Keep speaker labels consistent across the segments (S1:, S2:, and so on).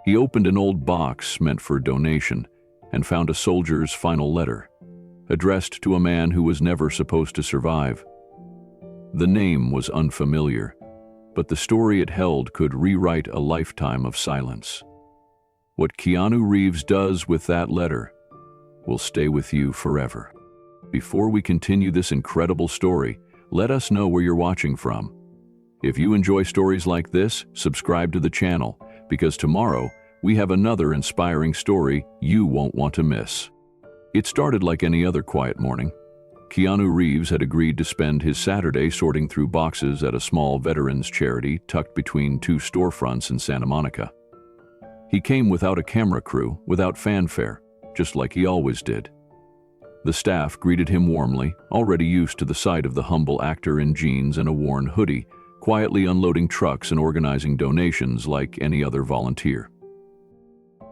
S1: He opened an old box meant for donation and found a soldier's final letter, addressed to a man who was never supposed to survive. The name was unfamiliar, but the story it held could rewrite a lifetime of silence. What Keanu Reeves does with that letter will stay with you forever. Before we continue this incredible story, let us know where you're watching from. If you enjoy stories like this, subscribe to the channel, because tomorrow we have another inspiring story you won't want to miss. It started like any other quiet morning. Keanu Reeves had agreed to spend his Saturday sorting through boxes at a small veterans charity tucked between two storefronts in Santa Monica. He came without a camera crew, without fanfare, just like he always did. The staff greeted him warmly, already used to the sight of the humble actor in jeans and a worn hoodie, quietly unloading trucks and organizing donations like any other volunteer.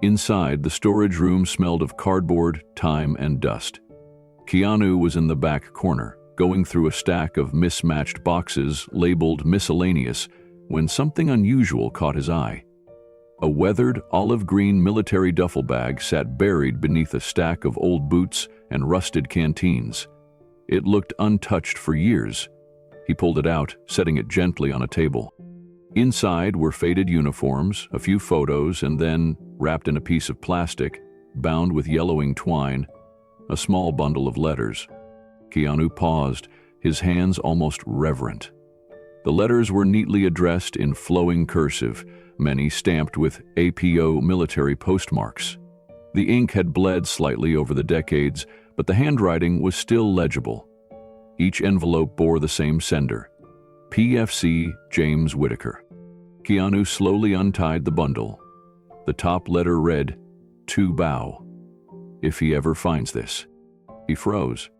S1: Inside, the storage room smelled of cardboard, time, and dust. Keanu was in the back corner, going through a stack of mismatched boxes labeled miscellaneous, when something unusual caught his eye. A weathered, olive-green military duffel bag sat buried beneath a stack of old boots and rusted canteens. It looked untouched for years. He pulled it out, setting it gently on a table. Inside were faded uniforms, a few photos, and then, wrapped in a piece of plastic, bound with yellowing twine, a small bundle of letters. Keanu paused, his hands almost reverent. The letters were neatly addressed in flowing cursive, many stamped with APO military postmarks. The ink had bled slightly over the decades, but the handwriting was still legible. Each envelope bore the same sender, PFC James Whitaker. Keanu slowly untied the bundle. The top letter read, "To Bao. If he ever finds this." He froze.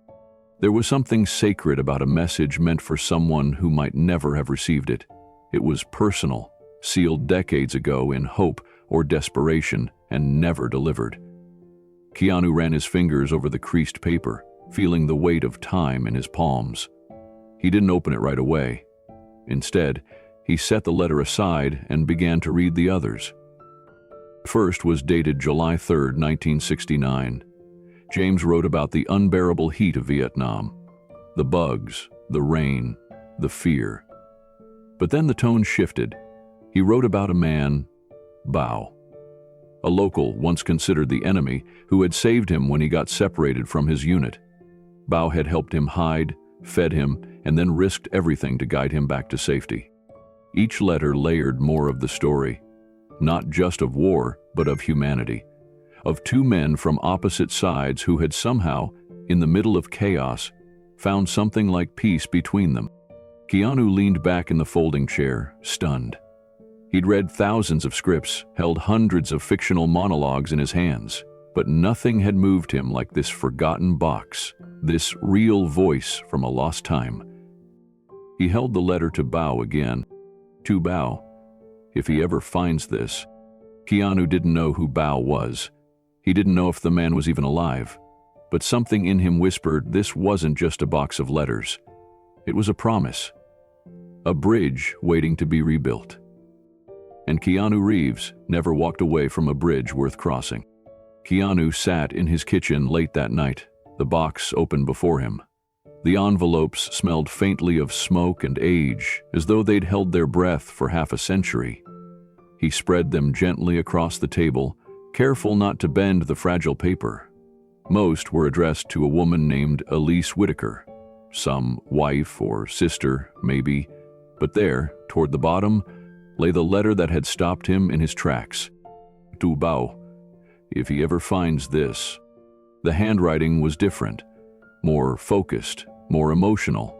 S1: There was something sacred about a message meant for someone who might never have received it. It was personal, sealed decades ago in hope or desperation, and never delivered. Keanu ran his fingers over the creased paper, feeling the weight of time in his palms. He didn't open it right away. Instead, he set the letter aside and began to read the others. First was dated July 3, 1969. James wrote about the unbearable heat of Vietnam, the bugs, the rain, the fear. But then the tone shifted. He wrote about a man, Bao, a local once considered the enemy who had saved him when he got separated from his unit. Bao had helped him hide, fed him, and then risked everything to guide him back to safety. Each letter layered more of the story, not just of war, but of humanity, of two men from opposite sides who had somehow, in the middle of chaos, found something like peace between them. Keanu leaned back in the folding chair, stunned. He'd read thousands of scripts, held hundreds of fictional monologues in his hands, but nothing had moved him like this forgotten box, this real voice from a lost time. He held the letter to Bao again. To Bao. If he ever finds this. Keanu didn't know who Bao was. He didn't know if the man was even alive. But something in him whispered this wasn't just a box of letters. It was a promise. A bridge waiting to be rebuilt. And Keanu Reeves never walked away from a bridge worth crossing. Keanu sat in his kitchen late that night, the box open before him. The envelopes smelled faintly of smoke and age, as though they'd held their breath for half a century. He spread them gently across the table, careful not to bend the fragile paper. Most were addressed to a woman named Elise Whitaker, some wife or sister, maybe, but there, toward the bottom, lay the letter that had stopped him in his tracks. To Bao. If he ever finds this. The handwriting was different, more focused, more emotional.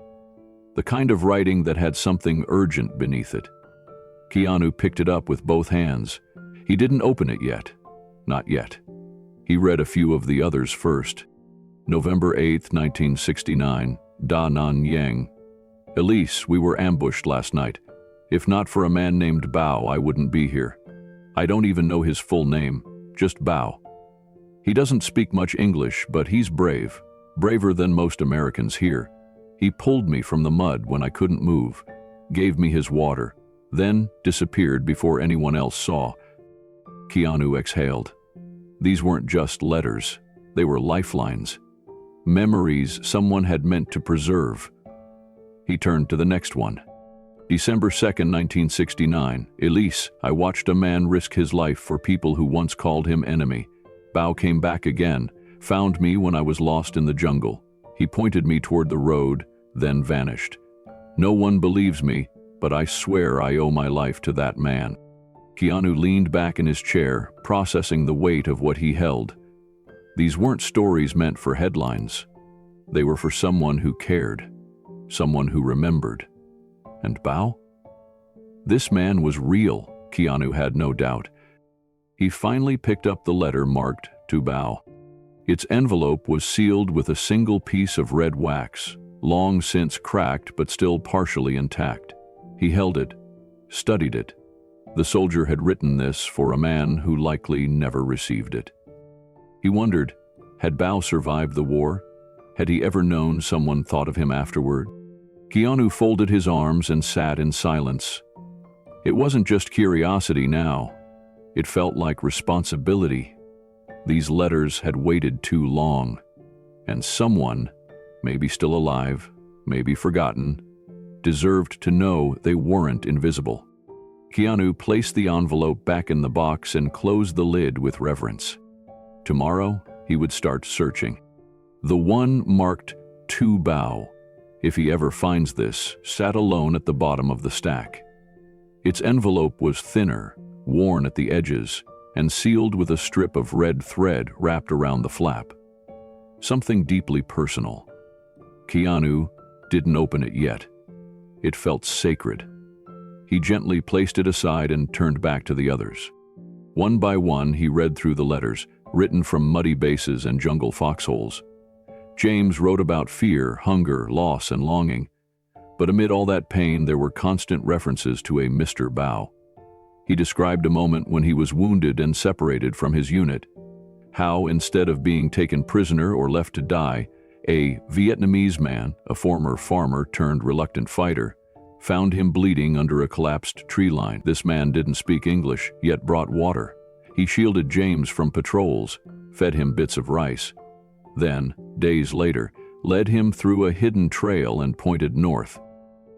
S1: The kind of writing that had something urgent beneath it. Keanu picked it up with both hands. He didn't open it yet. Not yet. He read a few of the others first. November 8, 1969, Da Nan Yang. Elise, we were ambushed last night. If not for a man named Bao, I wouldn't be here. I don't even know his full name, just Bao. He doesn't speak much English, but he's brave, braver than most Americans here. He pulled me from the mud when I couldn't move, gave me his water, then disappeared before anyone else saw. Keanu exhaled. These weren't just letters, they were lifelines. Memories someone had meant to preserve. He turned to the next one. December 2nd, 1969. Elise, I watched a man risk his life for people who once called him enemy. Bao came back again, found me when I was lost in the jungle. He pointed me toward the road, then vanished. No one believes me, but I swear I owe my life to that man. Keanu leaned back in his chair, processing the weight of what he held. These weren't stories meant for headlines. They were for someone who cared, someone who remembered. And Bao? This man was real, Keanu had no doubt. He finally picked up the letter marked to Bao. Its envelope was sealed with a single piece of red wax, long since cracked but still partially intact. He held it, studied it. The soldier had written this for a man who likely never received it. He wondered, had Bao survived the war? Had he ever known someone thought of him afterward? Keanu folded his arms and sat in silence. It wasn't just curiosity now. It felt like responsibility. These letters had waited too long, and someone, maybe still alive, maybe forgotten, deserved to know they weren't invisible. Keanu placed the envelope back in the box and closed the lid with reverence. Tomorrow, he would start searching. The one marked to Bao, if he ever finds this, sat alone at the bottom of the stack. Its envelope was thinner, worn at the edges, and sealed with a strip of red thread wrapped around the flap. Something deeply personal. Keanu didn't open it yet. It felt sacred. He gently placed it aside and turned back to the others. One by one, he read through the letters, written from muddy bases and jungle foxholes. James wrote about fear, hunger, loss, and longing. But amid all that pain, there were constant references to a Mr. Bao. He described a moment when he was wounded and separated from his unit. How, instead of being taken prisoner or left to die, a Vietnamese man, a former farmer turned reluctant fighter, found him bleeding under a collapsed tree line. This man didn't speak English, yet brought water. He shielded James from patrols, fed him bits of rice. Then, days later, led him through a hidden trail and pointed north.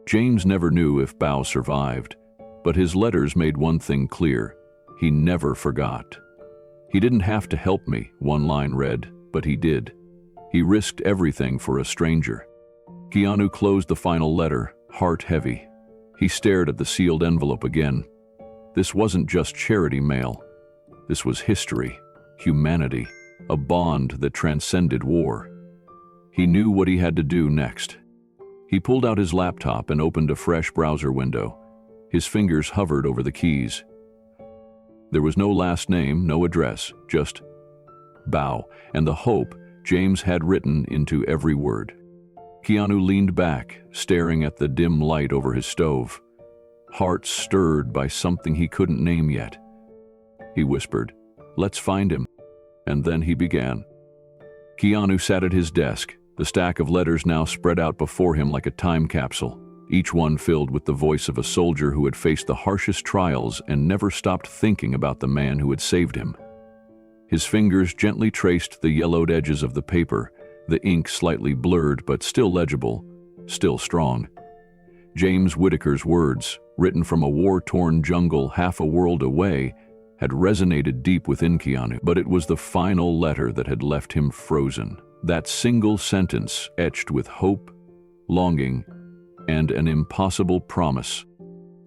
S1: James never knew if Bao survived, but his letters made one thing clear: he never forgot. He didn't have to help me, one line read, but he did. He risked everything for a stranger. Keanu closed the final letter, heart heavy. He stared at the sealed envelope again. This wasn't just charity mail. This was history, humanity, a bond that transcended war. He knew what he had to do next. He pulled out his laptop and opened a fresh browser window. His fingers hovered over the keys. There was no last name, no address, just Bao, and the hope James had written into every word. Keanu leaned back, staring at the dim light over his stove, heart stirred by something he couldn't name yet. He whispered, "Let's find him." And then he began. Keanu sat at his desk, the stack of letters now spread out before him like a time capsule, each one filled with the voice of a soldier who had faced the harshest trials and never stopped thinking about the man who had saved him. His fingers gently traced the yellowed edges of the paper, the ink slightly blurred but still legible, still strong. James Whitaker's words, written from a war-torn jungle half a world away, had resonated deep within Keanu, but it was the final letter that had left him frozen. That single sentence etched with hope, longing, and an impossible promise.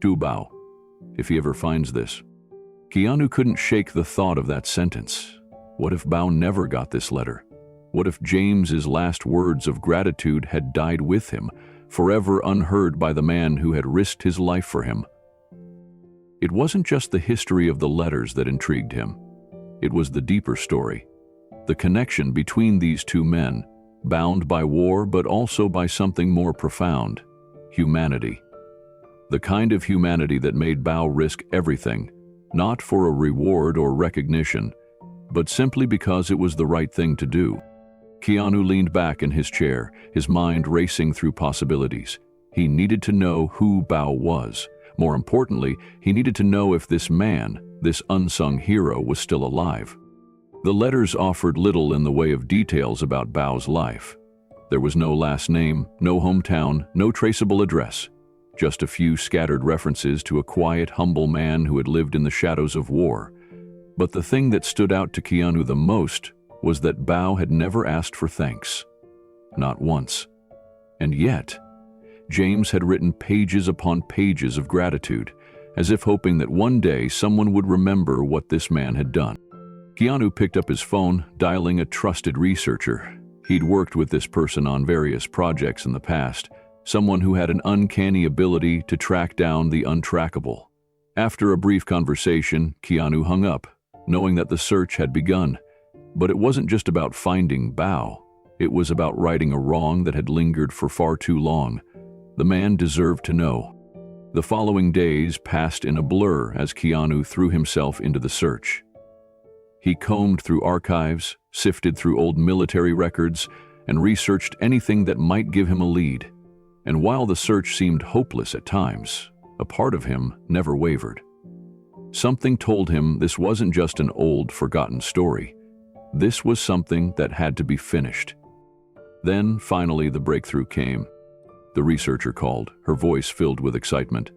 S1: To Bao, if he ever finds this. Keanu couldn't shake the thought of that sentence. What if Bao never got this letter? What if James's last words of gratitude had died with him, forever unheard by the man who had risked his life for him? It wasn't just the history of the letters that intrigued him. It was the deeper story. The connection between these two men, bound by war but also by something more profound: humanity. The kind of humanity that made Bao risk everything, not for a reward or recognition, but simply because it was the right thing to do. Keanu leaned back in his chair, his mind racing through possibilities. He needed to know who Bao was, More importantly, he needed to know if this man, this unsung hero, was still alive. The letters offered little in the way of details about Bao's life. There was no last name, no hometown, no traceable address. Just a few scattered references to a quiet, humble man who had lived in the shadows of war. But the thing that stood out to Keanu the most was that Bao had never asked for thanks. Not once. And yet, James had written pages upon pages of gratitude, as if hoping that one day someone would remember what this man had done. Keanu picked up his phone, dialing a trusted researcher. He'd worked with this person on various projects in the past, someone who had an uncanny ability to track down the untrackable. After a brief conversation, Keanu hung up, knowing that the search had begun. But it wasn't just about finding Bao. It was about righting a wrong that had lingered for far too long. The man deserved to know. The following days passed in a blur as Keanu threw himself into the search. He combed through archives, sifted through old military records, and researched anything that might give him a lead. And while the search seemed hopeless at times, a part of him never wavered. Something told him this wasn't just an old, forgotten story. This was something that had to be finished. Then, finally, the breakthrough came. The researcher called, her voice filled with excitement.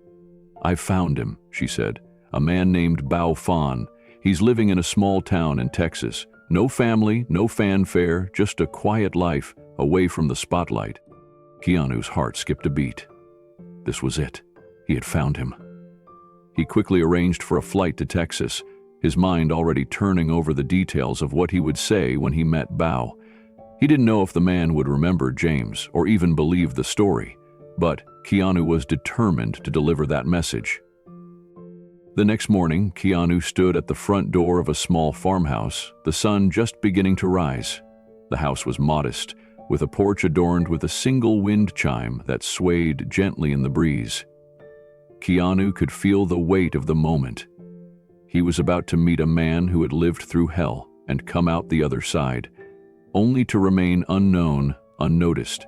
S1: "I've found him," she said. "A man named Bao Fan. He's living in a small town in Texas. No family, no fanfare, just a quiet life, away from the spotlight." Keanu's heart skipped a beat. This was it. He had found him. He quickly arranged for a flight to Texas, his mind already turning over the details of what he would say when he met Bao. He didn't know if the man would remember James or even believe the story, but Keanu was determined to deliver that message. The next morning, Keanu stood at the front door of a small farmhouse, the sun just beginning to rise. The house was modest, with a porch adorned with a single wind chime that swayed gently in the breeze. Keanu could feel the weight of the moment. He was about to meet a man who had lived through hell and come out the other side, only to remain unknown, unnoticed.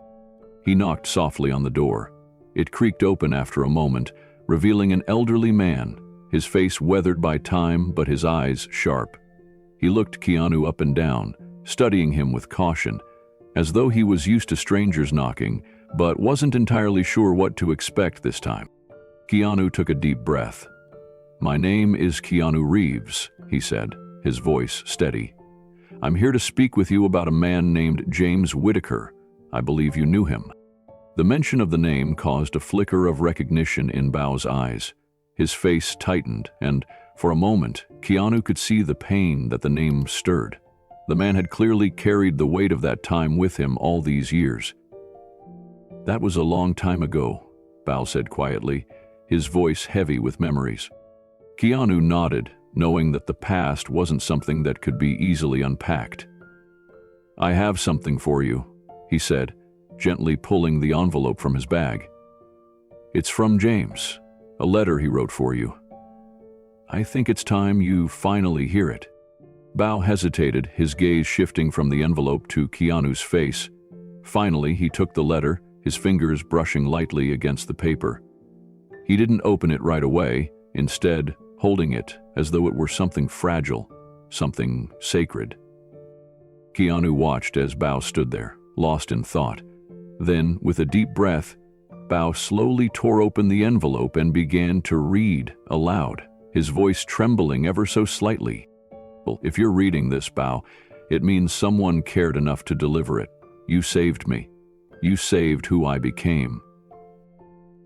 S1: He knocked softly on the door. It creaked open after a moment, revealing an elderly man, his face weathered by time but his eyes sharp. He looked Keanu up and down, studying him with caution, as though he was used to strangers knocking, but wasn't entirely sure what to expect this time. Keanu took a deep breath. "My name is Keanu Reeves," he said, his voice steady. "I'm here to speak with you about a man named James Whitaker. I believe you knew him." The mention of the name caused a flicker of recognition in Bao's eyes. His face tightened, and for a moment, Keanu could see the pain that the name stirred. The man had clearly carried the weight of that time with him all these years. "That was a long time ago," Bao said quietly, his voice heavy with memories. Keanu nodded, knowing that the past wasn't something that could be easily unpacked. "I have something for you," he said, gently pulling the envelope from his bag. "It's from James, a letter he wrote for you. I think it's time you finally hear it." Bao hesitated, his gaze shifting from the envelope to Keanu's face. Finally, he took the letter, his fingers brushing lightly against the paper. He didn't open it right away, instead holding it as though it were something fragile, something sacred. Keanu watched as Bao stood there, lost in thought. Then, with a deep breath, Bao slowly tore open the envelope and began to read aloud, his voice trembling ever so slightly. "Well, if you're reading this, Bao, it means someone cared enough to deliver it. You saved me. You saved who I became."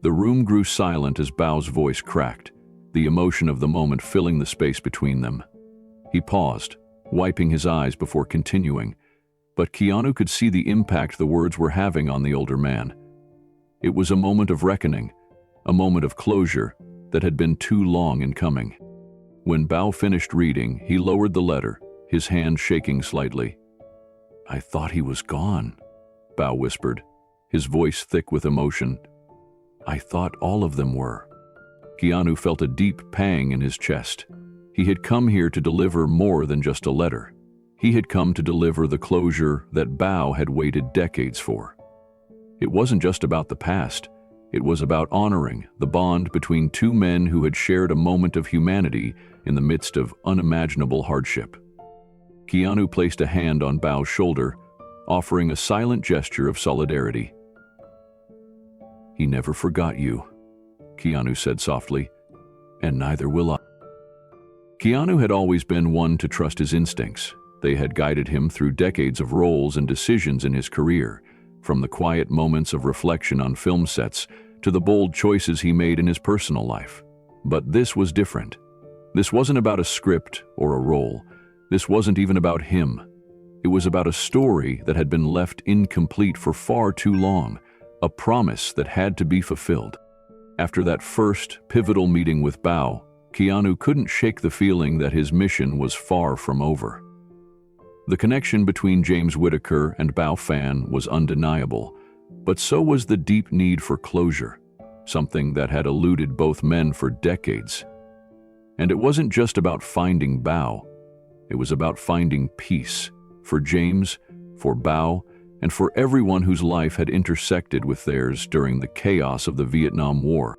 S1: The room grew silent as Bao's voice cracked, the emotion of the moment filling the space between them. He paused, wiping his eyes before continuing, but Keanu could see the impact the words were having on the older man. It was a moment of reckoning, a moment of closure that had been too long in coming. When Bao finished reading, he lowered the letter, his hand shaking slightly. "I thought he was gone," Bao whispered, his voice thick with emotion. "I thought all of them were." Keanu felt a deep pang in his chest. He had come here to deliver more than just a letter. He had come to deliver the closure that Bao had waited decades for. It wasn't just about the past. It was about honoring the bond between two men who had shared a moment of humanity in the midst of unimaginable hardship. Keanu placed a hand on Bao's shoulder, offering a silent gesture of solidarity. "He never forgot you," Keanu said softly, "and neither will I." Keanu had always been one to trust his instincts. They had guided him through decades of roles and decisions in his career, from the quiet moments of reflection on film sets to the bold choices he made in his personal life. But this was different. This wasn't about a script or a role. This wasn't even about him. It was about a story that had been left incomplete for far too long, a promise that had to be fulfilled. After that first pivotal meeting with Bao, Keanu couldn't shake the feeling that his mission was far from over. The connection between James Whitaker and Bao Fan was undeniable, but so was the deep need for closure, something that had eluded both men for decades. And it wasn't just about finding Bao, it was about finding peace, for James, for Bao, and for everyone whose life had intersected with theirs during the chaos of the Vietnam War.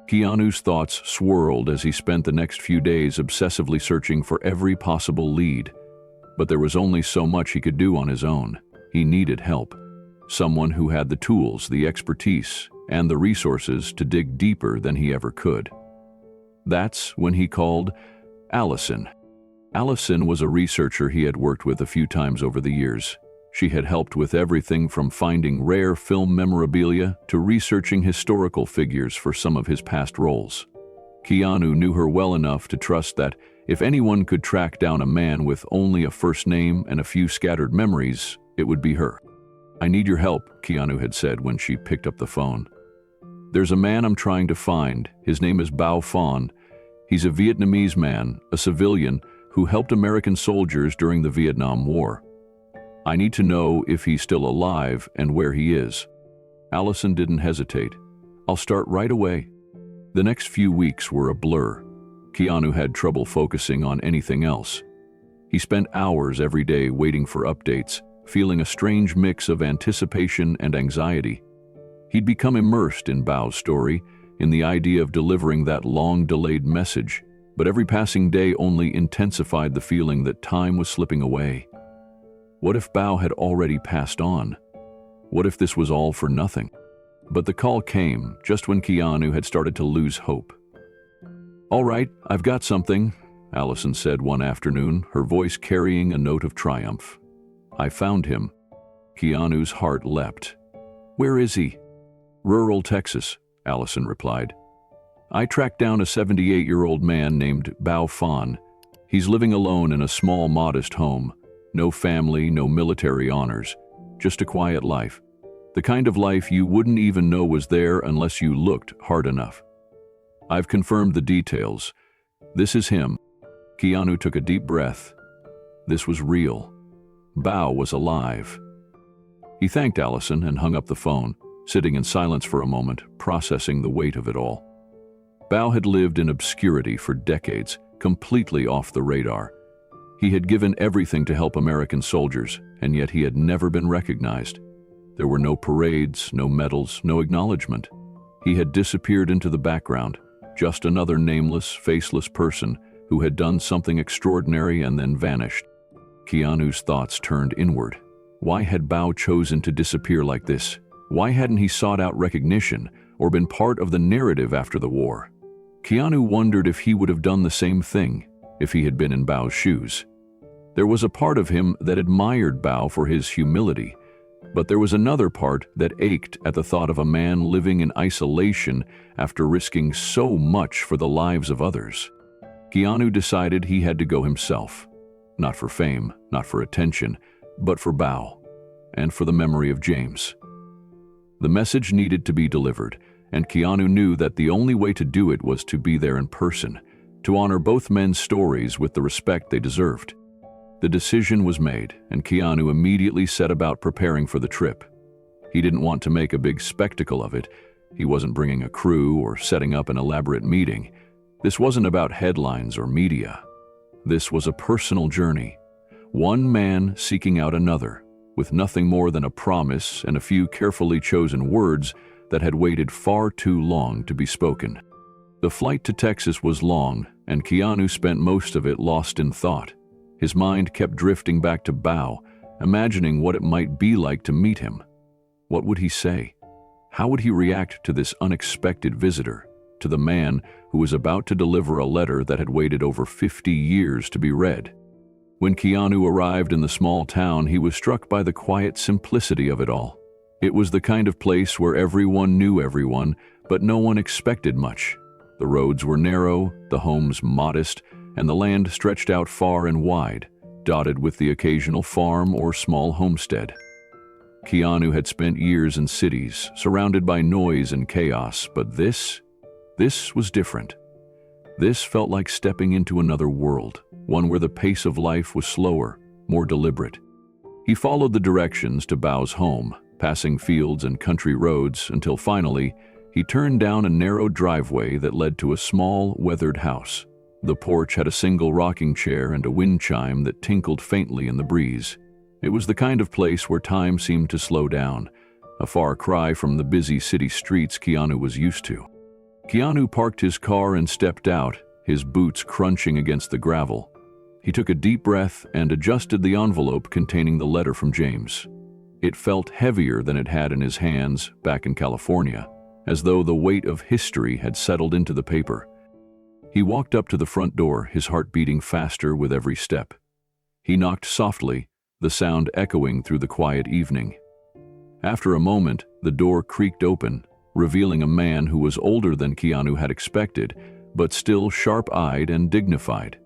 S1: Keanu's thoughts swirled as he spent the next few days obsessively searching for every possible lead. But there was only so much he could do on his own. He needed help. Someone who had the tools, the expertise, and the resources to dig deeper than he ever could. That's when he called Allison. Allison was a researcher he had worked with a few times over the years. She had helped with everything from finding rare film memorabilia to researching historical figures for some of his past roles. Keanu knew her well enough to trust that if anyone could track down a man with only a first name and a few scattered memories, it would be her. "I need your help," Keanu had said when she picked up the phone. "There's a man I'm trying to find. His name is Bao Fan. He's a Vietnamese man, a civilian, who helped American soldiers during the Vietnam War. I need to know if he's still alive and where he is." Allison didn't hesitate. "I'll start right away." The next few weeks were a blur. Keanu had trouble focusing on anything else. He spent hours every day waiting for updates, feeling a strange mix of anticipation and anxiety. He'd become immersed in Bao's story, in the idea of delivering that long-delayed message, but every passing day only intensified the feeling that time was slipping away. What if Bao had already passed on? What if this was all for nothing? But the call came just when Keanu had started to lose hope. "All right, I've got something," Allison said one afternoon, her voice carrying a note of triumph. "I found him." Keanu's heart leapt. "Where is he?" "Rural Texas," Allison replied. "I tracked down a 78-year-old man named Bao Fan. He's living alone in a small, modest home. No family, no military honors, just a quiet life. The kind of life you wouldn't even know was there unless you looked hard enough. I've confirmed the details. This is him." Keanu took a deep breath. This was real. Bao was alive. He thanked Allison and hung up the phone, sitting in silence for a moment, processing the weight of it all. Bao had lived in obscurity for decades, completely off the radar. He had given everything to help American soldiers, and yet he had never been recognized. There were no parades, no medals, no acknowledgement. He had disappeared into the background, just another nameless, faceless person who had done something extraordinary and then vanished. Keanu's thoughts turned inward. Why had Bao chosen to disappear like this? Why hadn't he sought out recognition or been part of the narrative after the war? Keanu wondered if he would have done the same thing if he had been in Bao's shoes. There was a part of him that admired Bao for his humility, but there was another part that ached at the thought of a man living in isolation after risking so much for the lives of others. Keanu decided he had to go himself, not for fame, not for attention, but for Bao, and for the memory of James. The message needed to be delivered, and Keanu knew that the only way to do it was to be there in person, to honor both men's stories with the respect they deserved. The decision was made, and Keanu immediately set about preparing for the trip. He didn't want to make a big spectacle of it. He wasn't bringing a crew or setting up an elaborate meeting. This wasn't about headlines or media. This was a personal journey. One man seeking out another, with nothing more than a promise and a few carefully chosen words that had waited far too long to be spoken. The flight to Texas was long, and Keanu spent most of it lost in thought. His mind kept drifting back to Bao, imagining what it might be like to meet him. What would he say? How would he react to this unexpected visitor, to the man who was about to deliver a letter that had waited over 50 years to be read? When Keanu arrived in the small town, he was struck by the quiet simplicity of it all. It was the kind of place where everyone knew everyone, but no one expected much. The roads were narrow, the homes modest, and the land stretched out far and wide, dotted with the occasional farm or small homestead. Keanu had spent years in cities, surrounded by noise and chaos, but this was different. This felt like stepping into another world, one where the pace of life was slower, more deliberate. He followed the directions to Bao's home, passing fields and country roads until finally, he turned down a narrow driveway that led to a small, weathered house. The porch had a single rocking chair and a wind chime that tinkled faintly in the breeze. It was the kind of place where time seemed to slow down, a far cry from the busy city streets Keanu was used to. Keanu parked his car and stepped out, his boots crunching against the gravel. He took a deep breath and adjusted the envelope containing the letter from James. It felt heavier than it had in his hands back in California, as though the weight of history had settled into the paper. He walked up to the front door, his heart beating faster with every step. He knocked softly, the sound echoing through the quiet evening. After a moment, the door creaked open, revealing a man who was older than Keanu had expected, but still sharp-eyed and dignified.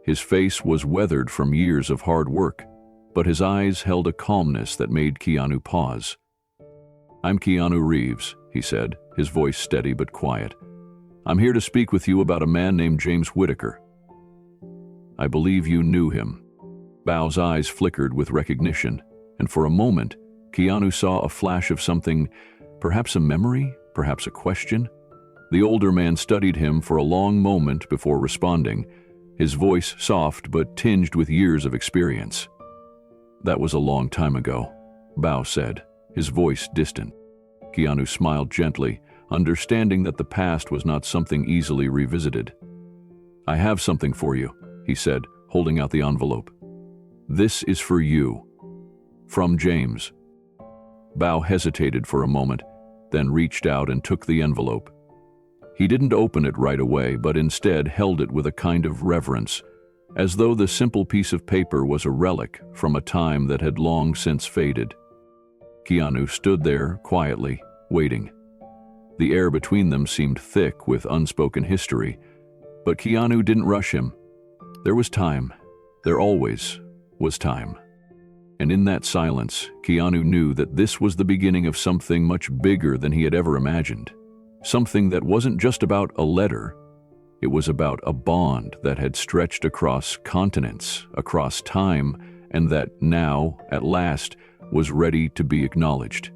S1: His face was weathered from years of hard work, but his eyes held a calmness that made Keanu pause. "I'm Keanu Reeves," he said, his voice steady but quiet. "I'm here to speak with you about a man named James Whitaker." "I believe you knew him." Bao's eyes flickered with recognition, and for a moment, Keanu saw a flash of something, perhaps a memory, perhaps a question. The older man studied him for a long moment before responding, his voice soft but tinged with years of experience. "That was a long time ago," Bao said, his voice distant. Keanu smiled gently, understanding that the past was not something easily revisited. "I have something for you," he said, holding out the envelope. "This is for you. From James." Bao hesitated for a moment, then reached out and took the envelope. He didn't open it right away, but instead held it with a kind of reverence, as though the simple piece of paper was a relic from a time that had long since faded. Keanu stood there quietly, waiting. The air between them seemed thick with unspoken history, but Keanu didn't rush him. There was time. There always was time. And in that silence, Keanu knew that this was the beginning of something much bigger than he had ever imagined. Something that wasn't just about a letter. It was about a bond that had stretched across continents, across time, and that now, at last, was ready to be acknowledged.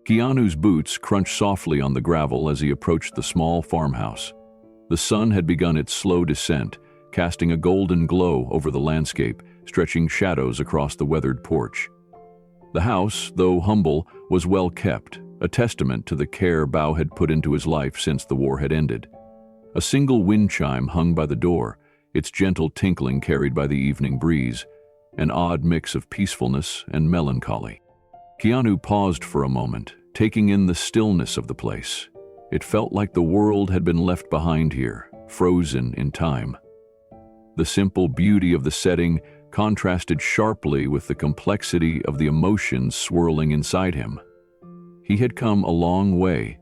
S1: Keanu's boots crunched softly on the gravel as he approached the small farmhouse. The sun had begun its slow descent, casting a golden glow over the landscape, stretching shadows across the weathered porch. The house, though humble, was well kept, a testament to the care Bao had put into his life since the war had ended. A single wind chime hung by the door, its gentle tinkling carried by the evening breeze, an odd mix of peacefulness and melancholy. Keanu paused for a moment, taking in the stillness of the place. It felt like the world had been left behind here, frozen in time. The simple beauty of the setting contrasted sharply with the complexity of the emotions swirling inside him. He had come a long way,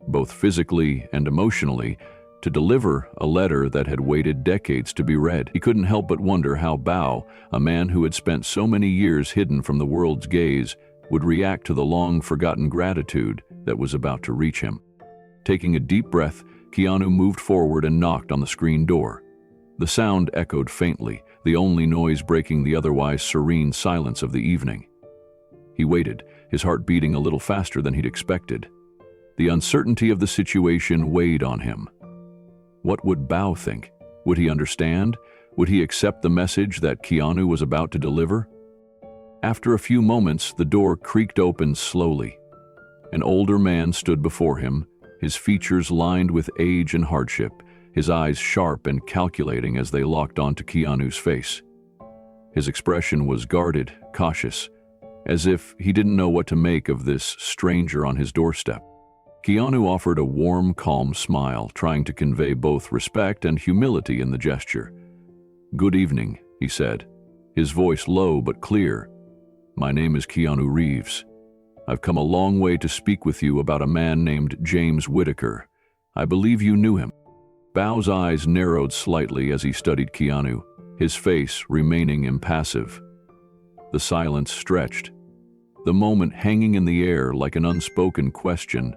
S1: both physically and emotionally, to deliver a letter that had waited decades to be read. He couldn't help but wonder how Bao, a man who had spent so many years hidden from the world's gaze, would react to the long-forgotten gratitude that was about to reach him. Taking a deep breath, Keanu moved forward and knocked on the screen door. The sound echoed faintly, the only noise breaking the otherwise serene silence of the evening. He waited, his heart beating a little faster than he'd expected. The uncertainty of the situation weighed on him. What would Bao think? Would he understand? Would he accept the message that Keanu was about to deliver? After a few moments, the door creaked open slowly. An older man stood before him, his features lined with age and hardship, his eyes sharp and calculating as they locked onto Keanu's face. His expression was guarded, cautious, as if he didn't know what to make of this stranger on his doorstep. Keanu offered a warm, calm smile, trying to convey both respect and humility in the gesture. "Good evening," he said, his voice low but clear. "My name is Keanu Reeves. I've come a long way to speak with you about a man named James Whitaker. I believe you knew him." Bao's eyes narrowed slightly as he studied Keanu, his face remaining impassive. The silence stretched, the moment hanging in the air like an unspoken question.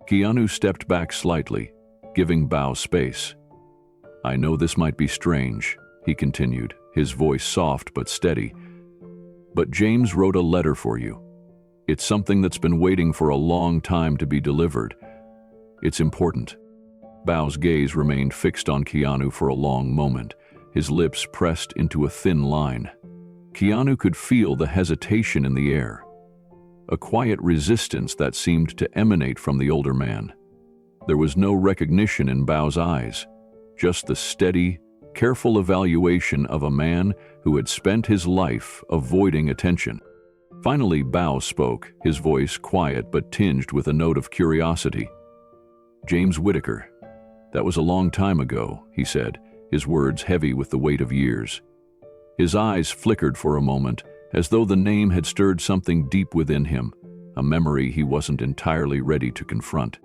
S1: Keanu stepped back slightly, giving Bao space. "I know this might be strange," he continued, his voice soft but steady, "but James wrote a letter for you. It's something that's been waiting for a long time to be delivered. It's important." Bao's gaze remained fixed on Keanu for a long moment, his lips pressed into a thin line. Keanu could feel the hesitation in the air, a quiet resistance that seemed to emanate from the older man. There was no recognition in Bao's eyes, just the steady, careful evaluation of a man who had spent his life avoiding attention. Finally, Bao spoke, his voice quiet but tinged with a note of curiosity. "James Whitaker. That was a long time ago," he said, his words heavy with the weight of years. His eyes flickered for a moment, as though the name had stirred something deep within him, a memory he wasn't entirely ready to confront.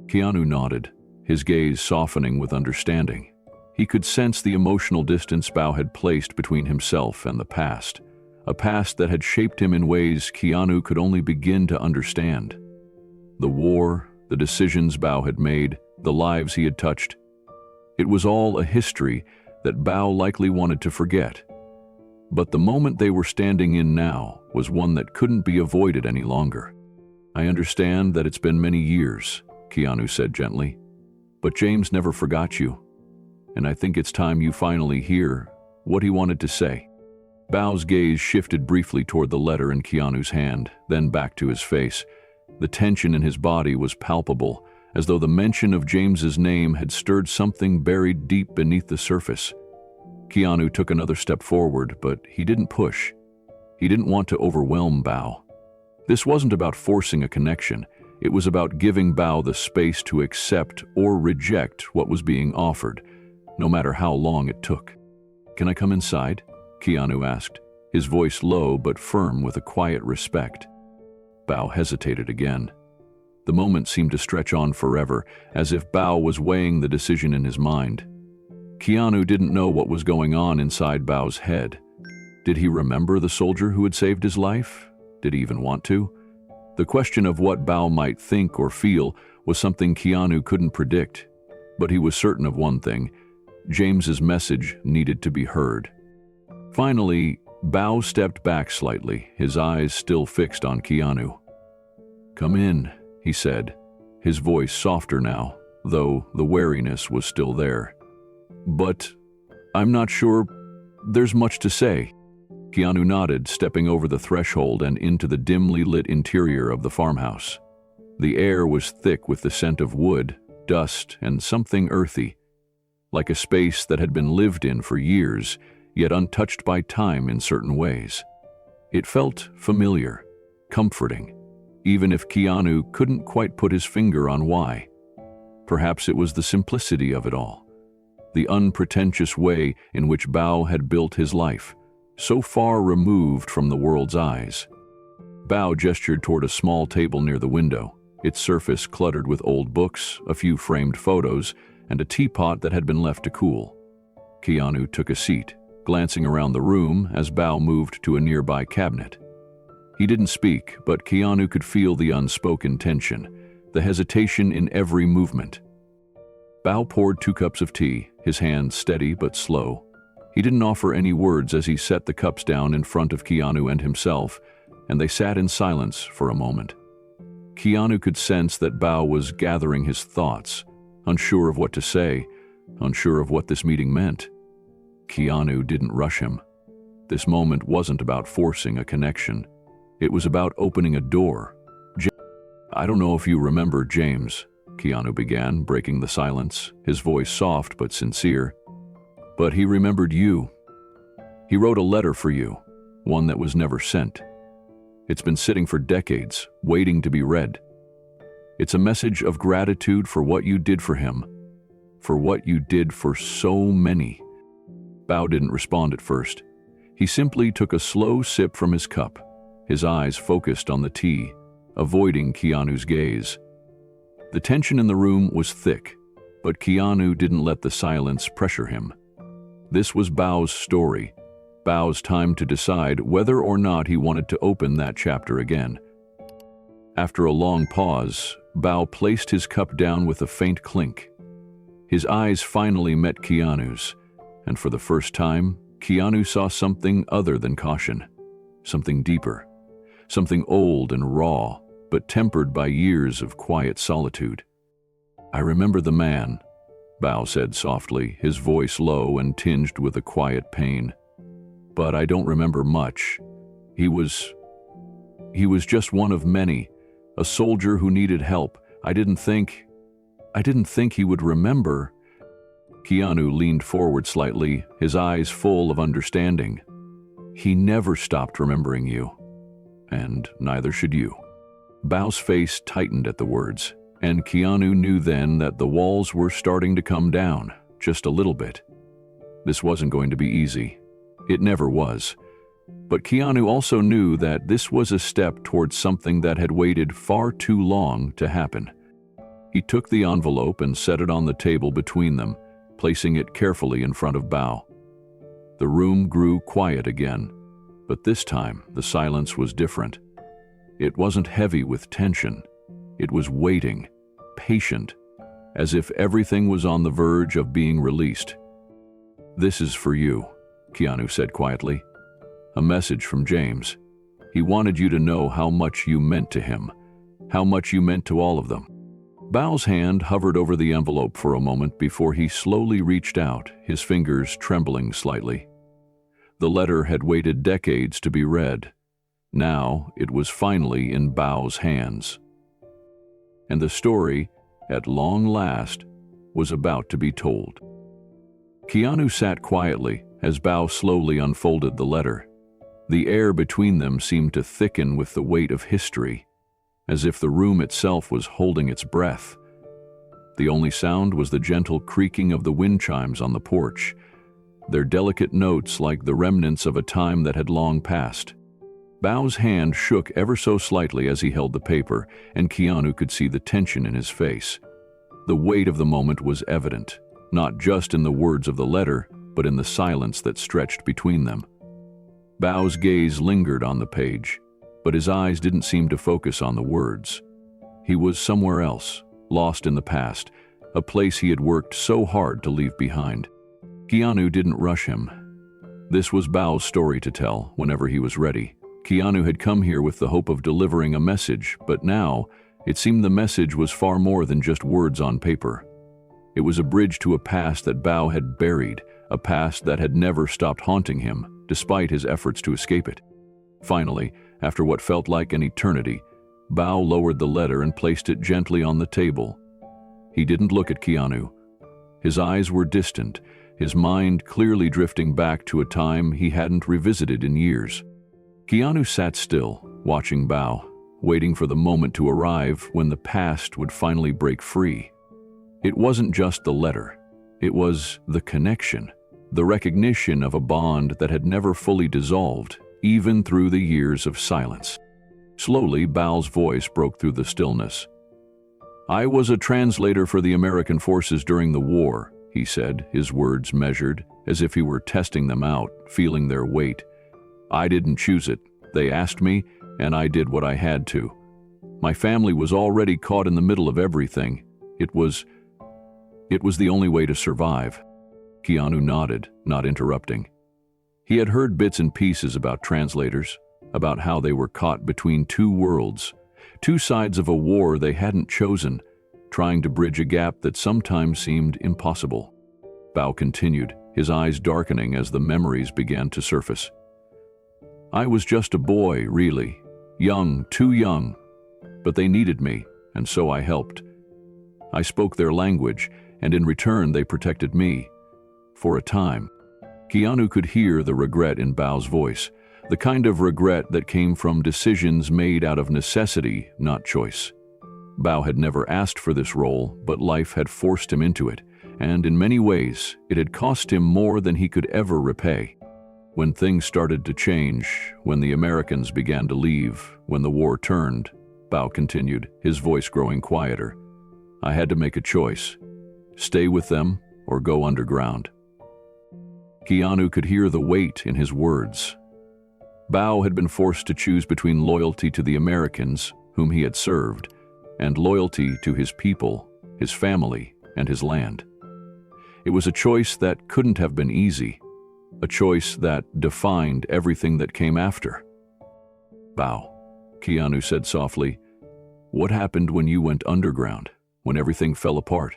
S1: Keanu nodded, his gaze softening with understanding. He could sense the emotional distance Bao had placed between himself and the past, a past that had shaped him in ways Keanu could only begin to understand. The war, the decisions Bao had made, the lives he had touched. It was all a history that Bao likely wanted to forget. But the moment they were standing in now was one that couldn't be avoided any longer. "I understand that it's been many years," Keanu said gently, "but James never forgot you, and I think it's time you finally hear what he wanted to say." Bao's gaze shifted briefly toward the letter in Keanu's hand, then back to his face. The tension in his body was palpable, as though the mention of James's name had stirred something buried deep beneath the surface. Keanu took another step forward, but he didn't push. He didn't want to overwhelm Bao. This wasn't about forcing a connection. It was about giving Bao the space to accept or reject what was being offered, no matter how long it took. "Can I come inside?" Keanu asked, his voice low but firm with a quiet respect. Bao hesitated again. The moment seemed to stretch on forever, as if Bao was weighing the decision in his mind. Keanu didn't know what was going on inside Bao's head. Did he remember the soldier who had saved his life? Did he even want to? The question of what Bao might think or feel was something Keanu couldn't predict. But he was certain of one thing: James's message needed to be heard. Finally, Bao stepped back slightly, his eyes still fixed on Keanu. "Come in," he said, his voice softer now, though the wariness was still there. "But I'm not sure there's much to say." Keanu nodded, stepping over the threshold and into the dimly lit interior of the farmhouse. The air was thick with the scent of wood, dust, and something earthy, like a space that had been lived in for years, yet untouched by time in certain ways. It felt familiar, comforting, even if Keanu couldn't quite put his finger on why. Perhaps it was the simplicity of it all, the unpretentious way in which Bao had built his life, so far removed from the world's eyes. Bao gestured toward a small table near the window, its surface cluttered with old books, a few framed photos, and a teapot that had been left to cool. Keanu took a seat, glancing around the room as Bao moved to a nearby cabinet. He didn't speak, but Keanu could feel the unspoken tension, the hesitation in every movement. Bao poured 2 cups of tea, his hand steady but slow. He didn't offer any words as he set the cups down in front of Keanu and himself, and they sat in silence for a moment. Keanu could sense that Bao was gathering his thoughts, unsure of what to say, unsure of what this meeting meant. Keanu didn't rush him. This moment wasn't about forcing a connection. It was about opening a door. I don't know if you remember James, Keanu began, breaking the silence, his voice soft but sincere. But he remembered you. He wrote a letter for you, one that was never sent. It's been sitting for decades, waiting to be read. It's a message of gratitude for what you did for him, for what you did for so many. Bao didn't respond at first. He simply took a slow sip from his cup, his eyes focused on the tea, avoiding Keanu's gaze. The tension in the room was thick, but Keanu didn't let the silence pressure him. This was Bao's story, Bao's time to decide whether or not he wanted to open that chapter again. After a long pause, Bao placed his cup down with a faint clink. His eyes finally met Keanu's, and for the first time, Keanu saw something other than caution, something deeper, something old and raw, but tempered by years of quiet solitude. I remember the man, Bao said softly, his voice low and tinged with a quiet pain. But I don't remember much. He was just one of many, a soldier who needed help. I didn't think he would remember. Keanu leaned forward slightly, his eyes full of understanding. He never stopped remembering you, and neither should you. Bao's face tightened at the words, and Keanu knew then that the walls were starting to come down, just a little bit. This wasn't going to be easy. It never was. But Keanu also knew that this was a step towards something that had waited far too long to happen. He took the envelope and set it on the table between them, placing it carefully in front of Bao. The room grew quiet again, but this time the silence was different. It wasn't heavy with tension. It was waiting, patient, as if everything was on the verge of being released. "This is for you," Keanu said quietly. "A message from James. He wanted you to know how much you meant to him, how much you meant to all of them." Bao's hand hovered over the envelope for a moment before he slowly reached out, his fingers trembling slightly. The letter had waited decades to be read. Now it was finally in Bao's hands. And the story, at long last, was about to be told. Keanu sat quietly as Bao slowly unfolded the letter. The air between them seemed to thicken with the weight of history, as if the room itself was holding its breath. The only sound was the gentle creaking of the wind chimes on the porch, their delicate notes like the remnants of a time that had long passed. Bao's hand shook ever so slightly as he held the paper, and Keanu could see the tension in his face. The weight of the moment was evident, not just in the words of the letter, but in the silence that stretched between them. Bao's gaze lingered on the page, but his eyes didn't seem to focus on the words. He was somewhere else, lost in the past, a place he had worked so hard to leave behind. Keanu didn't rush him. This was Bao's story to tell whenever he was ready. Keanu had come here with the hope of delivering a message, but now it seemed the message was far more than just words on paper. It was a bridge to a past that Bao had buried, a past that had never stopped haunting him, despite his efforts to escape it. Finally, after what felt like an eternity, Bao lowered the letter and placed it gently on the table. He didn't look at Keanu. His eyes were distant, his mind clearly drifting back to a time he hadn't revisited in years. Keanu sat still, watching Bao, waiting for the moment to arrive when the past would finally break free. It wasn't just the letter. It was the connection, the recognition of a bond that had never fully dissolved, even through the years of silence. Slowly, Bao's voice broke through the stillness. "I was a translator for the American forces during the war," he said, his words measured, as if he were testing them out, feeling their weight. "I didn't choose it. They asked me, and I did what I had to. My family was already caught in the middle of everything. It was the only way to survive." Keanu nodded, not interrupting. He had heard bits and pieces about translators, about how they were caught between two worlds, two sides of a war they hadn't chosen, trying to bridge a gap that sometimes seemed impossible. Bao continued, his eyes darkening as the memories began to surface. "I was just a boy, really. Young, too young. But they needed me, and so I helped. I spoke their language, and in return they protected me. For a time. Keanu could hear the regret in Bao's voice, the kind of regret that came from decisions made out of necessity, not choice. Bao had never asked for this role, but life had forced him into it, and in many ways, it had cost him more than he could ever repay. When things started to change, when the Americans began to leave, when the war turned, Bao continued, his voice growing quieter, I had to make a choice. Stay with them or go underground. Keanu could hear the weight in his words. Bao had been forced to choose between loyalty to the Americans, whom he had served, and loyalty to his people, his family, and his land. It was a choice that couldn't have been easy, a choice that defined everything that came after. Bao, Keanu said softly, what happened when you went underground, when everything fell apart?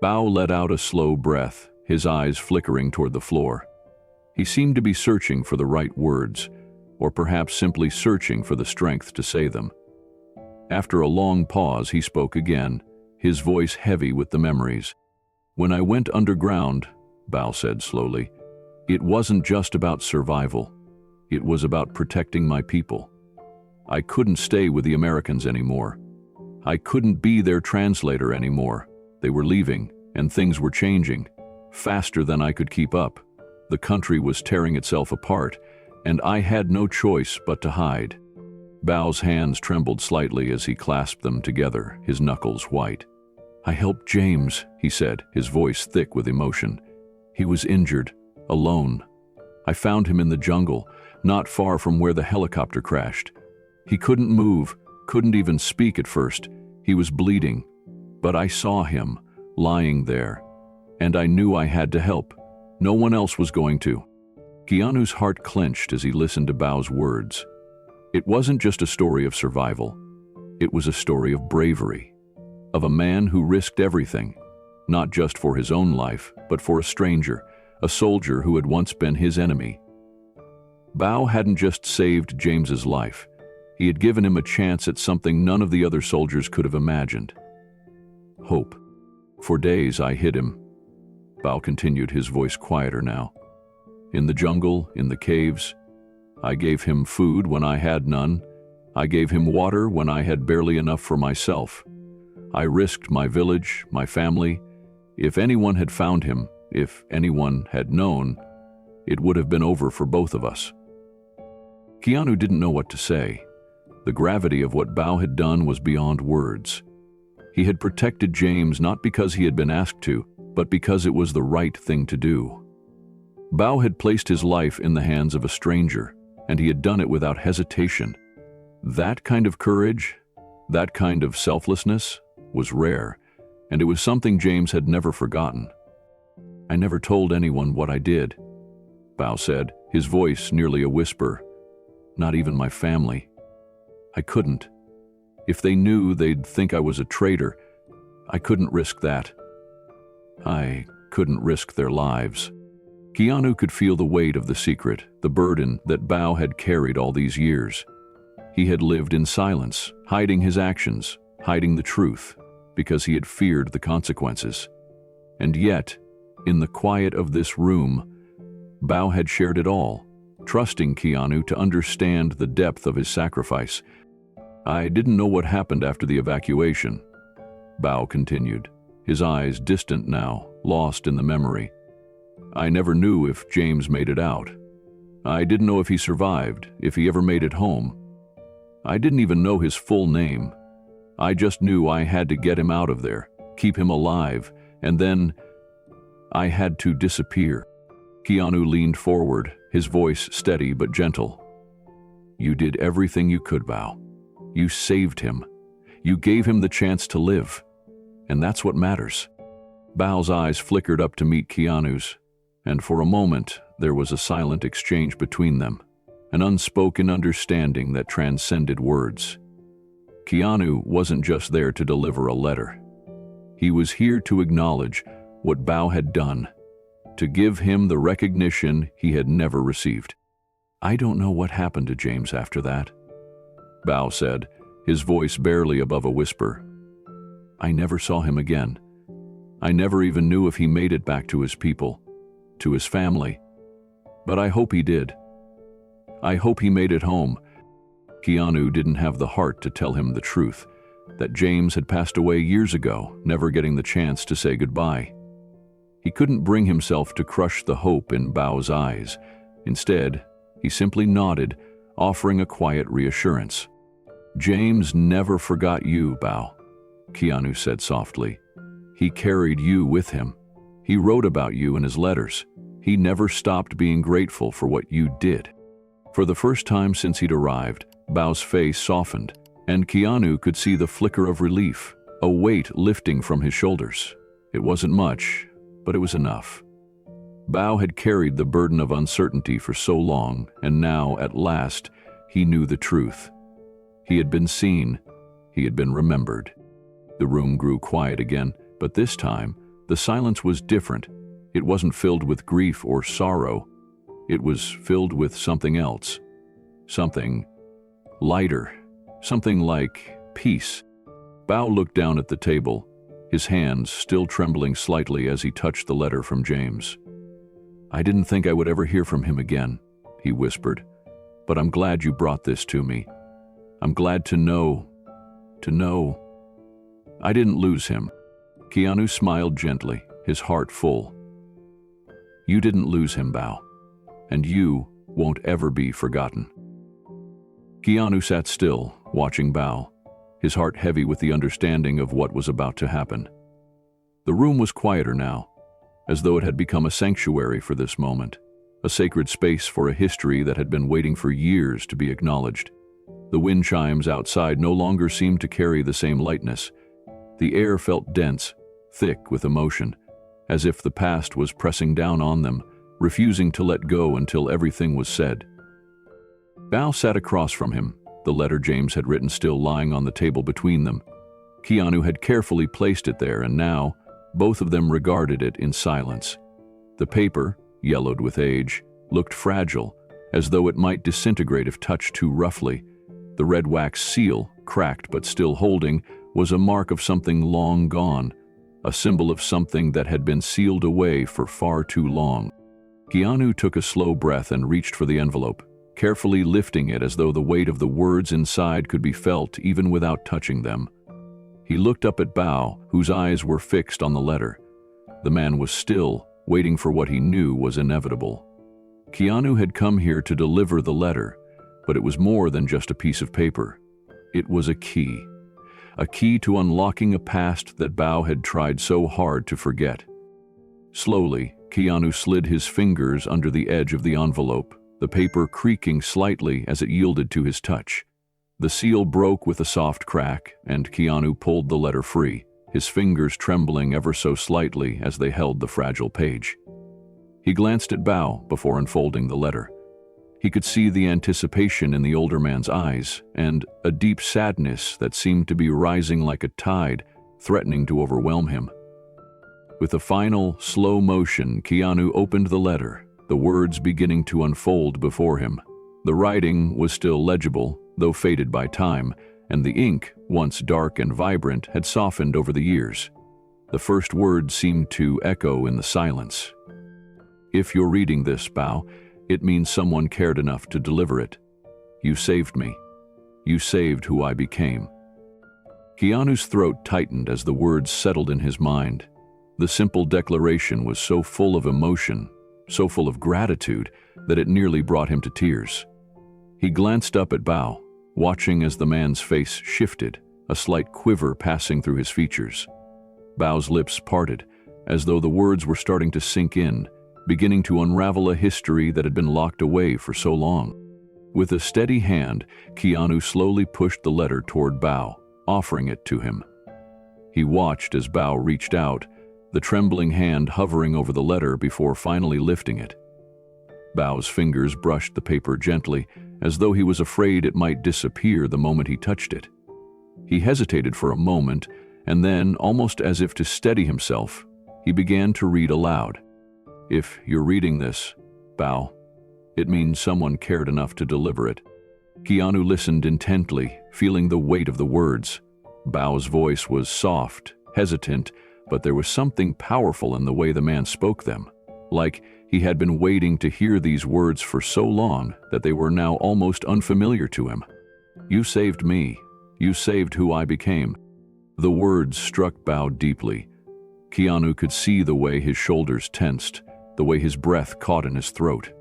S1: Bao let out a slow breath, his eyes flickering toward the floor. He seemed to be searching for the right words, or perhaps simply searching for the strength to say them. After a long pause, he spoke again, his voice heavy with the memories. When I went underground, Bao said slowly, it wasn't just about survival. It was about protecting my people. I couldn't stay with the Americans anymore. I couldn't be their translator anymore. They were leaving, and things were changing, faster than I could keep up. The country was tearing itself apart, and I had no choice but to hide. Bao's hands trembled slightly as he clasped them together, his knuckles white. I helped James, he said, his voice thick with emotion. He was injured, alone. I found him in the jungle, not far from where the helicopter crashed. He couldn't move, couldn't even speak at first. He was bleeding. But I saw him, lying there, and I knew I had to help. No one else was going to. Keanu's heart clenched as he listened to Bao's words. It wasn't just a story of survival. It was a story of bravery, of a man who risked everything, not just for his own life, but for a stranger, a soldier who had once been his enemy. Bao hadn't just saved James's life. He had given him a chance at something none of the other soldiers could have imagined. Hope. For days I hid him. Bao continued, his voice quieter now. In the jungle, in the caves, I gave him food when I had none. I gave him water when I had barely enough for myself. I risked my village, my family. If anyone had found him, if anyone had known, it would have been over for both of us. Keanu didn't know what to say. The gravity of what Bao had done was beyond words. He had protected James not because he had been asked to, but because it was the right thing to do. Bao had placed his life in the hands of a stranger, and he had done it without hesitation. That kind of courage, that kind of selflessness, was rare, and it was something James had never forgotten. I never told anyone what I did, Bao said, his voice nearly a whisper. Not even my family. I couldn't. If they knew, they'd think I was a traitor. I couldn't risk that. I couldn't risk their lives. Keanu could feel the weight of the secret, the burden that Bao had carried all these years. He had lived in silence, hiding his actions, hiding the truth, because he had feared the consequences. And yet, in the quiet of this room, Bao had shared it all, trusting Keanu to understand the depth of his sacrifice. I didn't know what happened after the evacuation, Bao continued, his eyes distant now, lost in the memory. I never knew if James made it out. I didn't know if he survived, if he ever made it home. I didn't even know his full name. I just knew I had to get him out of there, keep him alive, and then I had to disappear. Keanu leaned forward, his voice steady but gentle. You did everything you could, Bao. You saved him. You gave him the chance to live. And that's what matters. Bao's eyes flickered up to meet Keanu's, and for a moment there was a silent exchange between them, an unspoken understanding that transcended words. Keanu wasn't just there to deliver a letter. He was here to acknowledge what Bao had done, to give him the recognition he had never received. I don't know what happened to James after that, Bao said, his voice barely above a whisper. "I never saw him again. I never even knew if he made it back to his people, to his family. But I hope he did. I hope he made it home." Keanu didn't have the heart to tell him the truth, that James had passed away years ago, never getting the chance to say goodbye. He couldn't bring himself to crush the hope in Bao's eyes. Instead, he simply nodded, offering a quiet reassurance. "James never forgot you, Bao," Keanu said softly. "He carried you with him. He wrote about you in his letters. He never stopped being grateful for what you did." For the first time since he'd arrived, Bao's face softened, and Keanu could see the flicker of relief, a weight lifting from his shoulders. It wasn't much, but it was enough. Bao had carried the burden of uncertainty for so long, and now, at last, he knew the truth. He had been seen. He had been remembered. The room grew quiet again, but this time, the silence was different. It wasn't filled with grief or sorrow. It was filled with something else. Something lighter. Something like peace. Bao looked down at the table, his hands still trembling slightly as he touched the letter from James. "I didn't think I would ever hear from him again," he whispered. "But I'm glad you brought this to me. I'm glad to know I didn't lose him." Keanu smiled gently, his heart full. "You didn't lose him, Bao, and you won't ever be forgotten." Keanu sat still, watching Bao, his heart heavy with the understanding of what was about to happen. The room was quieter now, as though it had become a sanctuary for this moment, a sacred space for a history that had been waiting for years to be acknowledged. The wind chimes outside no longer seemed to carry the same lightness. The air felt dense, thick with emotion, as if the past was pressing down on them, refusing to let go until everything was said. Bao sat across from him, the letter James had written still lying on the table between them. Keanu had carefully placed it there, and now, both of them regarded it in silence. The paper, yellowed with age, looked fragile, as though it might disintegrate if touched too roughly. The red wax seal, cracked but still holding, was a mark of something long gone, a symbol of something that had been sealed away for far too long. Keanu took a slow breath and reached for the envelope, carefully lifting it as though the weight of the words inside could be felt even without touching them. He looked up at Bao, whose eyes were fixed on the letter. The man was still, waiting for what he knew was inevitable. Keanu had come here to deliver the letter, but it was more than just a piece of paper. It was a key to unlocking a past that Bao had tried so hard to forget. Slowly, Keanu slid his fingers under the edge of the envelope, the paper creaking slightly as it yielded to his touch. The seal broke with a soft crack, and Keanu pulled the letter free, his fingers trembling ever so slightly as they held the fragile page. He glanced at Bao before unfolding the letter. He could see the anticipation in the older man's eyes, and a deep sadness that seemed to be rising like a tide, threatening to overwhelm him. With a final, slow motion, Keanu opened the letter, the words beginning to unfold before him. The writing was still legible, though faded by time, and the ink, once dark and vibrant, had softened over the years. The first words seemed to echo in the silence. "If you're reading this, Bao, it means someone cared enough to deliver it. You saved me. You saved who I became." Keanu's throat tightened as the words settled in his mind. The simple declaration was so full of emotion, so full of gratitude, that it nearly brought him to tears. He glanced up at Bao, watching as the man's face shifted, a slight quiver passing through his features. Bao's lips parted, as though the words were starting to sink in, beginning to unravel a history that had been locked away for so long. With a steady hand, Keanu slowly pushed the letter toward Bao, offering it to him. He watched as Bao reached out, the trembling hand hovering over the letter before finally lifting it. Bao's fingers brushed the paper gently, as though he was afraid it might disappear the moment he touched it. He hesitated for a moment, and then, almost as if to steady himself, he began to read aloud. "If you're reading this, Bao, it means someone cared enough to deliver it. Keanu listened intently, feeling the weight of the words. Bao's voice was soft, hesitant, but there was something powerful in the way the man spoke them. Like he had been waiting to hear these words for so long that they were now almost unfamiliar to him. "You saved me. You saved who I became." The words struck Bao deeply. Keanu could see the way his shoulders tensed, the way his breath caught in his throat.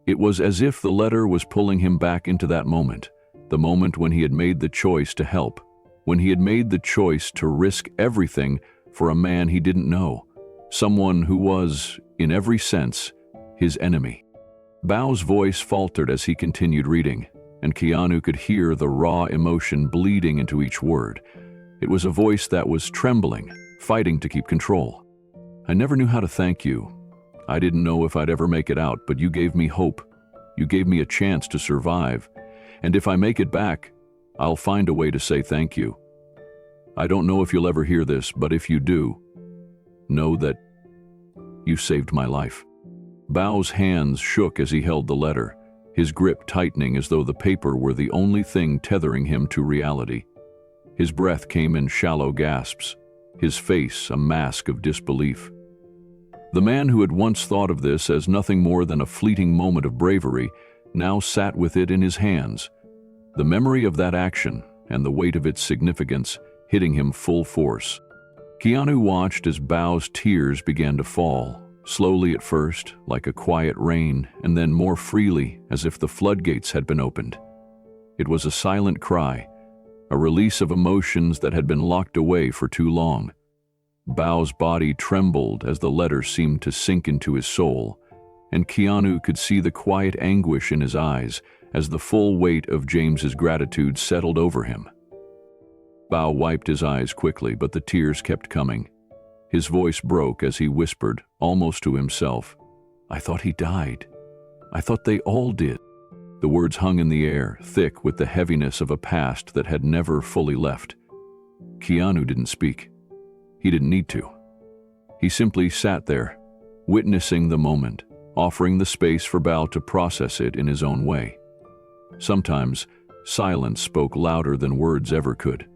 S1: It was as if the letter was pulling him back into that moment, the moment when he had made the choice to help, when he had made the choice to risk everything for a man he didn't know, someone who was, in every sense, his enemy. Bao's voice faltered as he continued reading, and Keanu could hear the raw emotion bleeding into each word. It was a voice that was trembling, fighting to keep control. "I never knew how to thank you. I didn't know if I'd ever make it out, but you gave me hope. You gave me a chance to survive. And if I make it back, I'll find a way to say thank you. I don't know if you'll ever hear this, but if you do, know that you saved my life." Bao's hands shook as he held the letter, his grip tightening as though the paper were the only thing tethering him to reality. His breath came in shallow gasps, his face a mask of disbelief. The man who had once thought of this as nothing more than a fleeting moment of bravery now sat with it in his hands, the memory of that action and the weight of its significance hitting him full force. Keanu watched as Bao's tears began to fall, slowly at first, like a quiet rain, and then more freely, as if the floodgates had been opened. It was a silent cry, a release of emotions that had been locked away for too long. Bao's body trembled as the letter seemed to sink into his soul, and Keanu could see the quiet anguish in his eyes as the full weight of James's gratitude settled over him. Bao wiped his eyes quickly, but the tears kept coming. His voice broke as he whispered, almost to himself, "I thought he died. I thought they all did." The words hung in the air, thick with the heaviness of a past that had never fully left. Keanu didn't speak. He didn't need to. He simply sat there, witnessing the moment, offering the space for Bao to process it in his own way. Sometimes, silence spoke louder than words ever could.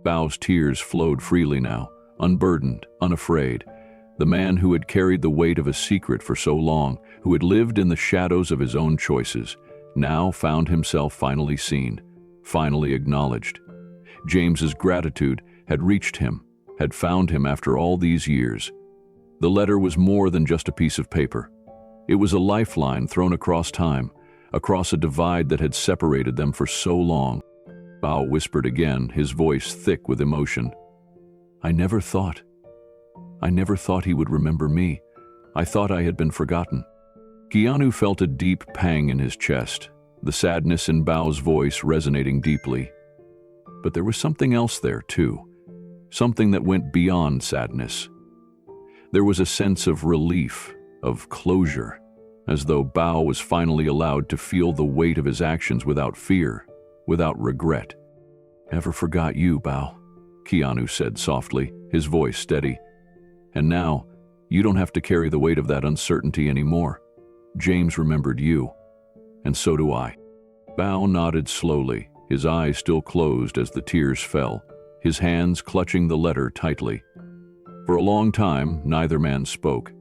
S1: Bao's tears flowed freely now, unburdened, unafraid. The man who had carried the weight of a secret for so long, who had lived in the shadows of his own choices, now found himself finally seen, finally acknowledged. James's gratitude had reached him, had found him after all these years. The letter was more than just a piece of paper. It was a lifeline thrown across time, across a divide that had separated them for so long. Bao whispered again, his voice thick with emotion. I never thought he would remember me. I thought I had been forgotten." Keanu felt a deep pang in his chest, the sadness in Bao's voice resonating deeply. But there was something else there, too. Something that went beyond sadness. There was a sense of relief, of closure, as though Bao was finally allowed to feel the weight of his actions without fear, without regret. "Never forgot you, Bao," Keanu said softly, his voice steady. "And now, you don't have to carry the weight of that uncertainty anymore. James remembered you, and so do I." Bao nodded slowly, his eyes still closed as the tears fell, his hands clutching the letter tightly. For a long time, neither man spoke.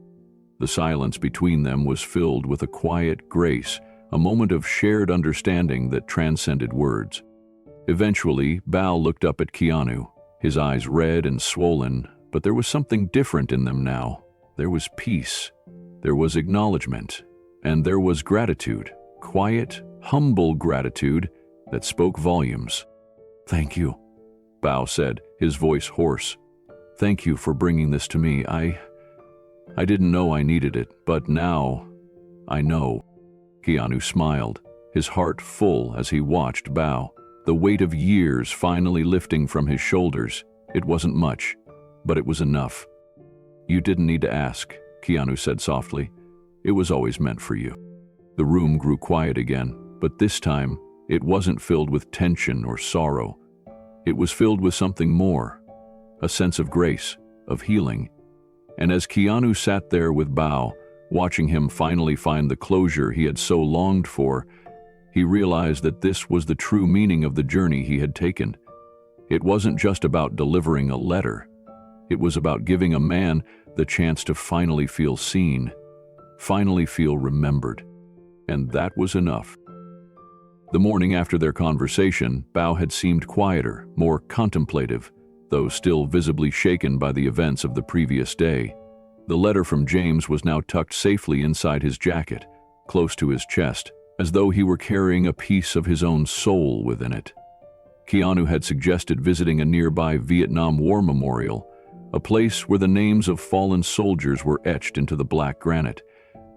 S1: The silence between them was filled with a quiet grace, a moment of shared understanding that transcended words. Eventually, Bao looked up at Keanu, his eyes red and swollen, but there was something different in them now. There was peace, there was acknowledgement, and there was gratitude, quiet, humble gratitude that spoke volumes. "Thank you," Bao said, his voice hoarse. "Thank you for bringing this to me. I didn't know I needed it, but now I know." Keanu smiled, his heart full as he watched Bao, the weight of years finally lifting from his shoulders. It wasn't much, but it was enough. "You didn't need to ask," Keanu said softly. "It was always meant for you." The room grew quiet again, but this time it wasn't filled with tension or sorrow. It was filled with something more, a sense of grace, of healing. And as Keanu sat there with Bao, watching him finally find the closure he had so longed for, he realized that this was the true meaning of the journey he had taken. It wasn't just about delivering a letter. It was about giving a man the chance to finally feel seen, finally feel remembered. And that was enough. The morning after their conversation, Bao had seemed quieter, more contemplative, though still visibly shaken by the events of the previous day. The letter from James was now tucked safely inside his jacket, close to his chest, as though he were carrying a piece of his own soul within it. Keanu had suggested visiting a nearby Vietnam War memorial, a place where the names of fallen soldiers were etched into the black granite,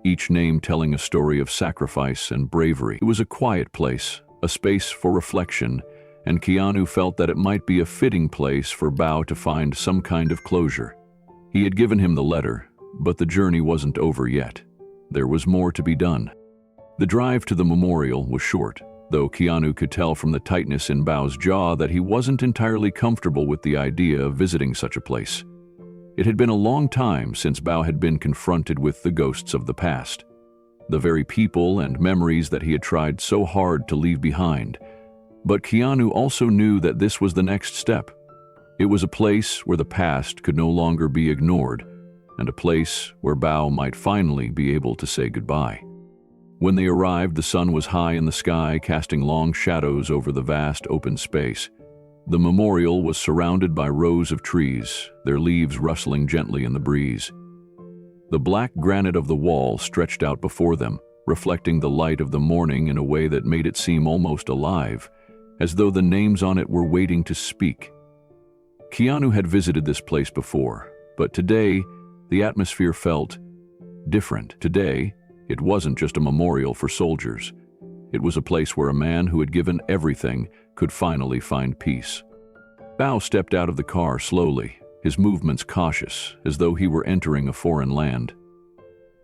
S1: each name telling a story of sacrifice and bravery. It was a quiet place, a space for reflection, and Keanu felt that it might be a fitting place for Bao to find some kind of closure. He had given him the letter, but the journey wasn't over yet. There was more to be done. The drive to the memorial was short, though Keanu could tell from the tightness in Bao's jaw that he wasn't entirely comfortable with the idea of visiting such a place. It had been a long time since Bao had been confronted with the ghosts of the past, the very people and memories that he had tried so hard to leave behind. But Keanu also knew that this was the next step. It was a place where the past could no longer be ignored, and a place where Bao might finally be able to say goodbye. When they arrived, the sun was high in the sky, casting long shadows over the vast open space. The memorial was surrounded by rows of trees, their leaves rustling gently in the breeze. The black granite of the wall stretched out before them, reflecting the light of the morning in a way that made it seem almost alive, as though the names on it were waiting to speak. Keanu had visited this place before, but today the atmosphere felt different. Today, it wasn't just a memorial for soldiers. It was a place where a man who had given everything could finally find peace. Bao stepped out of the car slowly, his movements cautious, as though he were entering a foreign land.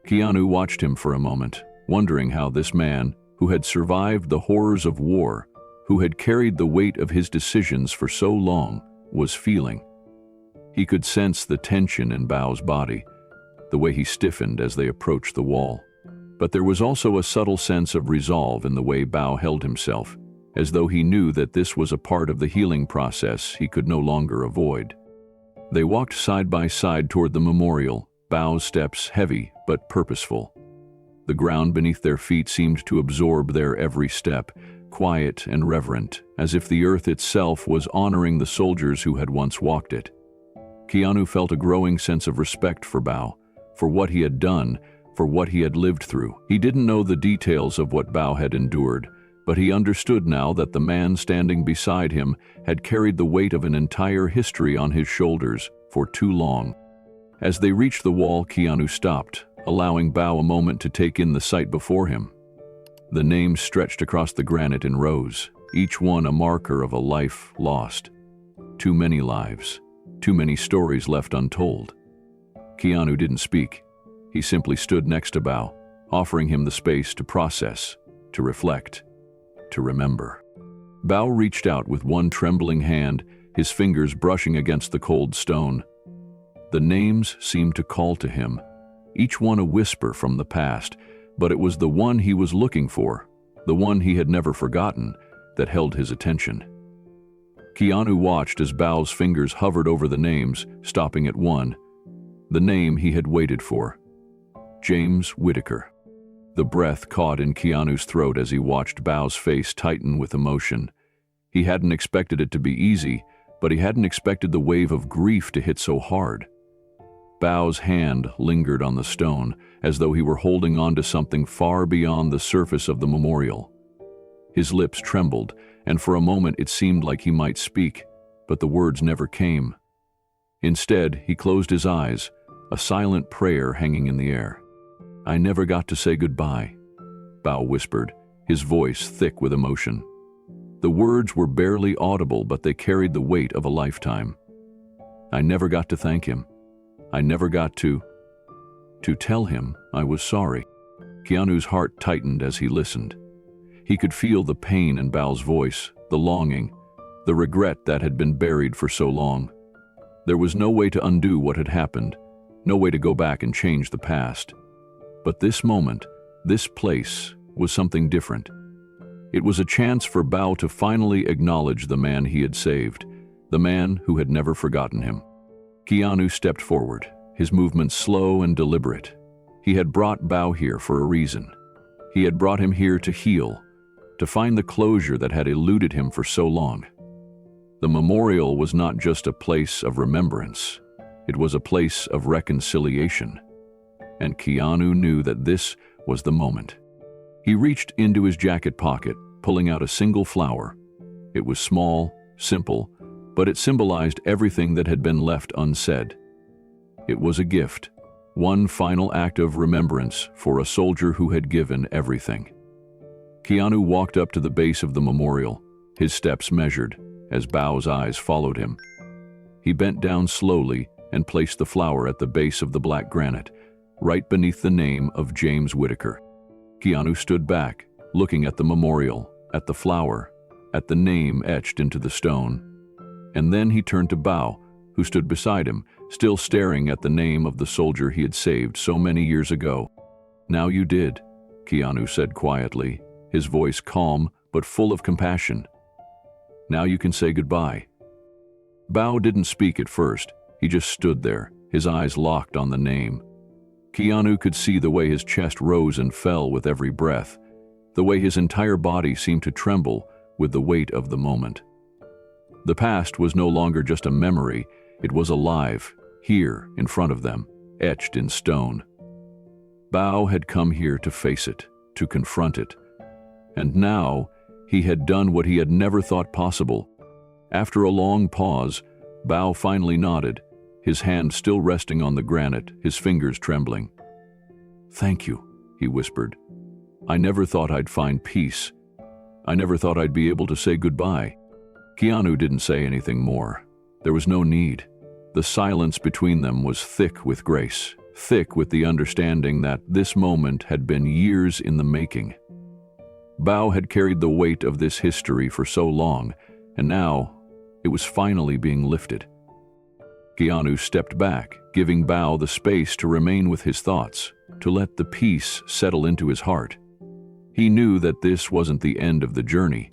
S1: Keanu watched him for a moment, wondering how this man, who had survived the horrors of war, who had carried the weight of his decisions for so long, was feeling. He could sense the tension in Bao's body, the way he stiffened as they approached the wall. But there was also a subtle sense of resolve in the way Bao held himself, as though he knew that this was a part of the healing process he could no longer avoid. They walked side by side toward the memorial, Bao's steps heavy but purposeful. The ground beneath their feet seemed to absorb their every step, quiet and reverent, as if the earth itself was honoring the soldiers who had once walked it. Keanu felt a growing sense of respect for Bao, for what he had done, for what he had lived through. He didn't know the details of what Bao had endured, but he understood now that the man standing beside him had carried the weight of an entire history on his shoulders for too long. As they reached the wall, Keanu stopped, allowing Bao a moment to take in the sight before him. The names stretched across the granite in rows, each one a marker of a life lost. Too many lives, too many stories left untold. Keanu didn't speak. He simply stood next to Bao, offering him the space to process, to reflect, to remember. Bao reached out with one trembling hand, his fingers brushing against the cold stone. The names seemed to call to him, each one a whisper from the past, but it was the one he was looking for, the one he had never forgotten, that held his attention. Keanu watched as Bao's fingers hovered over the names, stopping at one, the name he had waited for. James Whitaker. The breath caught in Keanu's throat as he watched Bao's face tighten with emotion. He hadn't expected it to be easy, but he hadn't expected the wave of grief to hit so hard. Bao's hand lingered on the stone, as though he were holding on to something far beyond the surface of the memorial. His lips trembled, and for a moment it seemed like he might speak, but the words never came. Instead, he closed his eyes, a silent prayer hanging in the air. "I never got to say goodbye," Bao whispered, his voice thick with emotion. The words were barely audible, but they carried the weight of a lifetime. "I never got to thank him. I never got to tell him I was sorry." Keanu's heart tightened as he listened. He could feel the pain in Bao's voice, the longing, the regret that had been buried for so long. There was no way to undo what had happened, no way to go back and change the past. But this moment, this place, was something different. It was a chance for Bao to finally acknowledge the man he had saved, the man who had never forgotten him. Keanu stepped forward, his movements slow and deliberate. He had brought Bao here for a reason. He had brought him here to heal, to find the closure that had eluded him for so long. The memorial was not just a place of remembrance, it was a place of reconciliation. And Keanu knew that this was the moment. He reached into his jacket pocket, pulling out a single flower. It was small, simple, but it symbolized everything that had been left unsaid. It was a gift, one final act of remembrance for a soldier who had given everything. Keanu walked up to the base of the memorial, his steps measured, as Bao's eyes followed him. He bent down slowly and placed the flower at the base of the black granite, right beneath the name of James Whitaker. Keanu stood back, looking at the memorial, at the flower, at the name etched into the stone. And then he turned to Bao, who stood beside him, still staring at the name of the soldier he had saved so many years ago. "Now you did," Keanu said quietly, his voice calm but full of compassion. "Now you can say goodbye." Bao didn't speak at first. He just stood there, his eyes locked on the name. Keanu could see the way his chest rose and fell with every breath, the way his entire body seemed to tremble with the weight of the moment. The past was no longer just a memory, it was alive, here in front of them, etched in stone. Bao had come here to face it, to confront it. And now, he had done what he had never thought possible. After a long pause, Bao finally nodded, his hand still resting on the granite, his fingers trembling. "Thank you," he whispered. "I never thought I'd find peace. I never thought I'd be able to say goodbye." Keanu didn't say anything more. There was no need. The silence between them was thick with grace, thick with the understanding that this moment had been years in the making. Bao had carried the weight of this history for so long, and now it was finally being lifted. Keanu stepped back, giving Bao the space to remain with his thoughts, to let the peace settle into his heart. He knew that this wasn't the end of the journey.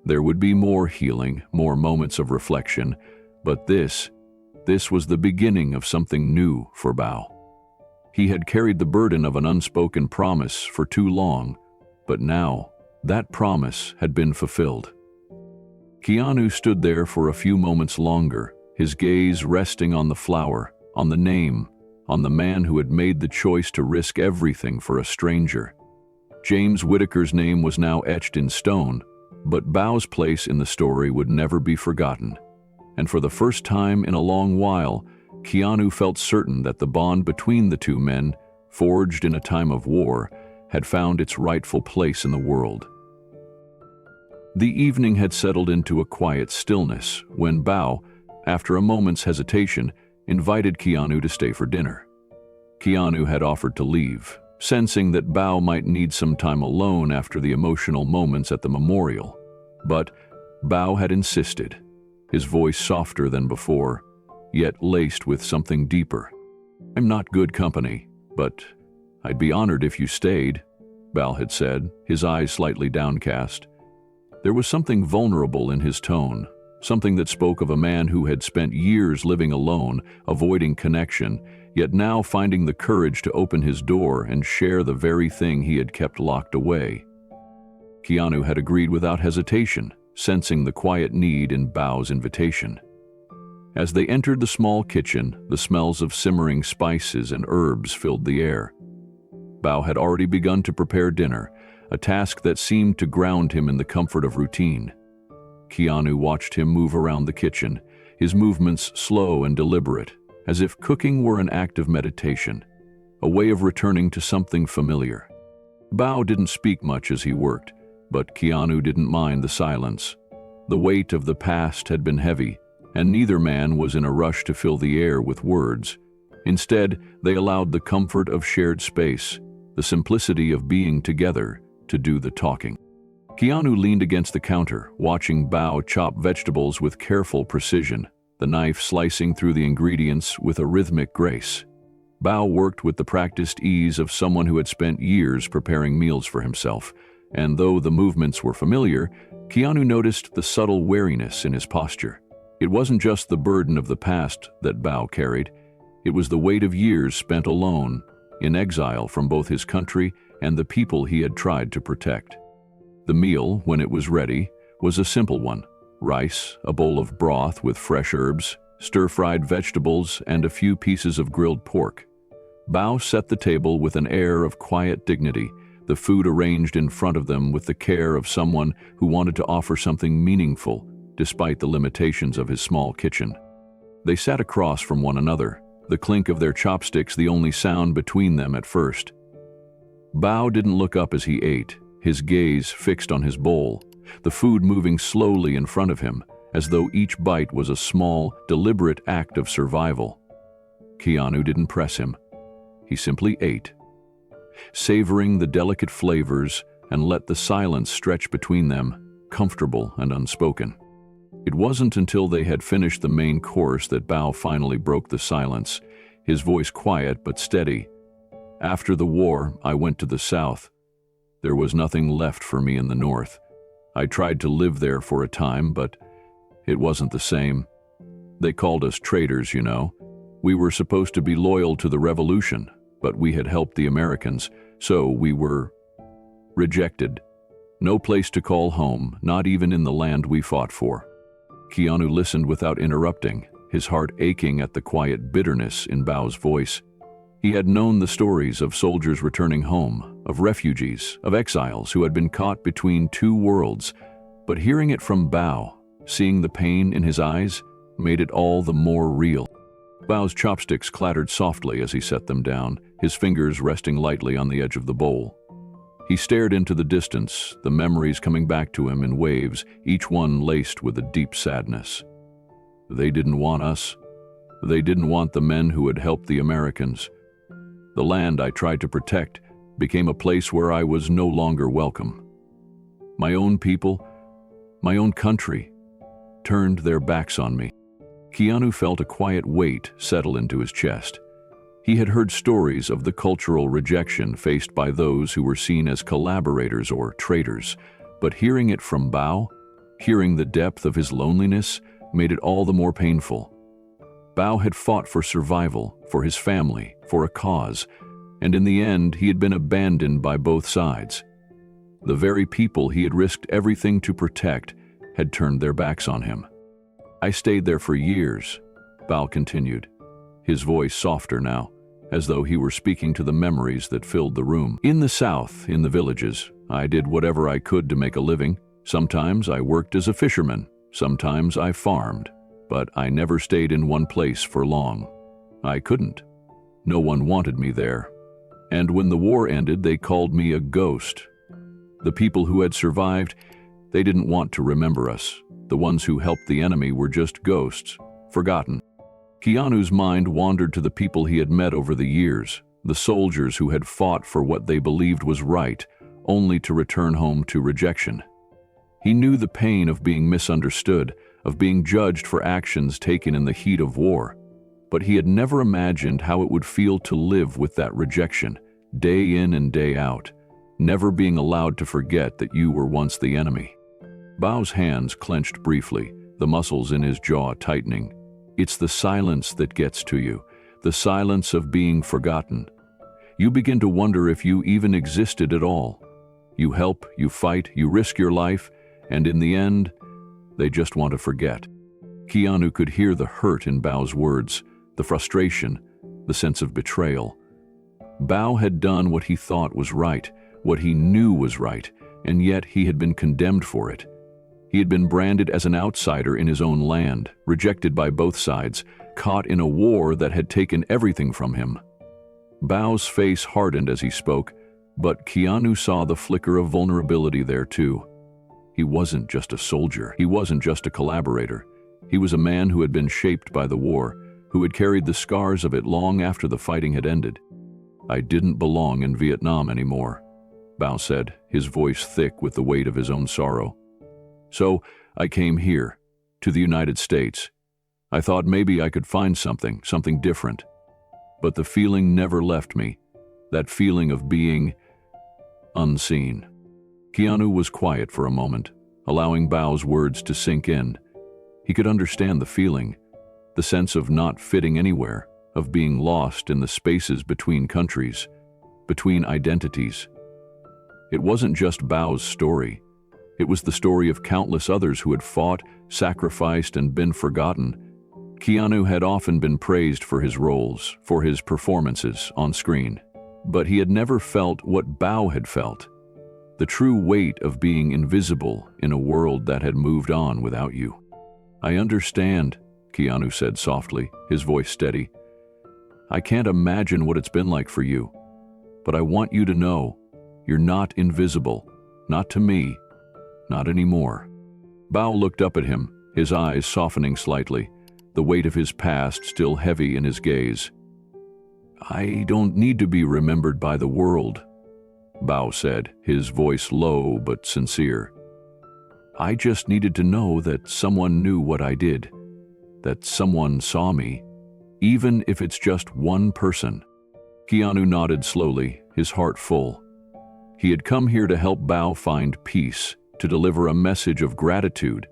S1: There would be more healing, more moments of reflection, but this was the beginning of something new for Bao. He had carried the burden of an unspoken promise for too long, but now that promise had been fulfilled. Keanu stood there for a few moments longer, his gaze resting on the flower, on the name, on the man who had made the choice to risk everything for a stranger. James Whitaker's name was now etched in stone, but Bao's place in the story would never be forgotten. And for the first time in a long while, Keanu felt certain that the bond between the two men, forged in a time of war, had found its rightful place in the world. The evening had settled into a quiet stillness when Bao, after a moment's hesitation, invited Keanu to stay for dinner. Keanu had offered to leave, sensing that Bao might need some time alone after the emotional moments at the memorial. But Bao had insisted, his voice softer than before, yet laced with something deeper. "I'm not good company, but I'd be honored if you stayed," Bao had said, his eyes slightly downcast. There was something vulnerable in his tone, something that spoke of a man who had spent years living alone, avoiding connection, yet now finding the courage to open his door and share the very thing he had kept locked away. Keanu had agreed without hesitation, sensing the quiet need in Bao's invitation. As they entered the small kitchen, the smells of simmering spices and herbs filled the air. Bao had already begun to prepare dinner, a task that seemed to ground him in the comfort of routine. Keanu watched him move around the kitchen, his movements slow and deliberate, as if cooking were an act of meditation, a way of returning to something familiar. Bao didn't speak much as he worked, but Keanu didn't mind the silence. The weight of the past had been heavy, and neither man was in a rush to fill the air with words. Instead, they allowed the comfort of shared space, the simplicity of being together, to do the talking. Keanu leaned against the counter, watching Bao chop vegetables with careful precision, the knife slicing through the ingredients with a rhythmic grace. Bao worked with the practiced ease of someone who had spent years preparing meals for himself, and though the movements were familiar, Keanu noticed the subtle wariness in his posture. It wasn't just the burden of the past that Bao carried, it was the weight of years spent alone, in exile from both his country and the people he had tried to protect. The meal, when it was ready, was a simple one: rice, a bowl of broth with fresh herbs, stir-fried vegetables, and a few pieces of grilled pork. Bao set the table with an air of quiet dignity, the food arranged in front of them with the care of someone who wanted to offer something meaningful, despite the limitations of his small kitchen. They sat across from one another, the clink of their chopsticks the only sound between them at first. Bao didn't look up as he ate, his gaze fixed on his bowl, the food moving slowly in front of him, as though each bite was a small, deliberate act of survival. Keanu didn't press him. He simply ate, savoring the delicate flavors, and let the silence stretch between them, comfortable and unspoken. It wasn't until they had finished the main course that Bao finally broke the silence, his voice quiet but steady. "After the war, I went to the south. There was nothing left for me in the north. I tried to live there for a time, but it wasn't the same. They called us traitors, you know. We were supposed to be loyal to the revolution, but we had helped the Americans, so we were rejected. No place to call home, not even in the land we fought for." Keanu listened without interrupting, his heart aching at the quiet bitterness in Bao's voice. He had known the stories of soldiers returning home, of refugees, of exiles who had been caught between two worlds, but hearing it from Bao, seeing the pain in his eyes, made it all the more real. Bao's chopsticks clattered softly as he set them down, his fingers resting lightly on the edge of the bowl. He stared into the distance, the memories coming back to him in waves, each one laced with a deep sadness. They didn't want us. They didn't want the men who had helped the Americans. The land I tried to protect became a place where I was no longer welcome. My own people, my own country, turned their backs on me. Keanu felt a quiet weight settle into his chest. He had heard stories of the cultural rejection faced by those who were seen as collaborators or traitors, but hearing it from Bao, hearing the depth of his loneliness, made it all the more painful. Bao had fought for survival, for his family, for a cause, and in the end he had been abandoned by both sides. The very people he had risked everything to protect had turned their backs on him. "I stayed there for years," Bao continued, his voice softer now, as though he were speaking to the memories that filled the room. "In the south, in the villages, I did whatever I could to make a living. Sometimes I worked as a fisherman, sometimes I farmed, but I never stayed in one place for long. I couldn't. No one wanted me there. And when the war ended, they called me a ghost. The people who had survived, they didn't want to remember us. The ones who helped the enemy were just ghosts, forgotten." Keanu's mind wandered to the people he had met over the years, the soldiers who had fought for what they believed was right, only to return home to rejection. He knew the pain of being misunderstood, of being judged for actions taken in the heat of war, but he had never imagined how it would feel to live with that rejection, day in and day out, never being allowed to forget that you were once the enemy. Bao's hands clenched briefly, the muscles in his jaw tightening. It's the silence that gets to you, the silence of being forgotten. You begin to wonder if you even existed at all. You help, you fight, you risk your life, and in the end, they just want to forget. Keanu could hear the hurt in Bao's words, the frustration, the sense of betrayal. Bao had done what he thought was right, what he knew was right, and yet he had been condemned for it. He had been branded as an outsider in his own land, rejected by both sides, caught in a war that had taken everything from him. Bao's face hardened as he spoke, but Keanu saw the flicker of vulnerability there too. He wasn't just a soldier, he wasn't just a collaborator. He was a man who had been shaped by the war, who had carried the scars of it long after the fighting had ended. "I didn't belong in Vietnam anymore," Bao said, his voice thick with the weight of his own sorrow. "So I came here, to the United States. I thought maybe I could find something different. But the feeling never left me, that feeling of being unseen." Keanu was quiet for a moment, allowing Bao's words to sink in. He could understand the feeling, the sense of not fitting anywhere, of being lost in the spaces between countries, between identities. It wasn't just Bao's story. It was the story of countless others who had fought, sacrificed, and been forgotten. Keanu had often been praised for his roles, for his performances on screen. But he had never felt what Bao had felt. The true weight of being invisible in a world that had moved on without you. "I understand," Keanu said softly, his voice steady. "I can't imagine what it's been like for you. But I want you to know, you're not invisible. Not to me. Not anymore." Bao looked up at him, his eyes softening slightly, the weight of his past still heavy in his gaze. "I don't need to be remembered by the world," Bao said, his voice low but sincere. "I just needed to know that someone knew what I did, that someone saw me, even if it's just one person." Keanu nodded slowly, his heart full. He had come here to help Bao find peace, to deliver a message of gratitude,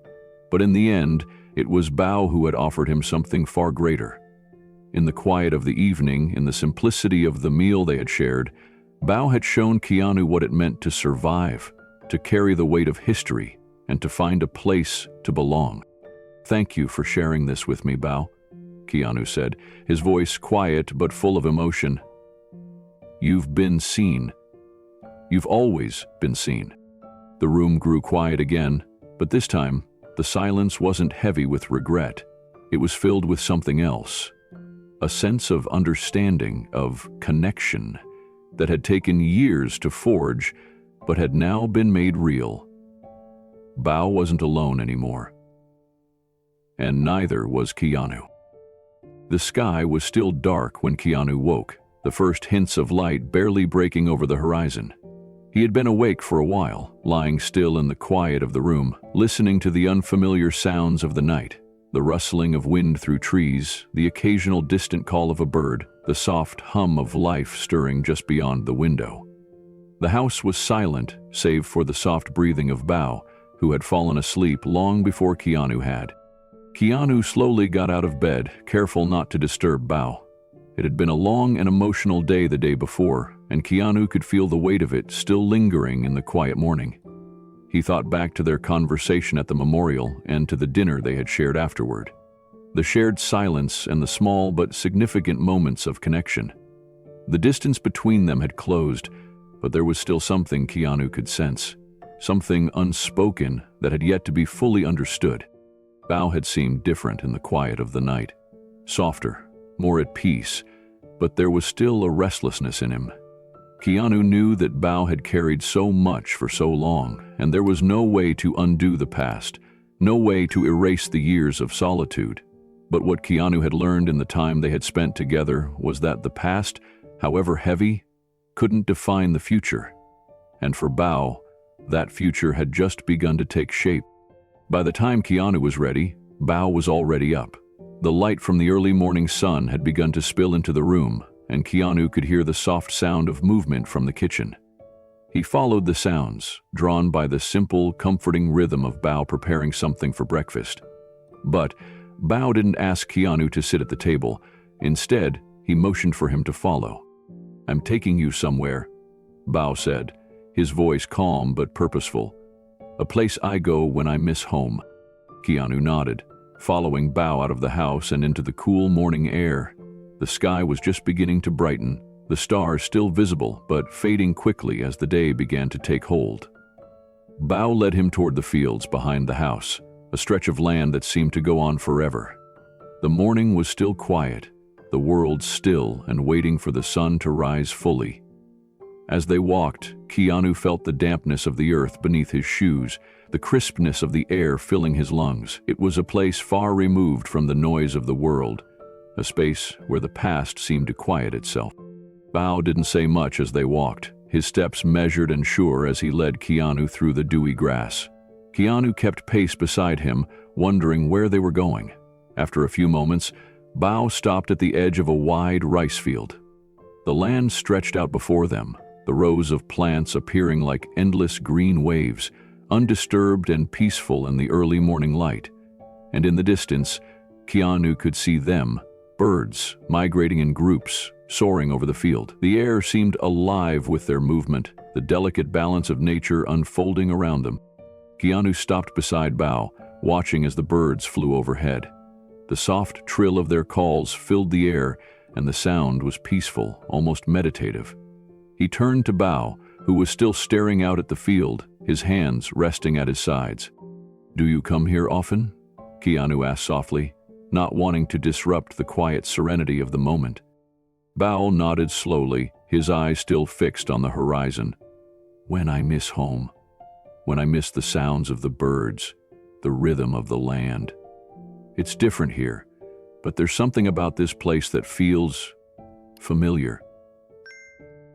S1: but in the end, it was Bao who had offered him something far greater. In the quiet of the evening, in the simplicity of the meal they had shared, Bao had shown Keanu what it meant to survive, to carry the weight of history, and to find a place to belong. "Thank you for sharing this with me, Bao," Keanu said, his voice quiet but full of emotion. "You've been seen. You've always been seen." The room grew quiet again, but this time, the silence wasn't heavy with regret. It was filled with something else. A sense of understanding, of connection, that had taken years to forge, but had now been made real. Bao wasn't alone anymore. And neither was Keanu. The sky was still dark when Keanu woke, the first hints of light barely breaking over the horizon. He had been awake for a while, lying still in the quiet of the room, listening to the unfamiliar sounds of the night, the rustling of wind through trees, the occasional distant call of a bird, the soft hum of life stirring just beyond the window. The house was silent, save for the soft breathing of Bao, who had fallen asleep long before Keanu had. Keanu slowly got out of bed, careful not to disturb Bao. It had been a long and emotional day the day before, and Keanu could feel the weight of it still lingering in the quiet morning. He thought back to their conversation at the memorial and to the dinner they had shared afterward. The shared silence and the small but significant moments of connection. The distance between them had closed, but there was still something Keanu could sense, something unspoken that had yet to be fully understood. Bao had seemed different in the quiet of the night, softer, more at peace, but there was still a restlessness in him. Keanu knew that Bao had carried so much for so long, and there was no way to undo the past, no way to erase the years of solitude. But what Keanu had learned in the time they had spent together was that the past, however heavy, couldn't define the future. And for Bao, that future had just begun to take shape. By the time Keanu was ready, Bao was already up. The light from the early morning sun had begun to spill into the room, and Keanu could hear the soft sound of movement from the kitchen. He followed the sounds, drawn by the simple, comforting rhythm of Bao preparing something for breakfast. But Bao didn't ask Keanu to sit at the table. Instead, he motioned for him to follow. "I'm taking you somewhere," Bao said, his voice calm but purposeful. "A place I go when I miss home." Keanu nodded, following Bao out of the house and into the cool morning air. The sky was just beginning to brighten, the stars still visible but fading quickly as the day began to take hold. Bao led him toward the fields behind the house, a stretch of land that seemed to go on forever. The morning was still quiet, the world still and waiting for the sun to rise fully. As they walked, Keanu felt the dampness of the earth beneath his shoes, the crispness of the air filling his lungs. It was a place far removed from the noise of the world, a space where the past seemed to quiet itself. Bao didn't say much as they walked, his steps measured and sure as he led Keanu through the dewy grass. Keanu kept pace beside him, wondering where they were going. After a few moments, Bao stopped at the edge of a wide rice field. The land stretched out before them, the rows of plants appearing like endless green waves, undisturbed and peaceful in the early morning light. And in the distance, Keanu could see them, birds, migrating in groups, soaring over the field. The air seemed alive with their movement, the delicate balance of nature unfolding around them. Keanu stopped beside Bao, watching as the birds flew overhead. The soft trill of their calls filled the air, and the sound was peaceful, almost meditative. He turned to Bao, who was still staring out at the field, his hands resting at his sides. "Do you come here often?" Keanu asked softly, not wanting to disrupt the quiet serenity of the moment. Bao nodded slowly, his eyes still fixed on the horizon. "When I miss home. When I miss the sounds of the birds, the rhythm of the land. It's different here, but there's something about this place that feels familiar."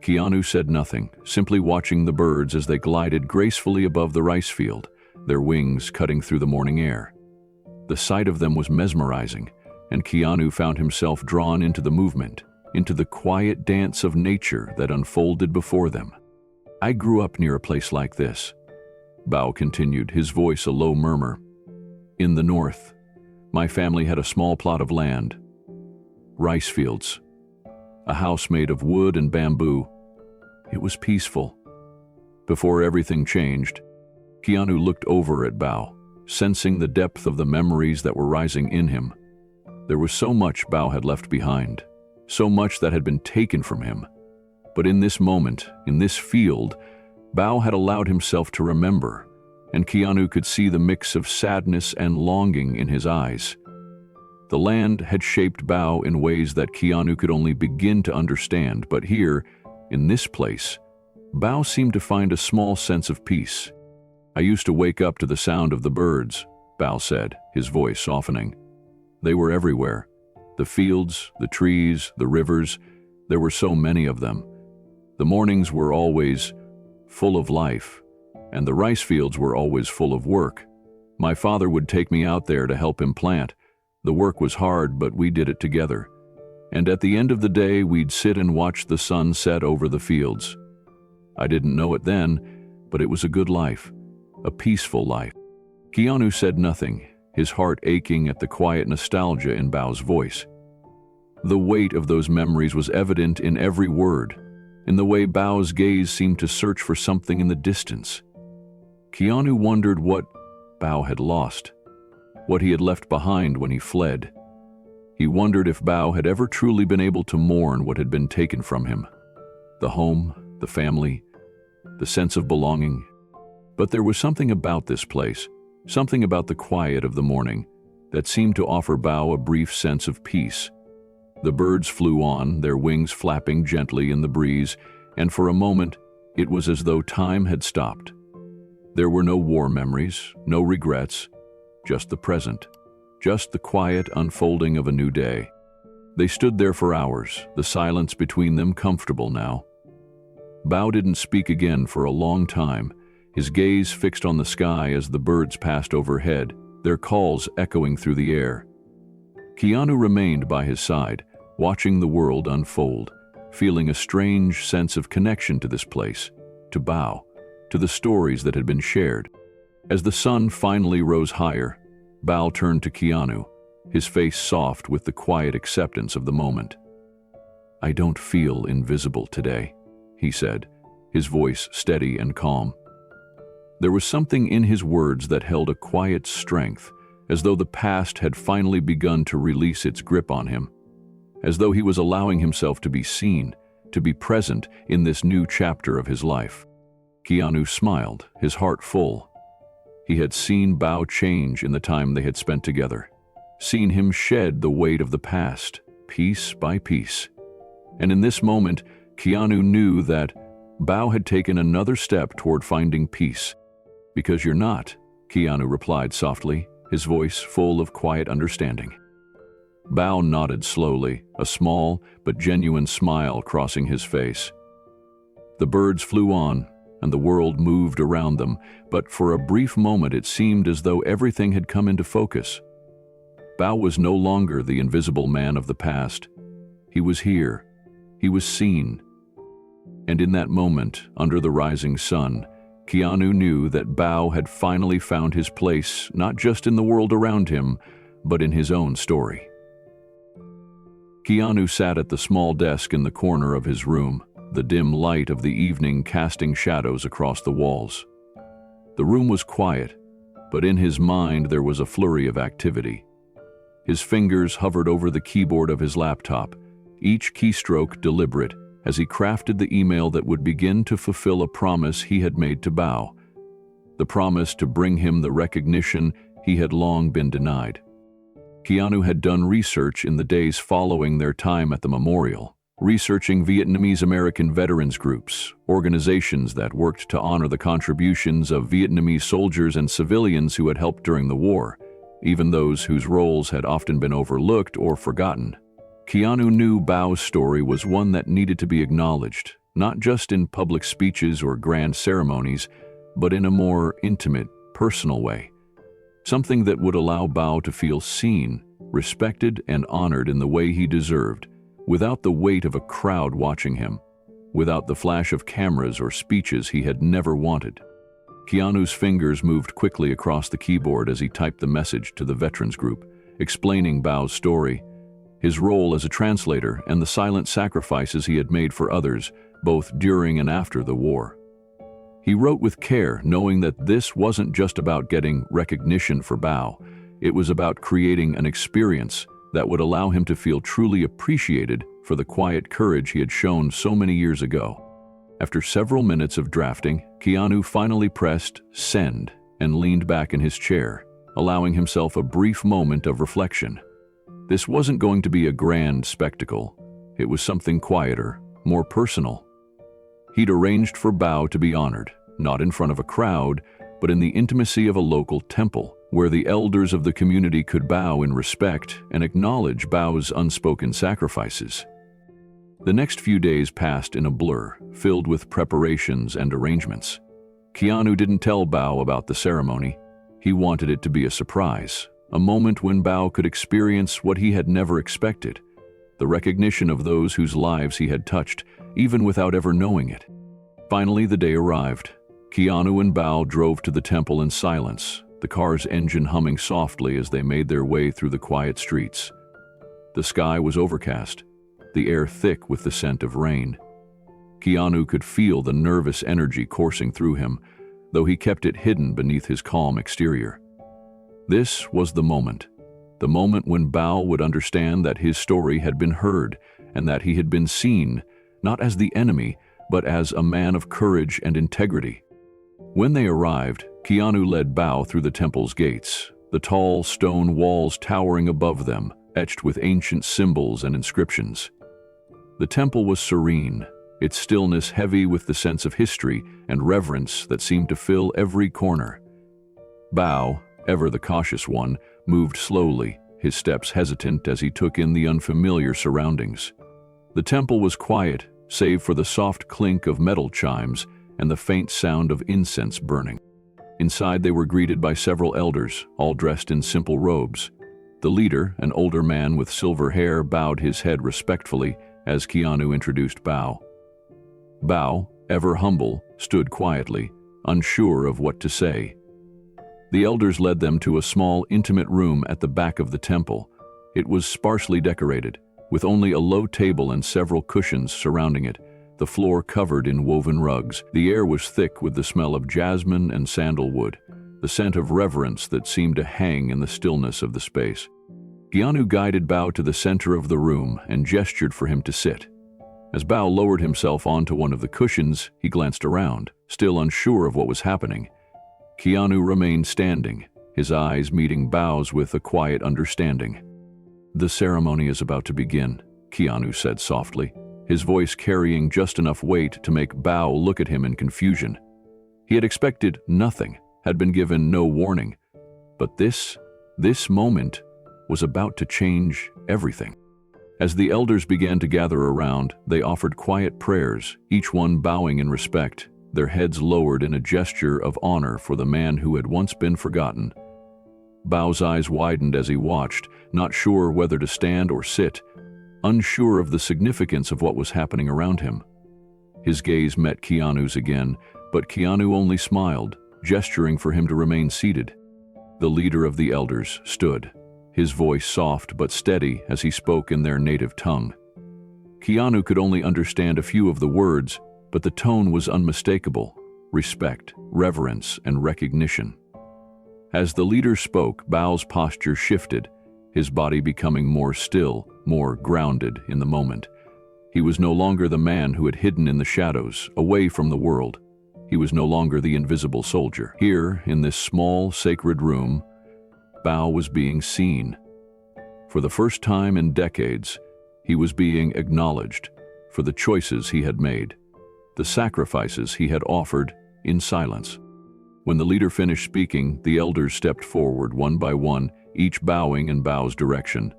S1: Keanu said nothing, simply watching the birds as they glided gracefully above the rice field, their wings cutting through the morning air. The sight of them was mesmerizing, and Keanu found himself drawn into the movement, into the quiet dance of nature that unfolded before them. "I grew up near a place like this," Bao continued, his voice a low murmur. "In the north, my family had a small plot of land, rice fields, a house made of wood and bamboo. It was peaceful. Before everything changed." Keanu looked over at Bao, sensing the depth of the memories that were rising in him. There was so much Bao had left behind, so much that had been taken from him. But in this moment, in this field, Bao had allowed himself to remember, and Keanu could see the mix of sadness and longing in his eyes. The land had shaped Bao in ways that Keanu could only begin to understand, but here, in this place, Bao seemed to find a small sense of peace. "I used to wake up to the sound of the birds," Bao said, his voice softening. "They were everywhere. The fields, the trees, the rivers, there were so many of them. The mornings were always full of life, and the rice fields were always full of work. My father would take me out there to help him plant. The work was hard, but we did it together. And at the end of the day, we'd sit and watch the sun set over the fields. I didn't know it then, but it was a good life, a peaceful life." Keanu said nothing, his heart aching at the quiet nostalgia in Bao's voice. The weight of those memories was evident in every word, in the way Bao's gaze seemed to search for something in the distance. Keanu wondered what Bao had lost, what he had left behind when he fled. He wondered if Bao had ever truly been able to mourn what had been taken from him. The home, the family, the sense of belonging. But there was something about this place, something about the quiet of the morning, that seemed to offer Bao a brief sense of peace. The birds flew on, their wings flapping gently in the breeze, and for a moment, it was as though time had stopped. There were no war memories, no regrets, just the present, just the quiet unfolding of a new day. They stood there for hours, the silence between them comfortable now. Bao didn't speak again for a long time, his gaze fixed on the sky as the birds passed overhead, their calls echoing through the air. Keanu remained by his side, watching the world unfold, feeling a strange sense of connection to this place, to Bao, to the stories that had been shared. As the sun finally rose higher, Bao turned to Keanu, his face soft with the quiet acceptance of the moment. "I don't feel invisible today," he said, his voice steady and calm. There was something in his words that held a quiet strength, as though the past had finally begun to release its grip on him, as though he was allowing himself to be seen, to be present in this new chapter of his life. Keanu smiled, his heart full. He had seen Bao change in the time they had spent together, seen him shed the weight of the past, piece by piece. And in this moment, Keanu knew that Bao had taken another step toward finding peace. "Because you're not," Keanu replied softly, his voice full of quiet understanding. Bao nodded slowly, a small but genuine smile crossing his face. The birds flew on, and the world moved around them, but for a brief moment it seemed as though everything had come into focus. Bao was no longer the invisible man of the past. He was here. He was seen. And in that moment, under the rising sun, Keanu knew that Bao had finally found his place not just in the world around him, but in his own story. Keanu sat at the small desk in the corner of his room, the dim light of the evening casting shadows across the walls. The room was quiet, but in his mind there was a flurry of activity. His fingers hovered over the keyboard of his laptop, each keystroke deliberate, as he crafted the email that would begin to fulfill a promise he had made to Bao, the promise to bring him the recognition he had long been denied. Keanu had done research in the days following their time at the memorial, researching Vietnamese-American veterans groups, organizations that worked to honor the contributions of Vietnamese soldiers and civilians who had helped during the war, even those whose roles had often been overlooked or forgotten. Keanu knew Bao's story was one that needed to be acknowledged, not just in public speeches or grand ceremonies, but in a more intimate, personal way. Something that would allow Bao to feel seen, respected, and honored in the way he deserved, without the weight of a crowd watching him, without the flash of cameras or speeches he had never wanted. Keanu's fingers moved quickly across the keyboard as he typed the message to the veterans group, explaining Bao's story, his role as a translator, and the silent sacrifices he had made for others, both during and after the war. He wrote with care, knowing that this wasn't just about getting recognition for Bao. It was about creating an experience that would allow him to feel truly appreciated for the quiet courage he had shown so many years ago. After several minutes of drafting, Keanu finally pressed send and leaned back in his chair, allowing himself a brief moment of reflection. This wasn't going to be a grand spectacle. It was something quieter, more personal. He'd arranged for Bao to be honored, not in front of a crowd, but in the intimacy of a local temple, where the elders of the community could bow in respect and acknowledge Bao's unspoken sacrifices. The next few days passed in a blur, filled with preparations and arrangements. Keanu didn't tell Bao about the ceremony. He wanted it to be a surprise, a moment when Bao could experience what he had never expected, the recognition of those whose lives he had touched, even without ever knowing it. Finally, the day arrived. Keanu and Bao drove to the temple in silence, the car's engine humming softly as they made their way through the quiet streets. The sky was overcast, the air thick with the scent of rain. Keanu could feel the nervous energy coursing through him, though he kept it hidden beneath his calm exterior. This was the moment when Bao would understand that his story had been heard and that he had been seen, not as the enemy, but as a man of courage and integrity. When they arrived, Keanu led Bao through the temple's gates, the tall stone walls towering above them, etched with ancient symbols and inscriptions. The temple was serene, its stillness heavy with the sense of history and reverence that seemed to fill every corner. Bao, ever the cautious one, moved slowly, his steps hesitant as he took in the unfamiliar surroundings. The temple was quiet, save for the soft clink of metal chimes and the faint sound of incense burning. Inside they were greeted by several elders, all dressed in simple robes. The leader, an older man with silver hair, bowed his head respectfully as Keanu introduced Bao. Bao, ever humble, stood quietly, unsure of what to say. The elders led them to a small, intimate room at the back of the temple. It was sparsely decorated, with only a low table and several cushions surrounding it, the floor covered in woven rugs. The air was thick with the smell of jasmine and sandalwood, the scent of reverence that seemed to hang in the stillness of the space. Keanu guided Bao to the center of the room and gestured for him to sit. As Bao lowered himself onto one of the cushions, he glanced around, still unsure of what was happening. Keanu remained standing, his eyes meeting Bao's with a quiet understanding. "The ceremony is about to begin," Keanu said softly, his voice carrying just enough weight to make Bao look at him in confusion. He had expected nothing, had been given no warning, but this moment was about to change everything. As the elders began to gather around, they offered quiet prayers, each one bowing in respect, their heads lowered in a gesture of honor for the man who had once been forgotten. Bao's eyes widened as he watched, not sure whether to stand or sit, unsure of the significance of what was happening around him. His gaze met Keanu's again, but Keanu only smiled, gesturing for him to remain seated. The leader of the elders stood, his voice soft but steady as he spoke in their native tongue. Keanu could only understand a few of the words, but the tone was unmistakable: respect, reverence, and recognition. As the leader spoke, Bao's posture shifted, his body becoming more still, more grounded in the moment. He was no longer the man who had hidden in the shadows, away from the world. He was no longer the invisible soldier. Here, in this small, sacred room, Bao was being seen. For the first time in decades, he was being acknowledged for the choices he had made, the sacrifices he had offered in silence. When the leader finished speaking, the elders stepped forward one by one, each bowing in Bao's direction.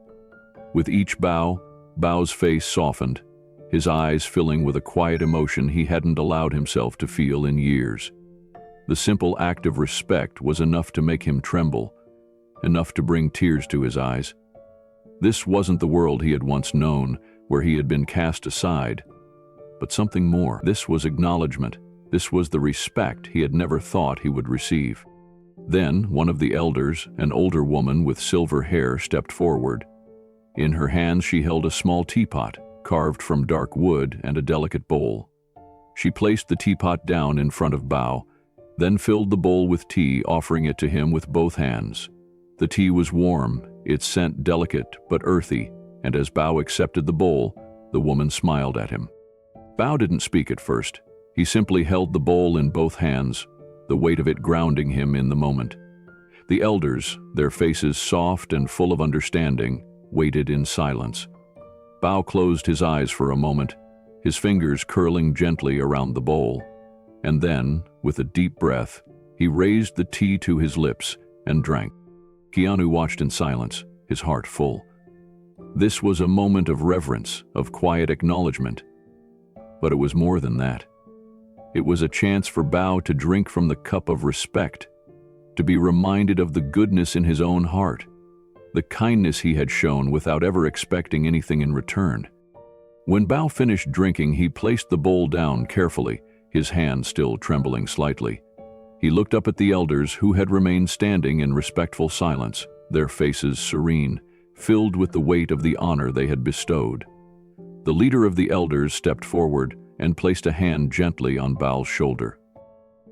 S1: With each bow, Bao's face softened, his eyes filling with a quiet emotion he hadn't allowed himself to feel in years. The simple act of respect was enough to make him tremble, enough to bring tears to his eyes. This wasn't the world he had once known, where he had been cast aside, but something more. This was acknowledgement. This was the respect he had never thought he would receive. Then one of the elders, an older woman with silver hair, stepped forward. In her hands she held a small teapot, carved from dark wood, and a delicate bowl. She placed the teapot down in front of Bao, then filled the bowl with tea, offering it to him with both hands. The tea was warm, its scent delicate but earthy, and as Bao accepted the bowl, the woman smiled at him. Bao didn't speak at first. He simply held the bowl in both hands, the weight of it grounding him in the moment. The elders, their faces soft and full of understanding, waited in silence. Bao closed his eyes for a moment, his fingers curling gently around the bowl. And then, with a deep breath, he raised the tea to his lips and drank. Keanu watched in silence, his heart full. This was a moment of reverence, of quiet acknowledgement. But it was more than that. It was a chance for Bao to drink from the cup of respect, to be reminded of the goodness in his own heart, the kindness he had shown without ever expecting anything in return. When Bao finished drinking, he placed the bowl down carefully, his hand still trembling slightly. He looked up at the elders, who had remained standing in respectful silence, their faces serene, filled with the weight of the honor they had bestowed. The leader of the elders stepped forward and placed a hand gently on Bao's shoulder.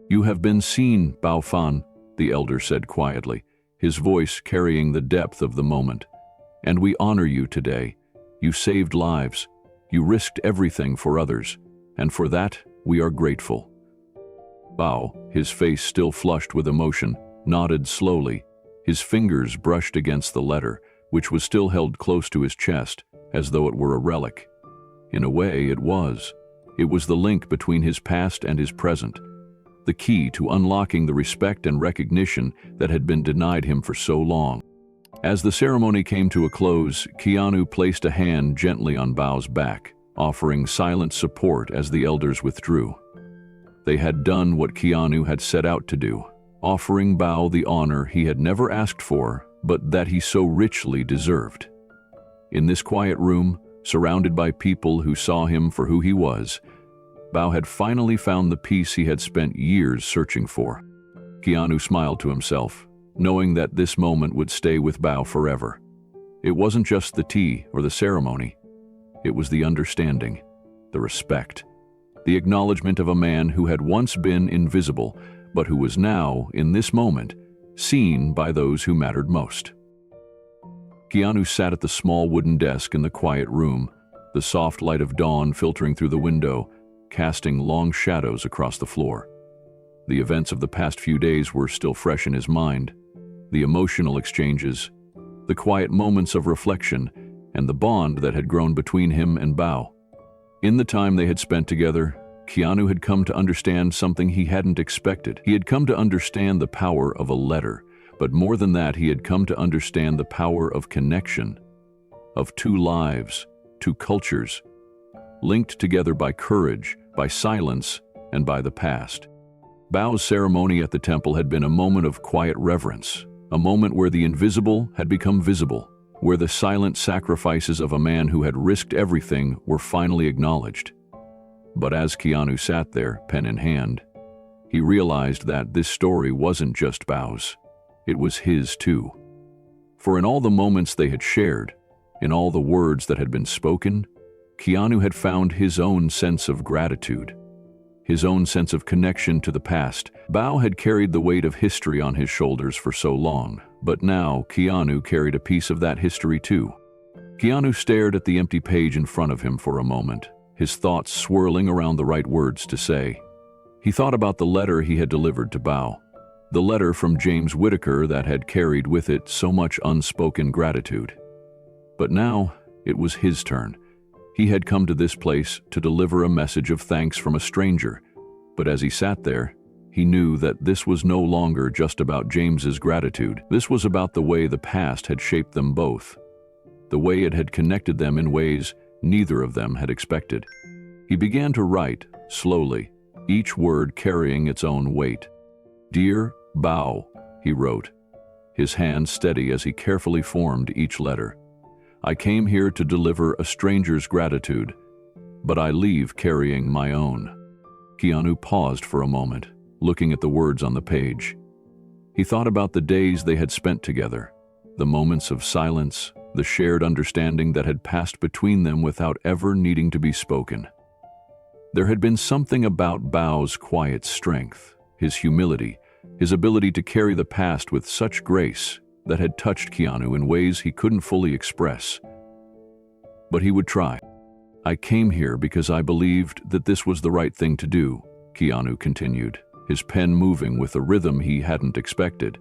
S1: "You have been seen, Bao Fan," the elder said quietly, his voice carrying the depth of the moment. "And we honor you today. You saved lives. You risked everything for others, and for that, we are grateful." Bao, his face still flushed with emotion, nodded slowly. His fingers brushed against the letter, which was still held close to his chest, as though it were a relic. In a way, it was. It was the link between his past and his present, the key to unlocking the respect and recognition that had been denied him for so long. As the ceremony came to a close, Keanu placed a hand gently on Bao's back, offering silent support as the elders withdrew. They had done what Keanu had set out to do, offering Bao the honor he had never asked for, but that he so richly deserved. In this quiet room, surrounded by people who saw him for who he was, Bao had finally found the peace he had spent years searching for. Keanu smiled to himself, knowing that this moment would stay with Bao forever. It wasn't just the tea or the ceremony. It was the understanding, the respect, the acknowledgement of a man who had once been invisible, but who was now, in this moment, seen by those who mattered most. Keanu sat at the small wooden desk in the quiet room, the soft light of dawn filtering through the window, casting long shadows across the floor. The events of the past few days were still fresh in his mind, the emotional exchanges, the quiet moments of reflection, and the bond that had grown between him and Bao. In the time they had spent together, Keanu had come to understand something he hadn't expected. He had come to understand the power of a letter, but more than that, he had come to understand the power of connection, of two lives, two cultures, linked together by courage, by silence, and by the past. Bao's ceremony at the temple had been a moment of quiet reverence, a moment where the invisible had become visible, where the silent sacrifices of a man who had risked everything were finally acknowledged. But as Keanu sat there, pen in hand, he realized that this story wasn't just Bao's. It was his too. For in all the moments they had shared, in all the words that had been spoken, Keanu had found his own sense of gratitude, his own sense of connection to the past. Bao had carried the weight of history on his shoulders for so long, but now Keanu carried a piece of that history too. Keanu stared at the empty page in front of him for a moment, his thoughts swirling around the right words to say. He thought about the letter he had delivered to Bao, the letter from James Whitaker that had carried with it so much unspoken gratitude. But now it was his turn. He had come to this place to deliver a message of thanks from a stranger, but as he sat there, he knew that this was no longer just about James's gratitude. This was about the way the past had shaped them both, the way it had connected them in ways neither of them had expected. He began to write, slowly, each word carrying its own weight. "Dear Bao," he wrote, his hand steady as he carefully formed each letter. "I came here to deliver a stranger's gratitude, but I leave carrying my own." Keanu paused for a moment, looking at the words on the page. He thought about the days they had spent together, the moments of silence, the shared understanding that had passed between them without ever needing to be spoken. There had been something about Bao's quiet strength, his humility, his ability to carry the past with such grace that had touched Keanu in ways he couldn't fully express. But he would try. "I came here because I believed that this was the right thing to do," Keanu continued, his pen moving with a rhythm he hadn't expected.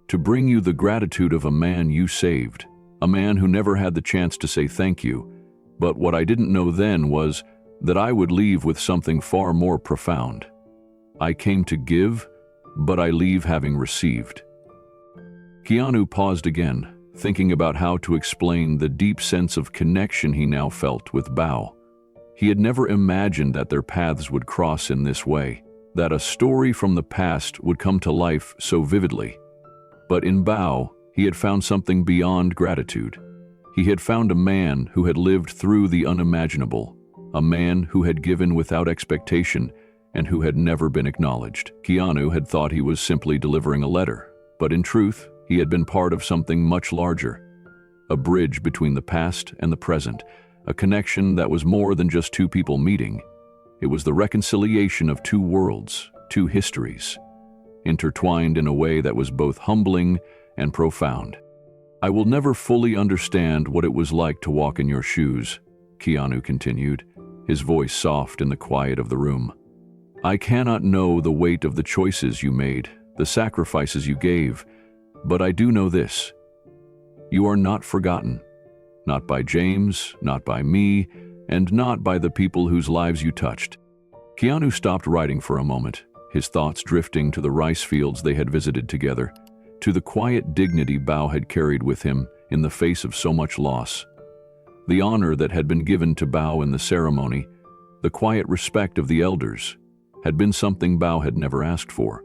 S1: "To bring you the gratitude of a man you saved, a man who never had the chance to say thank you. But what I didn't know then was that I would leave with something far more profound. I came to give, but I leave having received." Keanu paused again, thinking about how to explain the deep sense of connection he now felt with Bao. He had never imagined that their paths would cross in this way, that a story from the past would come to life so vividly. But in Bao, he had found something beyond gratitude. He had found a man who had lived through the unimaginable, a man who had given without expectation and who had never been acknowledged. Keanu had thought he was simply delivering a letter, but in truth, he had been part of something much larger, a bridge between the past and the present, a connection that was more than just two people meeting. It was the reconciliation of two worlds, two histories, intertwined in a way that was both humbling and profound. "I will never fully understand what it was like to walk in your shoes," Keanu continued, his voice soft in the quiet of the room. "I cannot know the weight of the choices you made, the sacrifices you gave, but I do know this. You are not forgotten. Not by James, not by me, and not by the people whose lives you touched." Keanu stopped writing for a moment, his thoughts drifting to the rice fields they had visited together, to the quiet dignity Bao had carried with him in the face of so much loss. The honor that had been given to Bao in the ceremony, the quiet respect of the elders, had been something Bao had never asked for.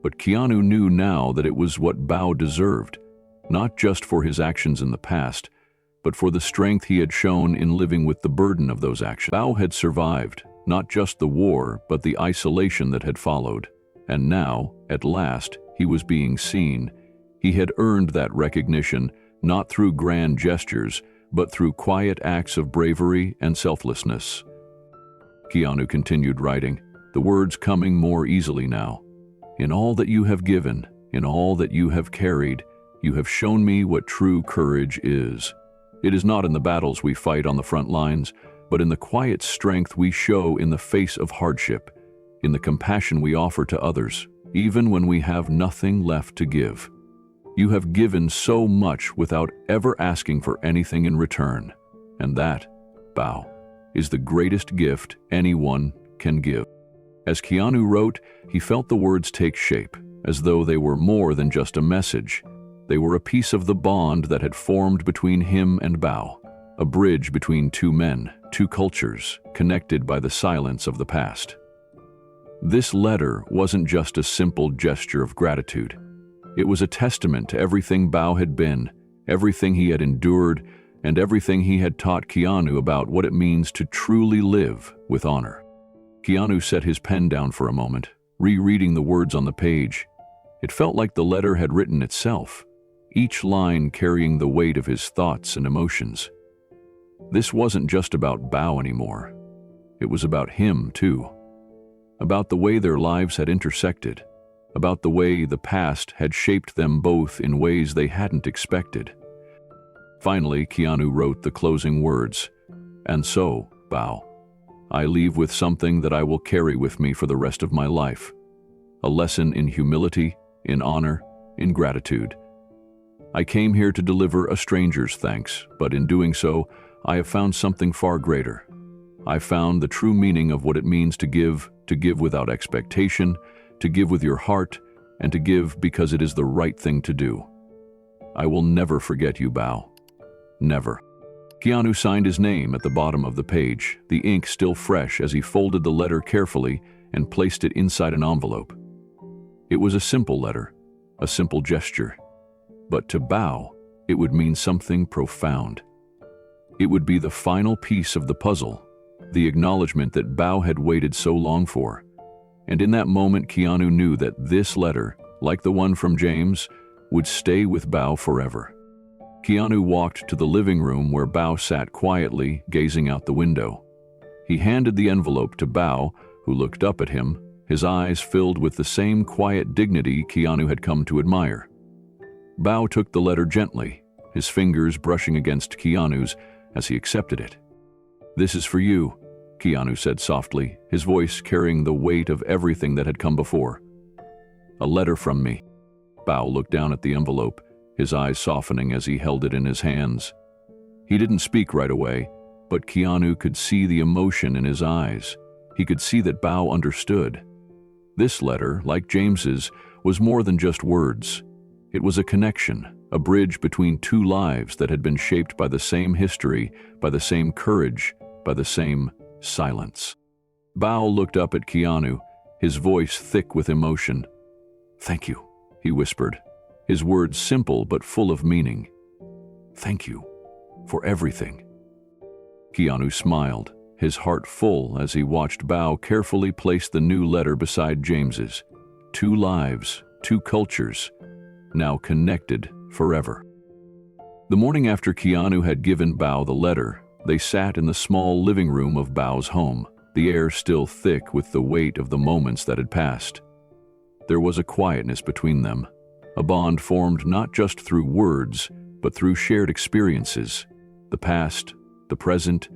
S1: But Keanu knew now that it was what Bao deserved, not just for his actions in the past, but for the strength he had shown in living with the burden of those actions. Bao had survived, not just the war, but the isolation that had followed. And now, at last, he was being seen. He had earned that recognition, not through grand gestures, but through quiet acts of bravery and selflessness. Keanu continued writing, the words coming more easily now. "In all that you have given, in all that you have carried, you have shown me what true courage is. It is not in the battles we fight on the front lines, but in the quiet strength we show in the face of hardship, in the compassion we offer to others, even when we have nothing left to give. You have given so much without ever asking for anything in return, and that, Bao, is the greatest gift anyone can give." As Keanu wrote, he felt the words take shape, as though they were more than just a message. They were a piece of the bond that had formed between him and Bao, a bridge between two men, two cultures, connected by the silence of the past. This letter wasn't just a simple gesture of gratitude. It was a testament to everything Bao had been, everything he had endured, and everything he had taught Keanu about what it means to truly live with honor. Keanu set his pen down for a moment, rereading the words on the page. It felt like the letter had written itself, each line carrying the weight of his thoughts and emotions. This wasn't just about Bao anymore. It was about him, too. About the way their lives had intersected, about the way the past had shaped them both in ways they hadn't expected. Finally, Keanu wrote the closing words, "And so, Bao, I leave with something that I will carry with me for the rest of my life. A lesson in humility, in honor, in gratitude. I came here to deliver a stranger's thanks, but in doing so, I have found something far greater. I found the true meaning of what it means to give without expectation, to give with your heart, and to give because it is the right thing to do. I will never forget you, Bao. Never." Keanu signed his name at the bottom of the page, the ink still fresh as he folded the letter carefully and placed it inside an envelope. It was a simple letter, a simple gesture. But to Bao, it would mean something profound. It would be the final piece of the puzzle, the acknowledgement that Bao had waited so long for. And in that moment, Keanu knew that this letter, like the one from James, would stay with Bao forever. Keanu walked to the living room where Bao sat quietly, gazing out the window. He handed the envelope to Bao, who looked up at him, his eyes filled with the same quiet dignity Keanu had come to admire. Bao took the letter gently, his fingers brushing against Keanu's as he accepted it. "This is for you," Keanu said softly, his voice carrying the weight of everything that had come before. "A letter from me." Bao looked down at the envelope, his eyes softening as he held it in his hands. He didn't speak right away, but Keanu could see the emotion in his eyes. He could see that Bao understood. This letter, like James's, was more than just words. It was a connection, a bridge between two lives that had been shaped by the same history, by the same courage, by the same silence. Bao looked up at Keanu, his voice thick with emotion. "Thank you," he whispered, his words simple but full of meaning. "Thank you for everything." Keanu smiled, his heart full as he watched Bao carefully place the new letter beside James's. Two lives, two cultures, now connected forever. The morning after Keanu had given Bao the letter, they sat in the small living room of Bao's home, the air still thick with the weight of the moments that had passed. There was a quietness between them, a bond formed not just through words, but through shared experiences, the past, the present,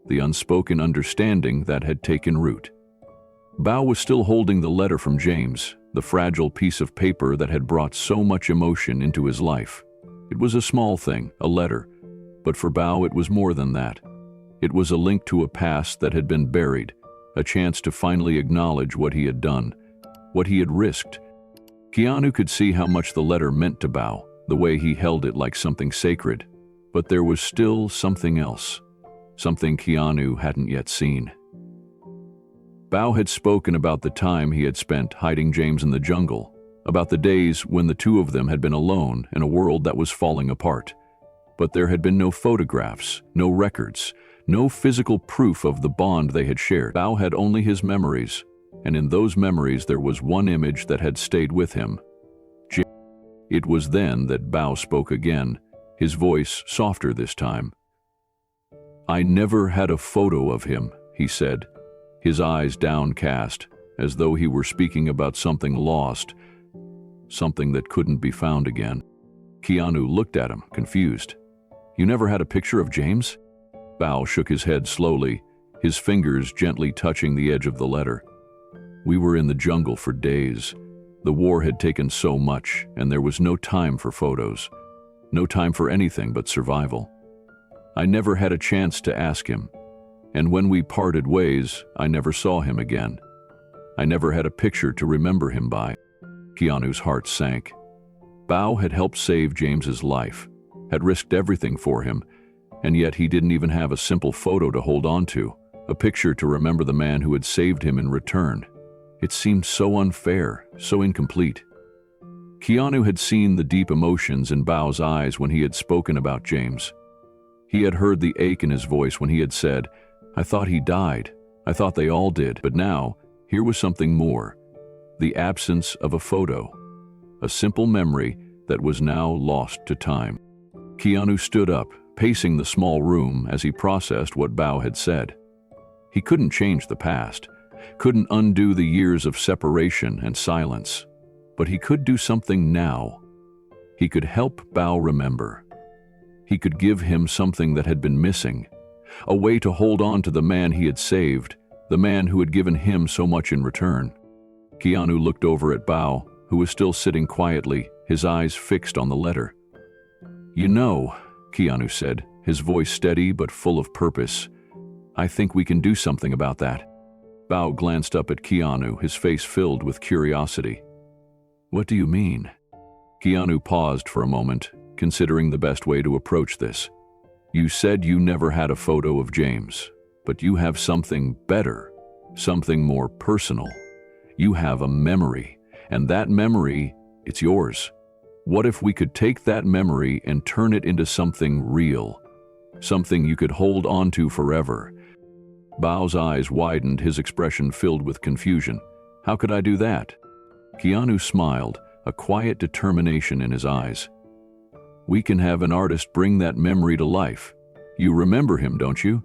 S1: the unspoken understanding that had taken root. Bao was still holding the letter from James, the fragile piece of paper that had brought so much emotion into his life. It was a small thing, a letter, but for Bao it was more than that. It was a link to a past that had been buried, a chance to finally acknowledge what he had done, what he had risked. Keanu could see how much the letter meant to Bao, the way he held it like something sacred. But there was still something else, something Keanu hadn't yet seen. Bao had spoken about the time he had spent hiding James in the jungle, about the days when the two of them had been alone in a world that was falling apart. But there had been no photographs, no records, no physical proof of the bond they had shared. Bao had only his memories, and in those memories there was one image that had stayed with him. It was then that Bao spoke again, his voice softer this time. "I never had a photo of him," he said, his eyes downcast, as though he were speaking about something lost, something that couldn't be found again. Keanu looked at him, confused. "You never had a picture of James?" Bao shook his head slowly, his fingers gently touching the edge of the letter. "We were in the jungle for days. The war had taken so much, and there was no time for photos, no time for anything but survival. I never had a chance to ask him, and when we parted ways, I never saw him again. I never had a picture to remember him by." Keanu's heart sank. Bao had helped save James's life, had risked everything for him, and yet he didn't even have a simple photo to hold on to, a picture to remember the man who had saved him in return. It seemed so unfair, so incomplete. Keanu had seen the deep emotions in Bao's eyes when he had spoken about James. He had heard the ache in his voice when he had said, "I thought he died. I thought they all did, but now, here was something more. The absence of a photo. A simple memory that was now lost to time. Keanu stood up, pacing the small room as he processed what Bao had said. He couldn't change the past, couldn't undo the years of separation and silence, but he could do something now. He could help Bao remember. He could give him something that had been missing, a way to hold on to the man he had saved, the man who had given him so much in return. Keanu looked over at Bao, who was still sitting quietly, his eyes fixed on the letter. "You know," Keanu said, his voice steady but full of purpose, "I think we can do something about that." Bao glanced up at Keanu, his face filled with curiosity. "What do you mean?" Keanu paused for a moment, considering the best way to approach this. "You said you never had a photo of James, but you have something better, something more personal. You have a memory, and that memory, it's yours. What if we could take that memory and turn it into something real, something you could hold on to forever?" Bao's eyes widened, his expression filled with confusion. "How could I do that?" Keanu smiled, a quiet determination in his eyes. "We can have an artist bring that memory to life. You remember him, don't you?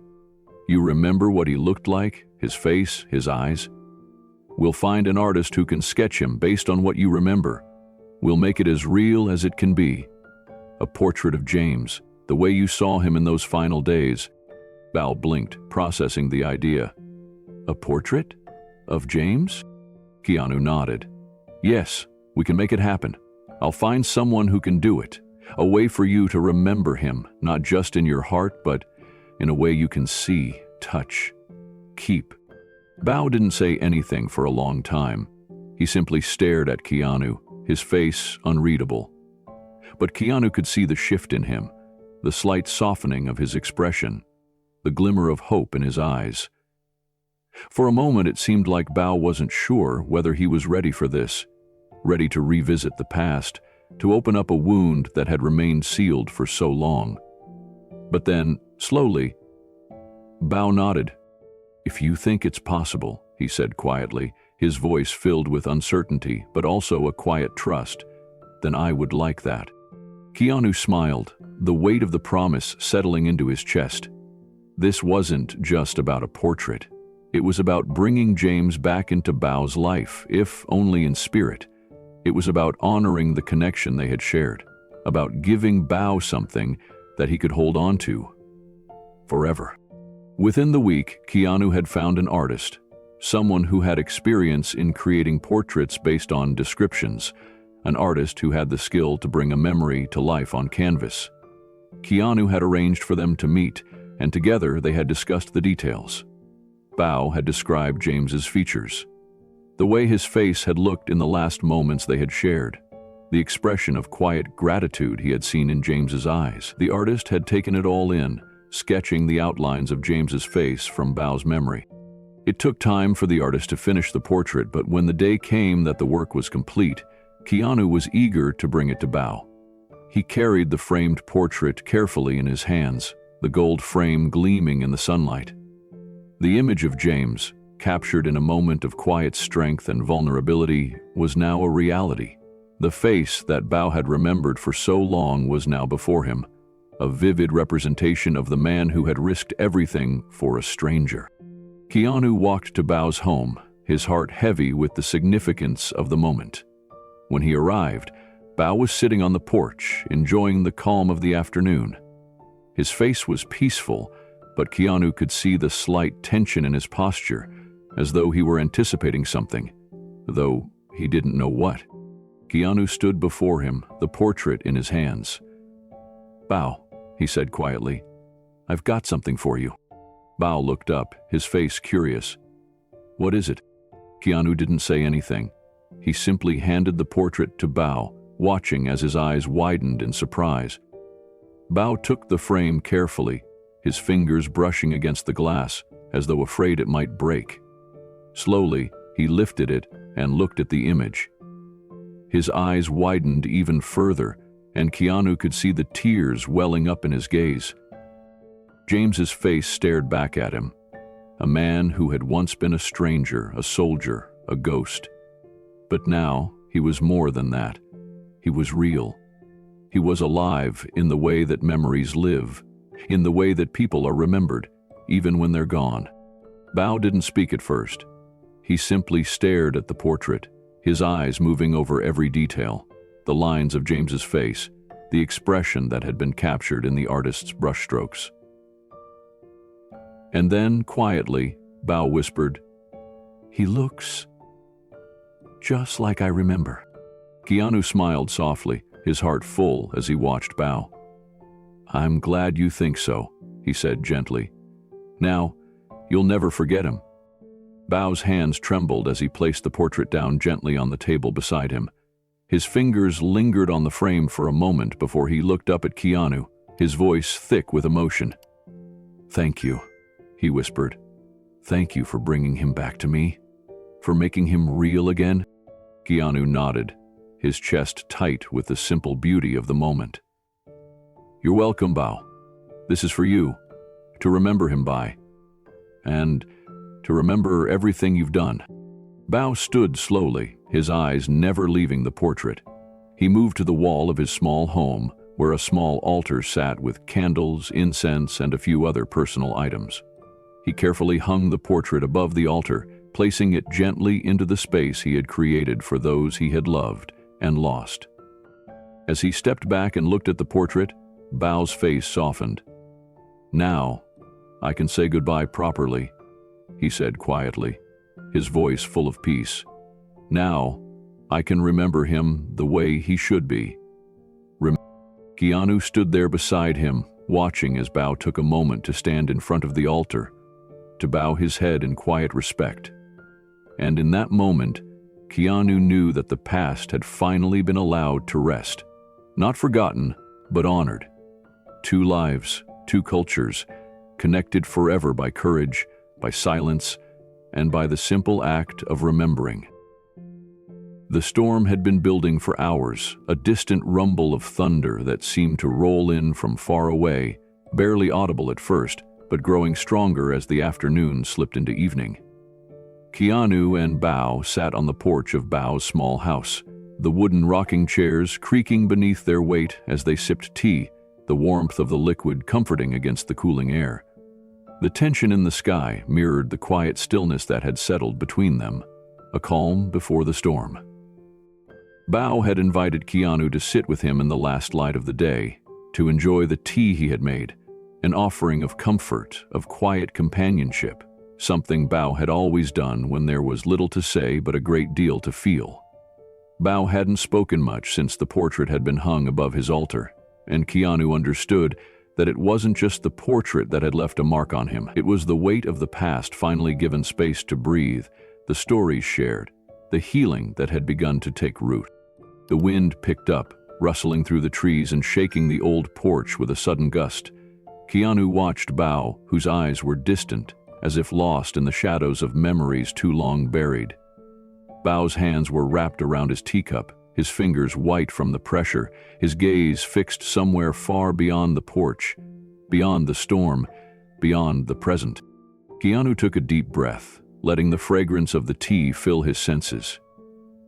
S1: You remember what he looked like, his face, his eyes? We'll find an artist who can sketch him based on what you remember. We'll make it as real as it can be. A portrait of James, the way you saw him in those final days." Bao blinked, processing the idea. "A portrait? Of James?" Keanu nodded. "Yes, we can make it happen. I'll find someone who can do it. A way for you to remember him, not just in your heart, but in a way you can see, touch, keep." Bao didn't say anything for a long time. He simply stared at Keanu, his face unreadable. But Keanu could see the shift in him, the slight softening of his expression, the glimmer of hope in his eyes. For a moment it seemed like Bao wasn't sure whether he was ready for this, ready to revisit the past, to open up a wound that had remained sealed for so long. But then, slowly, Bao nodded. "If you think it's possible," he said quietly, his voice filled with uncertainty but also a quiet trust, "then I would like that." Keanu smiled, the weight of the promise settling into his chest. This wasn't just about a portrait. It was about bringing James back into Bao's life, if only in spirit. It was about honoring the connection they had shared, about giving Bao something that he could hold on to forever. Within the week, Keanu had found an artist, someone who had experience in creating portraits based on descriptions, an artist who had the skill to bring a memory to life on canvas. Keanu had arranged for them to meet, and together they had discussed the details. Bao had described James's features, the way his face had looked in the last moments they had shared, the expression of quiet gratitude he had seen in James's eyes. The artist had taken it all in, sketching the outlines of James's face from Bao's memory. It took time for the artist to finish the portrait, but when the day came that the work was complete, Keanu was eager to bring it to Bao. He carried the framed portrait carefully in his hands, the gold frame gleaming in the sunlight. The image of James, captured in a moment of quiet strength and vulnerability, was now a reality. The face that Bao had remembered for so long was now before him, a vivid representation of the man who had risked everything for a stranger. Keanu walked to Bao's home, his heart heavy with the significance of the moment. When he arrived, Bao was sitting on the porch, enjoying the calm of the afternoon. His face was peaceful, but Keanu could see the slight tension in his posture, as though he were anticipating something, though he didn't know what. Keanu stood before him, the portrait in his hands. "Bao," he said quietly, "I've got something for you." Bao looked up, his face curious. "What is it?" Keanu didn't say anything. He simply handed the portrait to Bao, watching as his eyes widened in surprise. Bao took the frame carefully, his fingers brushing against the glass, as though afraid it might break. Slowly, he lifted it and looked at the image. His eyes widened even further, and Keanu could see the tears welling up in his gaze. James's face stared back at him. a man who had once been a stranger, a soldier, a ghost. But now he was more than that. He was real. He was alive in the way that memories live, in the way that people are remembered, even when they're gone. Bao didn't speak at first. He simply stared at the portrait, his eyes moving over every detail, the lines of James's face, the expression that had been captured in the artist's brushstrokes. And then, quietly, Bao whispered, "He looks just like I remember." Keanu smiled softly, his heart full as he watched Bao. "I'm glad you think so," he said gently. "Now, you'll never forget him." Bao's hands trembled as he placed the portrait down gently on the table beside him. His fingers lingered on the frame for a moment before he looked up at Keanu, his voice thick with emotion. "Thank you," he whispered. "Thank you for bringing him back to me, for making him real again." Keanu nodded, his chest tight with the simple beauty of the moment. "You're welcome, Bao. This is for you, to remember him by, and to remember everything you've done." Bao stood slowly, his eyes never leaving the portrait. He moved to the wall of his small home, where a small altar sat with candles, incense, and a few other personal items. He carefully hung the portrait above the altar, placing it gently into the space he had created for those he had loved and lost. As he stepped back and looked at the portrait, Bao's face softened. "Now, I can say goodbye properly," he said quietly, his voice full of peace. "Now, I can remember him the way he should be." Keanu stood there beside him, watching as Bao took a moment to stand in front of the altar, to bow his head in quiet respect. And in that moment, Keanu knew that the past had finally been allowed to rest. Not forgotten, but honored. Two lives, two cultures, connected forever by courage, by silence, and by the simple act of remembering. The storm had been building for hours, a distant rumble of thunder that seemed to roll in from far away, barely audible at first, but growing stronger as the afternoon slipped into evening. Keanu and Bao sat on the porch of Bao's small house, the wooden rocking chairs creaking beneath their weight as they sipped tea, the warmth of the liquid comforting against the cooling air. The tension in the sky mirrored the quiet stillness that had settled between them, a calm before the storm. Bao had invited Keanu to sit with him in the last light of the day, to enjoy the tea he had made, an offering of comfort, of quiet companionship, something Bao had always done when there was little to say but a great deal to feel. Bao hadn't spoken much since the portrait had been hung above his altar, and Keanu understood that it wasn't just the portrait that had left a mark on him. It was the weight of the past finally given space to breathe, the stories shared, the healing that had begun to take root. The wind picked up, rustling through the trees and shaking the old porch with a sudden gust. Keanu watched Bao, whose eyes were distant, as if lost in the shadows of memories too long buried. Bao's hands were wrapped around his teacup, his fingers white from the pressure, his gaze fixed somewhere far beyond the porch, beyond the storm, beyond the present. Keanu took a deep breath, letting the fragrance of the tea fill his senses.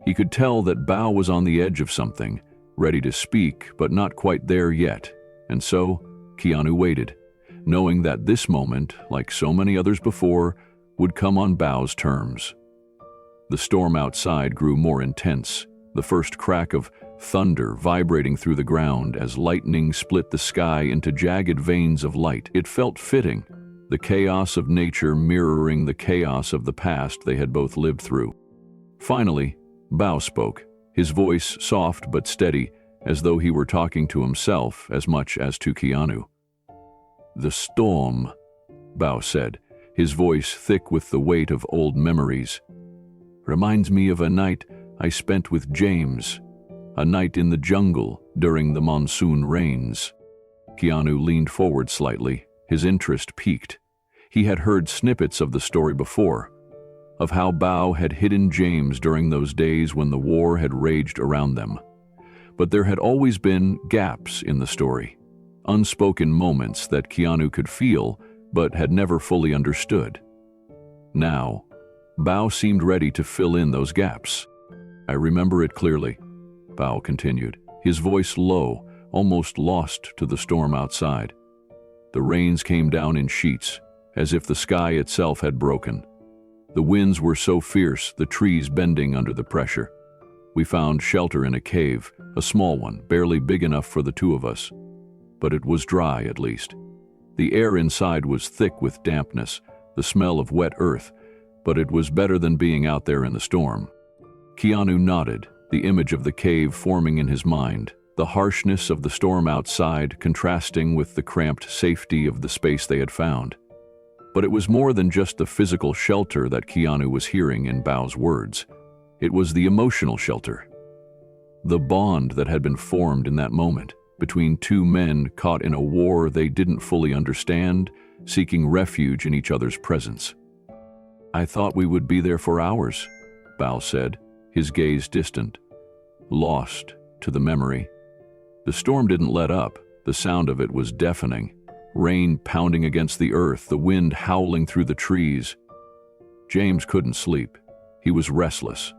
S1: He could tell that Bao was on the edge of something, ready to speak, but not quite there yet, and so Keanu waited, knowing that this moment, like so many others before, would come on Bao's terms. The storm outside grew more intense, the first crack of thunder vibrating through the ground as lightning split the sky into jagged veins of light. It felt fitting, the chaos of nature mirroring the chaos of the past they had both lived through. Finally, Bao spoke, his voice soft but steady, as though he were talking to himself as much as to Keanu. "The storm," Bao said, his voice thick with the weight of old memories, "reminds me of a night I spent with James, a night in the jungle during the monsoon rains." Keanu leaned forward slightly, his interest piqued. He had heard snippets of the story before, of how Bao had hidden James during those days when the war had raged around them. But there had always been gaps in the story, unspoken moments that Keanu could feel but had never fully understood. Now, Bao seemed ready to fill in those gaps. "I remember it clearly," Bao continued, his voice low, almost lost to the storm outside. "The rains came down in sheets, as if the sky itself had broken. The winds were so fierce, the trees bending under the pressure. We found shelter in a cave, a small one, barely big enough for the two of us. But it was dry, at least. The air inside was thick with dampness, the smell of wet earth, but it was better than being out there in the storm." Keanu nodded, the image of the cave forming in his mind, the harshness of the storm outside contrasting with the cramped safety of the space they had found. But it was more than just the physical shelter that Keanu was hearing in Bao's words. It was the emotional shelter. The bond that had been formed in that moment between two men caught in a war they didn't fully understand, seeking refuge in each other's presence. "I thought we would be there for hours," Bao said, his gaze distant, lost to the memory. The storm didn't let up. The sound of it was deafening. Rain pounding against the earth, the wind howling through the trees. James couldn't sleep. He was restless.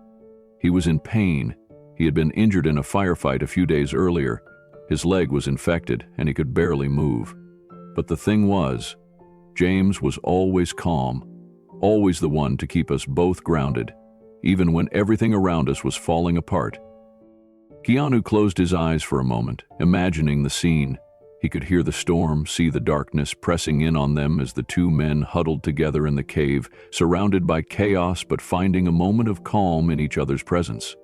S1: He was in pain. He had been injured in a firefight a few days earlier. His leg was infected, and he could barely move. But the thing was, James was always calm, always the one to keep us both grounded, even when everything around us was falling apart. Keanu closed his eyes for a moment, imagining the scene. He could hear the storm, see the darkness pressing in on them as the two men huddled together in the cave, surrounded by chaos but finding a moment of calm in each other's presence.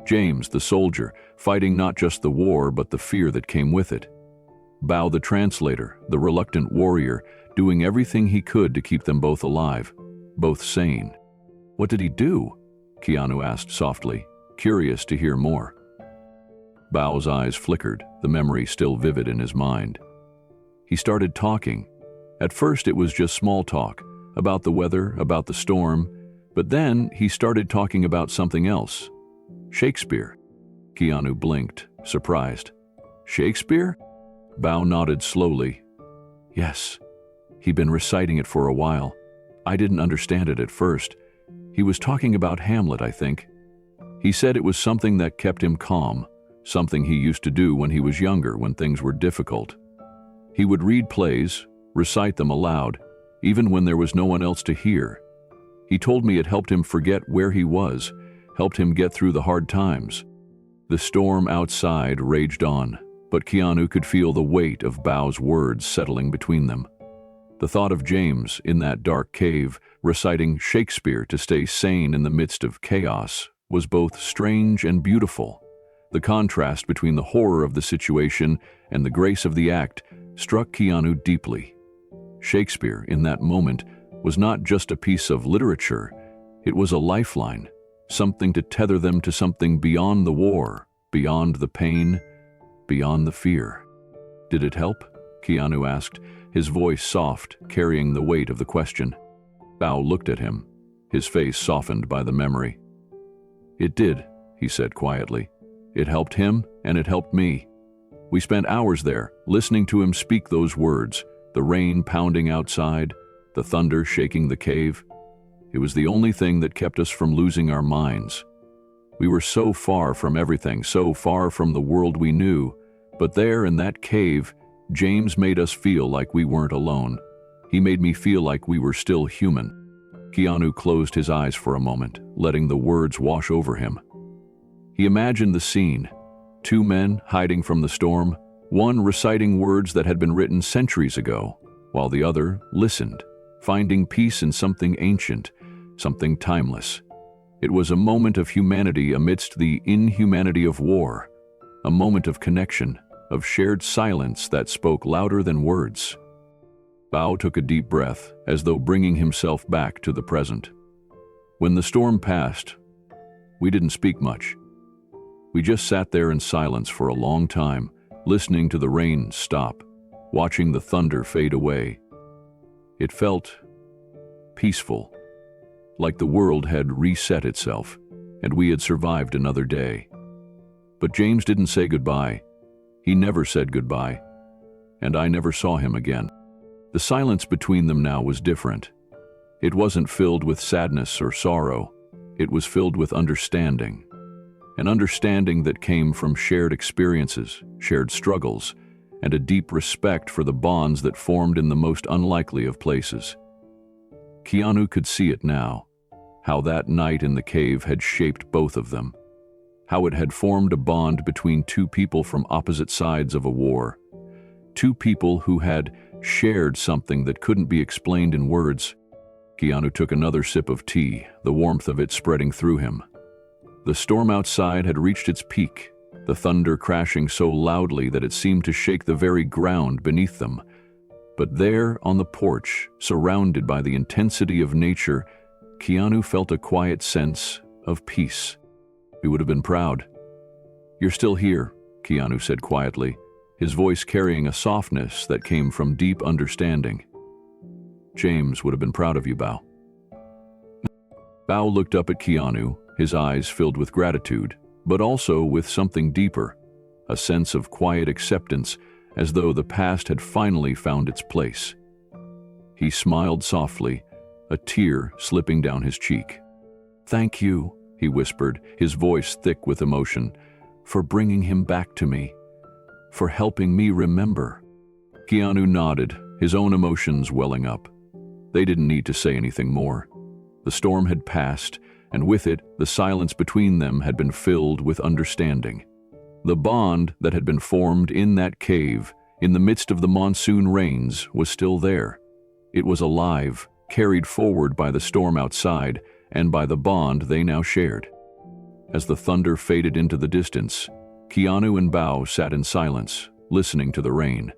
S1: James, the soldier, fighting not just the war but the fear that came with it. Bao, the translator, the reluctant warrior, doing everything he could to keep them both alive, both sane. "What did he do?" Keanu asked softly, curious to hear more. Bao's eyes flickered, the memory still vivid in his mind. He started talking. At first it was just small talk, about the weather, about the storm, but then he started talking about something else. Shakespeare. Keanu blinked, surprised. "Shakespeare?" Bao nodded slowly. "Yes. He'd been reciting it for a while. I didn't understand it at first. He was talking about Hamlet, I think. He said it was something that kept him calm, something he used to do when he was younger, when things were difficult. He would read plays, recite them aloud, even when there was no one else to hear. He told me it helped him forget where he was, helped him get through the hard times." The storm outside raged on, but Keanu could feel the weight of Bao's words settling between them. The thought of James in that dark cave, reciting Shakespeare to stay sane in the midst of chaos, was both strange and beautiful. The contrast between the horror of the situation and the grace of the act struck Keanu deeply. Shakespeare, in that moment, was not just a piece of literature, it was a lifeline, something to tether them to something beyond the war, beyond the pain, beyond the fear. "Did it help?" Keanu asked, his voice soft, carrying the weight of the question. Bao looked at him, his face softened by the memory. "It did," he said quietly. "It helped him, and it helped me. We spent hours there, listening to him speak those words, the rain pounding outside, the thunder shaking the cave. It was the only thing that kept us from losing our minds. We were so far from everything, so far from the world we knew, but there in that cave, James made us feel like we weren't alone. He made me feel like we were still human." Keanu closed his eyes for a moment, letting the words wash over him. He imagined the scene, two men hiding from the storm, one reciting words that had been written centuries ago, while the other listened, finding peace in something ancient, something timeless. It was a moment of humanity amidst the inhumanity of war, a moment of connection, of shared silence that spoke louder than words. Bao took a deep breath, as though bringing himself back to the present. When the storm passed, we didn't speak much. We just sat there in silence for a long time, listening to the rain stop, watching the thunder fade away. It felt peaceful, like the world had reset itself, and we had survived another day. But James didn't say goodbye. He never said goodbye, and I never saw him again. The silence between them now was different. It wasn't filled with sadness or sorrow. It was filled with understanding. An understanding that came from shared experiences, shared struggles, and a deep respect for the bonds that formed in the most unlikely of places. Keanu could see it now, how that night in the cave had shaped both of them, how it had formed a bond between two people from opposite sides of a war, two people who had shared something that couldn't be explained in words. Keanu took another sip of tea, the warmth of it spreading through him. The storm outside had reached its peak, the thunder crashing so loudly that it seemed to shake the very ground beneath them. But there, on the porch, surrounded by the intensity of nature, Keanu felt a quiet sense of peace. He would have been proud. "You're still here," Keanu said quietly, his voice carrying a softness that came from deep understanding. "James would have been proud of you, Bao." Bao looked up at Keanu, his eyes filled with gratitude, but also with something deeper, a sense of quiet acceptance, as though the past had finally found its place. He smiled softly, a tear slipping down his cheek. "Thank you," he whispered, his voice thick with emotion, "for bringing him back to me, for helping me remember." Keanu nodded, his own emotions welling up. They didn't need to say anything more. The storm had passed, and with it, the silence between them had been filled with understanding. The bond that had been formed in that cave, in the midst of the monsoon rains, was still there. It was alive, carried forward by the storm outside and by the bond they now shared. As the thunder faded into the distance, Keanu and Bao sat in silence, listening to the rain.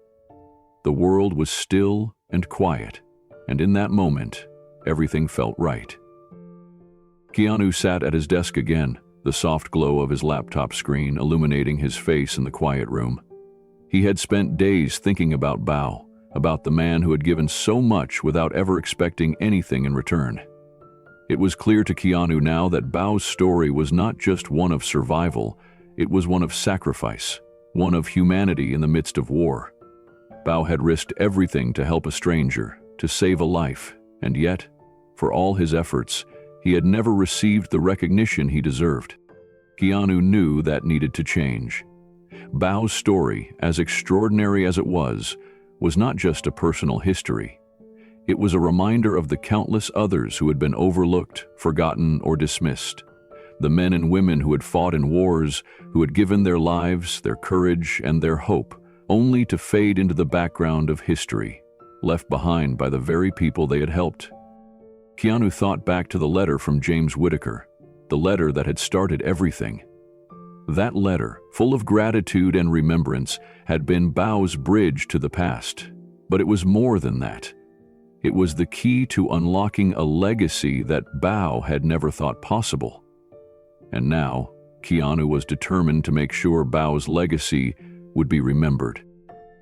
S1: The world was still and quiet, and in that moment, everything felt right. Keanu sat at his desk again, the soft glow of his laptop screen illuminating his face in the quiet room. He had spent days thinking about Bao, about the man who had given so much without ever expecting anything in return. It was clear to Keanu now that Bao's story was not just one of survival, it was one of sacrifice, one of humanity in the midst of war. Bao had risked everything to help a stranger, to save a life, and yet, for all his efforts, he had never received the recognition he deserved. Keanu knew that needed to change. Bao's story, as extraordinary as it was not just a personal history. It was a reminder of the countless others who had been overlooked, forgotten, or dismissed. The men and women who had fought in wars, who had given their lives, their courage, and their hope, only to fade into the background of history, left behind by the very people they had helped. Keanu thought back to the letter from James Whitaker, the letter that had started everything. That letter, full of gratitude and remembrance, had been Bao's bridge to the past. But it was more than that. It was the key to unlocking a legacy that Bao had never thought possible. And now, Keanu was determined to make sure Bao's legacy would be remembered.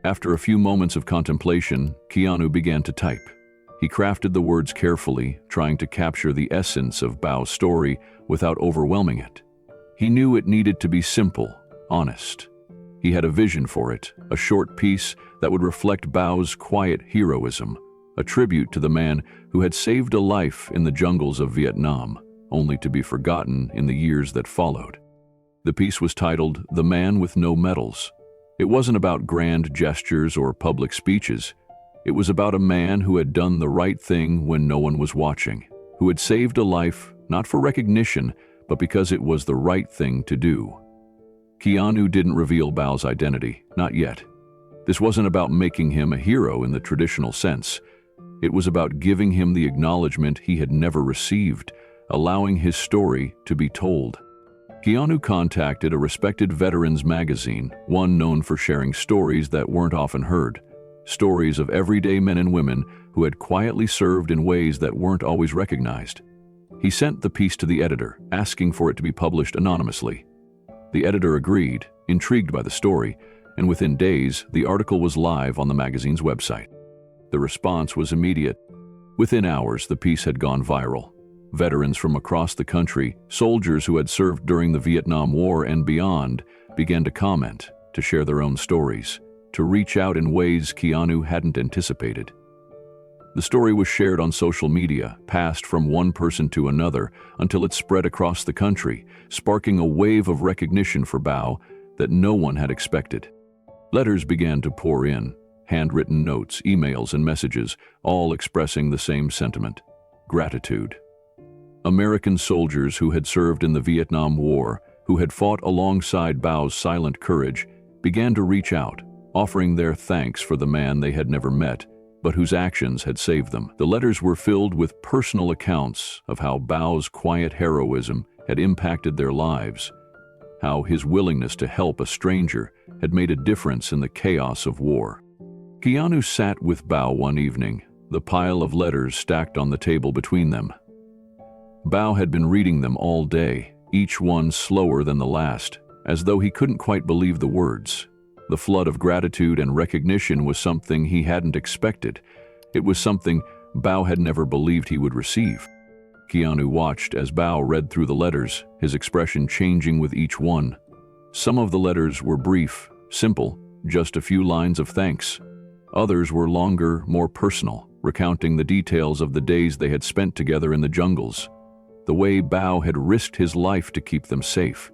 S1: After a few moments of contemplation, Keanu began to type. He crafted the words carefully, trying to capture the essence of Bao's story without overwhelming it. He knew it needed to be simple, honest. He had a vision for it, a short piece that would reflect Bao's quiet heroism, a tribute to the man who had saved a life in the jungles of Vietnam, only to be forgotten in the years that followed. The piece was titled "The Man with No Medals." It wasn't about grand gestures or public speeches. It was about a man who had done the right thing when no one was watching, who had saved a life not for recognition, but because it was the right thing to do. Keanu didn't reveal Bao's identity, not yet. This wasn't about making him a hero in the traditional sense. It was about giving him the acknowledgement he had never received, allowing his story to be told. Keanu contacted a respected veterans magazine, one known for sharing stories that weren't often heard, stories of everyday men and women who had quietly served in ways that weren't always recognized. He sent the piece to the editor, asking for it to be published anonymously. The editor agreed, intrigued by the story, and within days, the article was live on the magazine's website. The response was immediate. Within hours, the piece had gone viral. Veterans from across the country, soldiers who had served during the Vietnam War and beyond, began to comment, to share their own stories, to reach out in ways Keanu hadn't anticipated. The story was shared on social media, passed from one person to another until it spread across the country, sparking a wave of recognition for Bao that no one had expected. Letters began to pour in, handwritten notes, emails, and messages, all expressing the same sentiment: gratitude. American soldiers who had served in the Vietnam War, who had fought alongside Bao's silent courage, began to reach out, offering their thanks for the man they had never met, but whose actions had saved them. The letters were filled with personal accounts of how Bao's quiet heroism had impacted their lives, how his willingness to help a stranger had made a difference in the chaos of war. Keanu sat with Bao one evening, the pile of letters stacked on the table between them. Bao had been reading them all day, each one slower than the last, as though he couldn't quite believe the words. The flood of gratitude and recognition was something he hadn't expected. It was something Bao had never believed he would receive. Keanu watched as Bao read through the letters, his expression changing with each one. Some of the letters were brief, simple, just a few lines of thanks. Others were longer, more personal, recounting the details of the days they had spent together in the jungles, the way Bao had risked his life to keep them safe.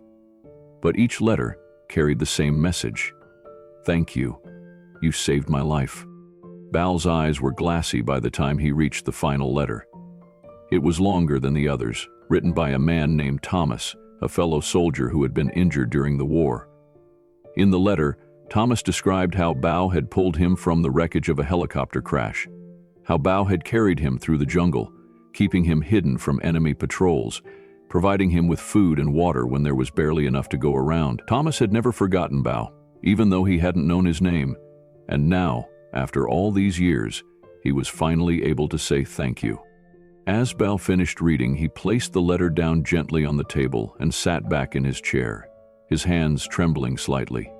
S1: But each letter carried the same message: "Thank you. You saved my life." Bao's eyes were glassy by the time he reached the final letter. It was longer than the others, written by a man named Thomas, a fellow soldier who had been injured during the war. In the letter, Thomas described how Bao had pulled him from the wreckage of a helicopter crash, how Bao had carried him through the jungle, keeping him hidden from enemy patrols, providing him with food and water when there was barely enough to go around. Thomas had never forgotten Bao, even though he hadn't known his name, and now, after all these years, he was finally able to say thank you. As Bao finished reading, he placed the letter down gently on the table and sat back in his chair, his hands trembling slightly.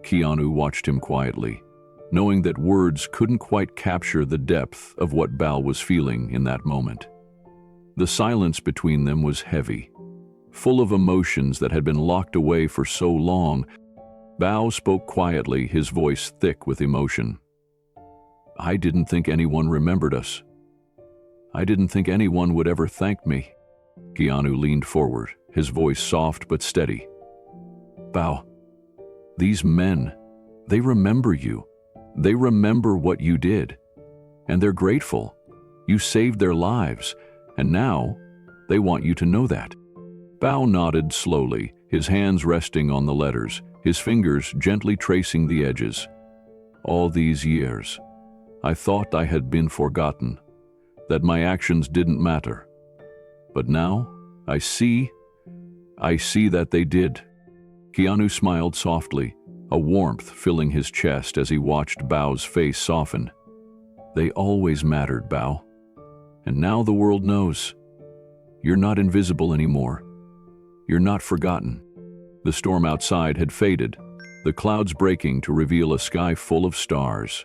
S1: Keanu watched him quietly, knowing that words couldn't quite capture the depth of what Bao was feeling in that moment. The silence between them was heavy, full of emotions that had been locked away for so long. Bao spoke quietly, his voice thick with emotion. "I didn't think anyone remembered us. I didn't think anyone would ever thank me." Keanu leaned forward, his voice soft but steady. "Bao, these men, they remember you. They remember what you did. And they're grateful. You saved their lives, and now they want you to know that." Bao nodded slowly, his hands resting on the letters, his fingers gently tracing the edges. "All these years, I thought I had been forgotten, that my actions didn't matter. But now, I see that they did." Keanu smiled softly, a warmth filling his chest as he watched Bao's face soften. "They always mattered, Bao. And now the world knows. You're not invisible anymore. You're not forgotten." The storm outside had faded, the clouds breaking to reveal a sky full of stars.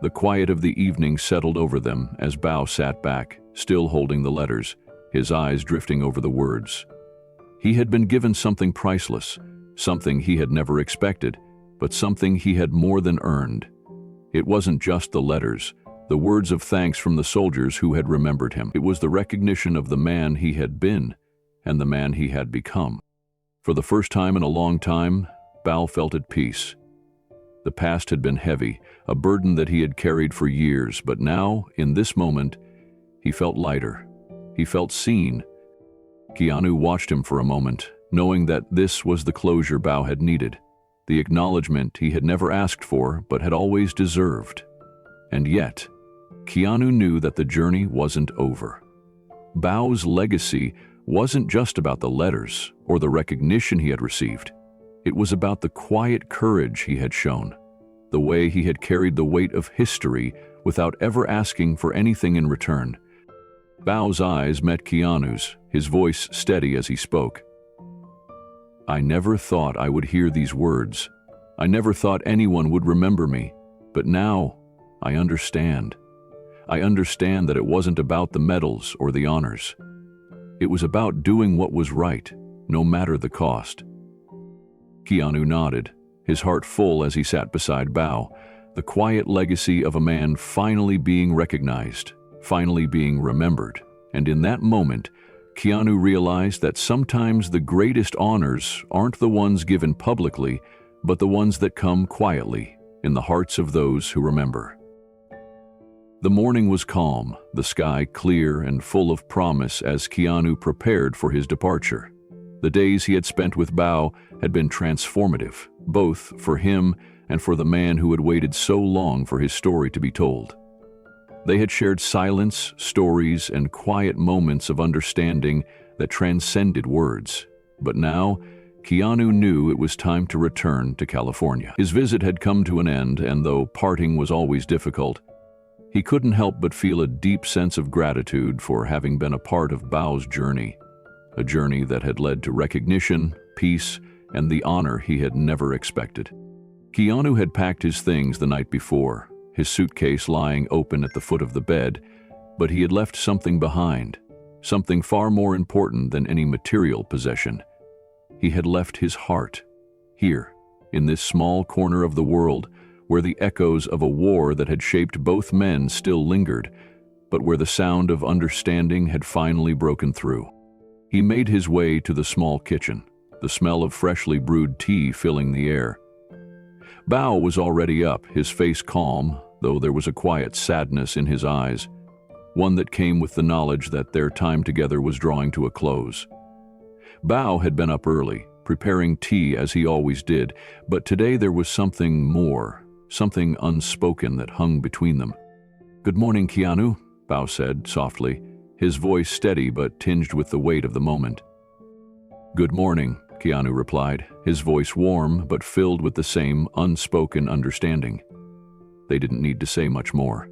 S1: The quiet of the evening settled over them as Bao sat back, still holding the letters, his eyes drifting over the words. He had been given something priceless, something he had never expected, but something he had more than earned. It wasn't just the letters, the words of thanks from the soldiers who had remembered him. It was the recognition of the man he had been and the man he had become. For the first time in a long time, Bao felt at peace. The past had been heavy, a burden that he had carried for years, but now, in this moment, he felt lighter. He felt seen. Keanu watched him for a moment, knowing that this was the closure Bao had needed, the acknowledgement he had never asked for but had always deserved. And yet, Keanu knew that the journey wasn't over. Bao's legacy wasn't just about the letters or the recognition he had received. It was about the quiet courage he had shown, the way he had carried the weight of history without ever asking for anything in return. Bao's eyes met Keanu's, his voice steady as he spoke. "I never thought I would hear these words. I never thought anyone would remember me. But now, I understand. I understand that it wasn't about the medals or the honors. It was about doing what was right, no matter the cost." Keanu nodded, his heart full as he sat beside Bao, the quiet legacy of a man finally being recognized, finally being remembered. And in that moment, Keanu realized that sometimes the greatest honors aren't the ones given publicly, but the ones that come quietly in the hearts of those who remember. The morning was calm, the sky clear and full of promise as Keanu prepared for his departure. The days he had spent with Bao had been transformative, both for him and for the man who had waited so long for his story to be told. They had shared silence, stories, and quiet moments of understanding that transcended words. But now, Keanu knew it was time to return to California. His visit had come to an end, and though parting was always difficult, he couldn't help but feel a deep sense of gratitude for having been a part of Bao's journey, a journey that had led to recognition, peace, and the honor he had never expected. Keanu had packed his things the night before, his suitcase lying open at the foot of the bed, but he had left something behind, something far more important than any material possession. He had left his heart, here, in this small corner of the world, where the echoes of a war that had shaped both men still lingered, but where the sound of understanding had finally broken through. He made his way to the small kitchen, the smell of freshly brewed tea filling the air. Bao was already up, his face calm, though there was a quiet sadness in his eyes, one that came with the knowledge that their time together was drawing to a close. Bao had been up early, preparing tea as he always did, but today there was something more, something unspoken that hung between them. "Good morning, Keanu," Bao said softly, his voice steady but tinged with the weight of the moment. "Good morning," Keanu replied, his voice warm but filled with the same unspoken understanding. They didn't need to say much more.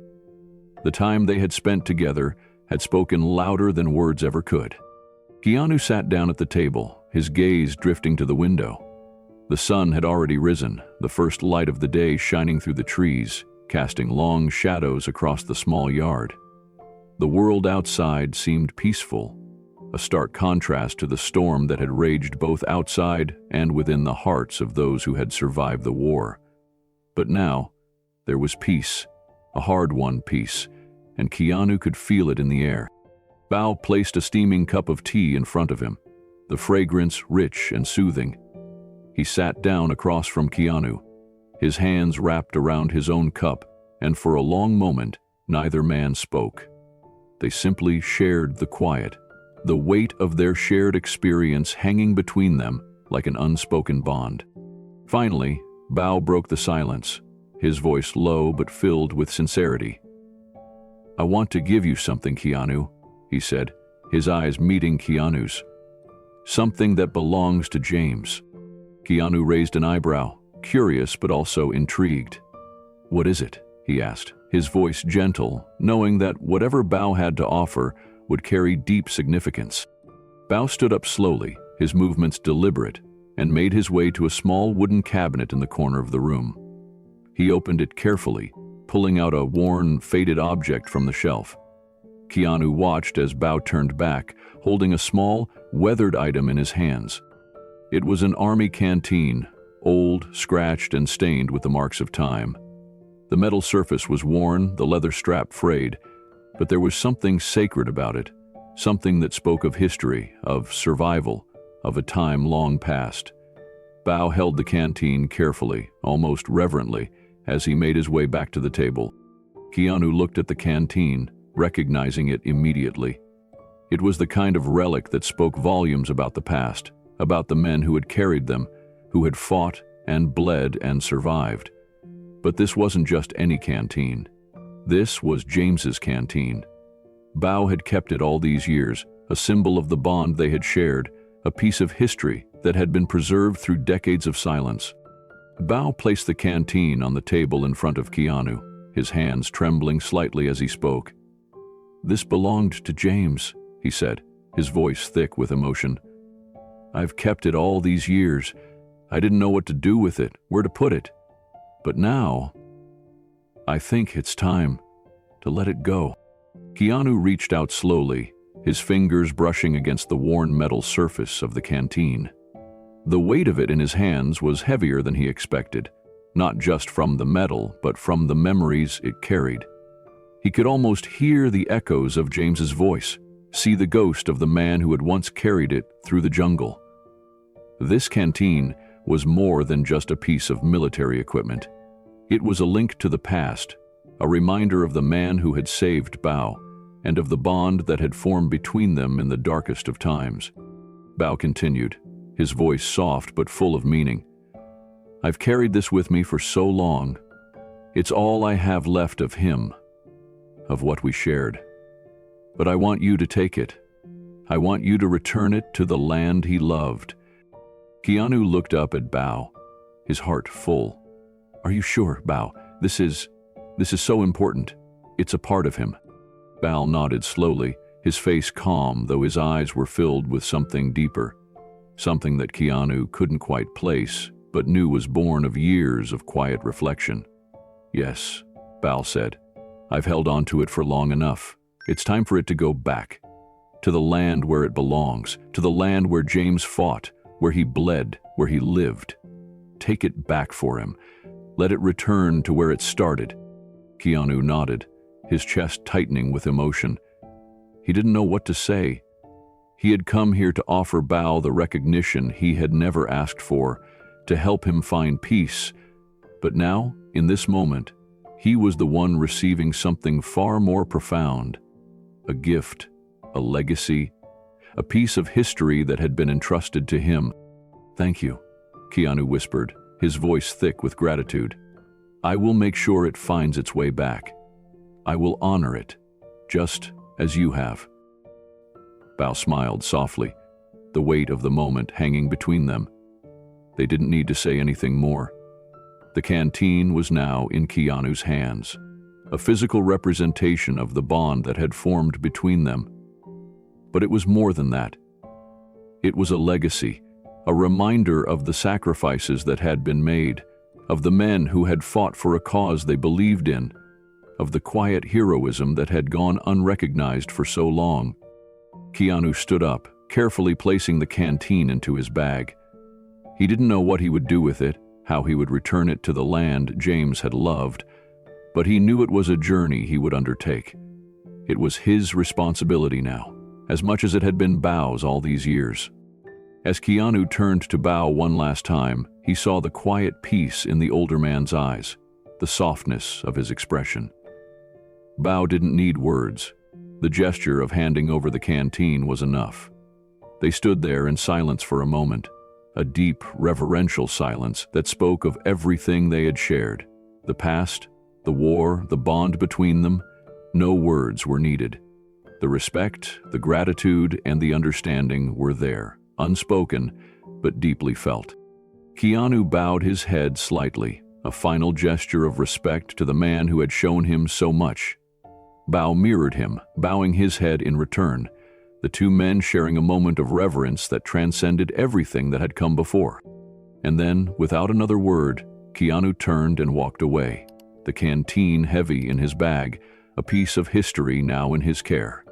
S1: The time they had spent together had spoken louder than words ever could. Keanu sat down at the table, his gaze drifting to the window. The sun had already risen, the first light of the day shining through the trees, casting long shadows across the small yard. The world outside seemed peaceful, a stark contrast to the storm that had raged both outside and within the hearts of those who had survived the war. But now, there was peace, a hard-won peace, and Keanu could feel it in the air. Bao placed a steaming cup of tea in front of him, the fragrance rich and soothing. He sat down across from Keanu, his hands wrapped around his own cup, and for a long moment, neither man spoke. They simply shared the quiet, the weight of their shared experience hanging between them like an unspoken bond. Finally, Bao broke the silence, his voice low but filled with sincerity. "I want to give you something, Keanu," he said, his eyes meeting Keanu's. "Something that belongs to James." Keanu raised an eyebrow, curious but also intrigued. "What is it?" he asked, his voice gentle, knowing that whatever Bao had to offer would carry deep significance. Bao stood up slowly, his movements deliberate, and made his way to a small wooden cabinet in the corner of the room. He opened it carefully, pulling out a worn, faded object from the shelf. Keanu watched as Bao turned back, holding a small, weathered item in his hands. It was an army canteen, old, scratched, and stained with the marks of time. The metal surface was worn, the leather strap frayed, but there was something sacred about it, something that spoke of history, of survival, of a time long past. Bao held the canteen carefully, almost reverently, as he made his way back to the table. Keanu looked at the canteen, recognizing it immediately. It was the kind of relic that spoke volumes about the past, about the men who had carried them, who had fought and bled and survived. But this wasn't just any canteen. This was James's canteen. Bao had kept it all these years, a symbol of the bond they had shared, a piece of history that had been preserved through decades of silence. Bao placed the canteen on the table in front of Keanu, his hands trembling slightly as he spoke. "This belonged to James," he said, his voice thick with emotion. "I've kept it all these years. I didn't know what to do with it, where to put it. But now, I think it's time to let it go." Keanu reached out slowly, his fingers brushing against the worn metal surface of the canteen. The weight of it in his hands was heavier than he expected, not just from the metal, but from the memories it carried. He could almost hear the echoes of James's voice, see the ghost of the man who had once carried it through the jungle. This canteen was more than just a piece of military equipment. It was a link to the past, a reminder of the man who had saved Bao, and of the bond that had formed between them in the darkest of times. Bao continued, his voice soft but full of meaning. "I've carried this with me for so long. It's all I have left of him, of what we shared. But I want you to take it. I want you to return it to the land he loved." Keanu looked up at Bao, his heart full. "Are you sure, Bao? This is so important. It's a part of him." Bao nodded slowly, his face calm though his eyes were filled with something deeper, something that Keanu couldn't quite place, but knew was born of years of quiet reflection. "Yes," Bao said. "I've held on to it for long enough. It's time for it to go back, to the land where it belongs, to the land where James fought, where he bled, where he lived. Take it back for him. Let it return to where it started." Keanu nodded, his chest tightening with emotion. He didn't know what to say. He had come here to offer Bao the recognition he had never asked for, to help him find peace. But now, in this moment, he was the one receiving something far more profound. A gift, a legacy, a piece of history that had been entrusted to him. "Thank you," Keanu whispered, his voice thick with gratitude. "I will make sure it finds its way back. I will honor it, just as you have." Bao smiled softly, the weight of the moment hanging between them. They didn't need to say anything more. The canteen was now in Keanu's hands, a physical representation of the bond that had formed between them. But it was more than that. It was a legacy, a reminder of the sacrifices that had been made, of the men who had fought for a cause they believed in, of the quiet heroism that had gone unrecognized for so long. Keanu stood up, carefully placing the canteen into his bag. He didn't know what he would do with it, how he would return it to the land James had loved, but he knew it was a journey he would undertake. It was his responsibility now, as much as it had been Bao's all these years. As Keanu turned to Bao one last time, he saw the quiet peace in the older man's eyes, the softness of his expression. Bao didn't need words. The gesture of handing over the canteen was enough. They stood there in silence for a moment, a deep, reverential silence that spoke of everything they had shared. The past, the war, the bond between them. No words were needed. The respect, the gratitude, and the understanding were there, unspoken, but deeply felt. Keanu bowed his head slightly, a final gesture of respect to the man who had shown him so much. Bao mirrored him, bowing his head in return, the two men sharing a moment of reverence that transcended everything that had come before. And then, without another word, Keanu turned and walked away, the canteen heavy in his bag, a piece of history now in his care.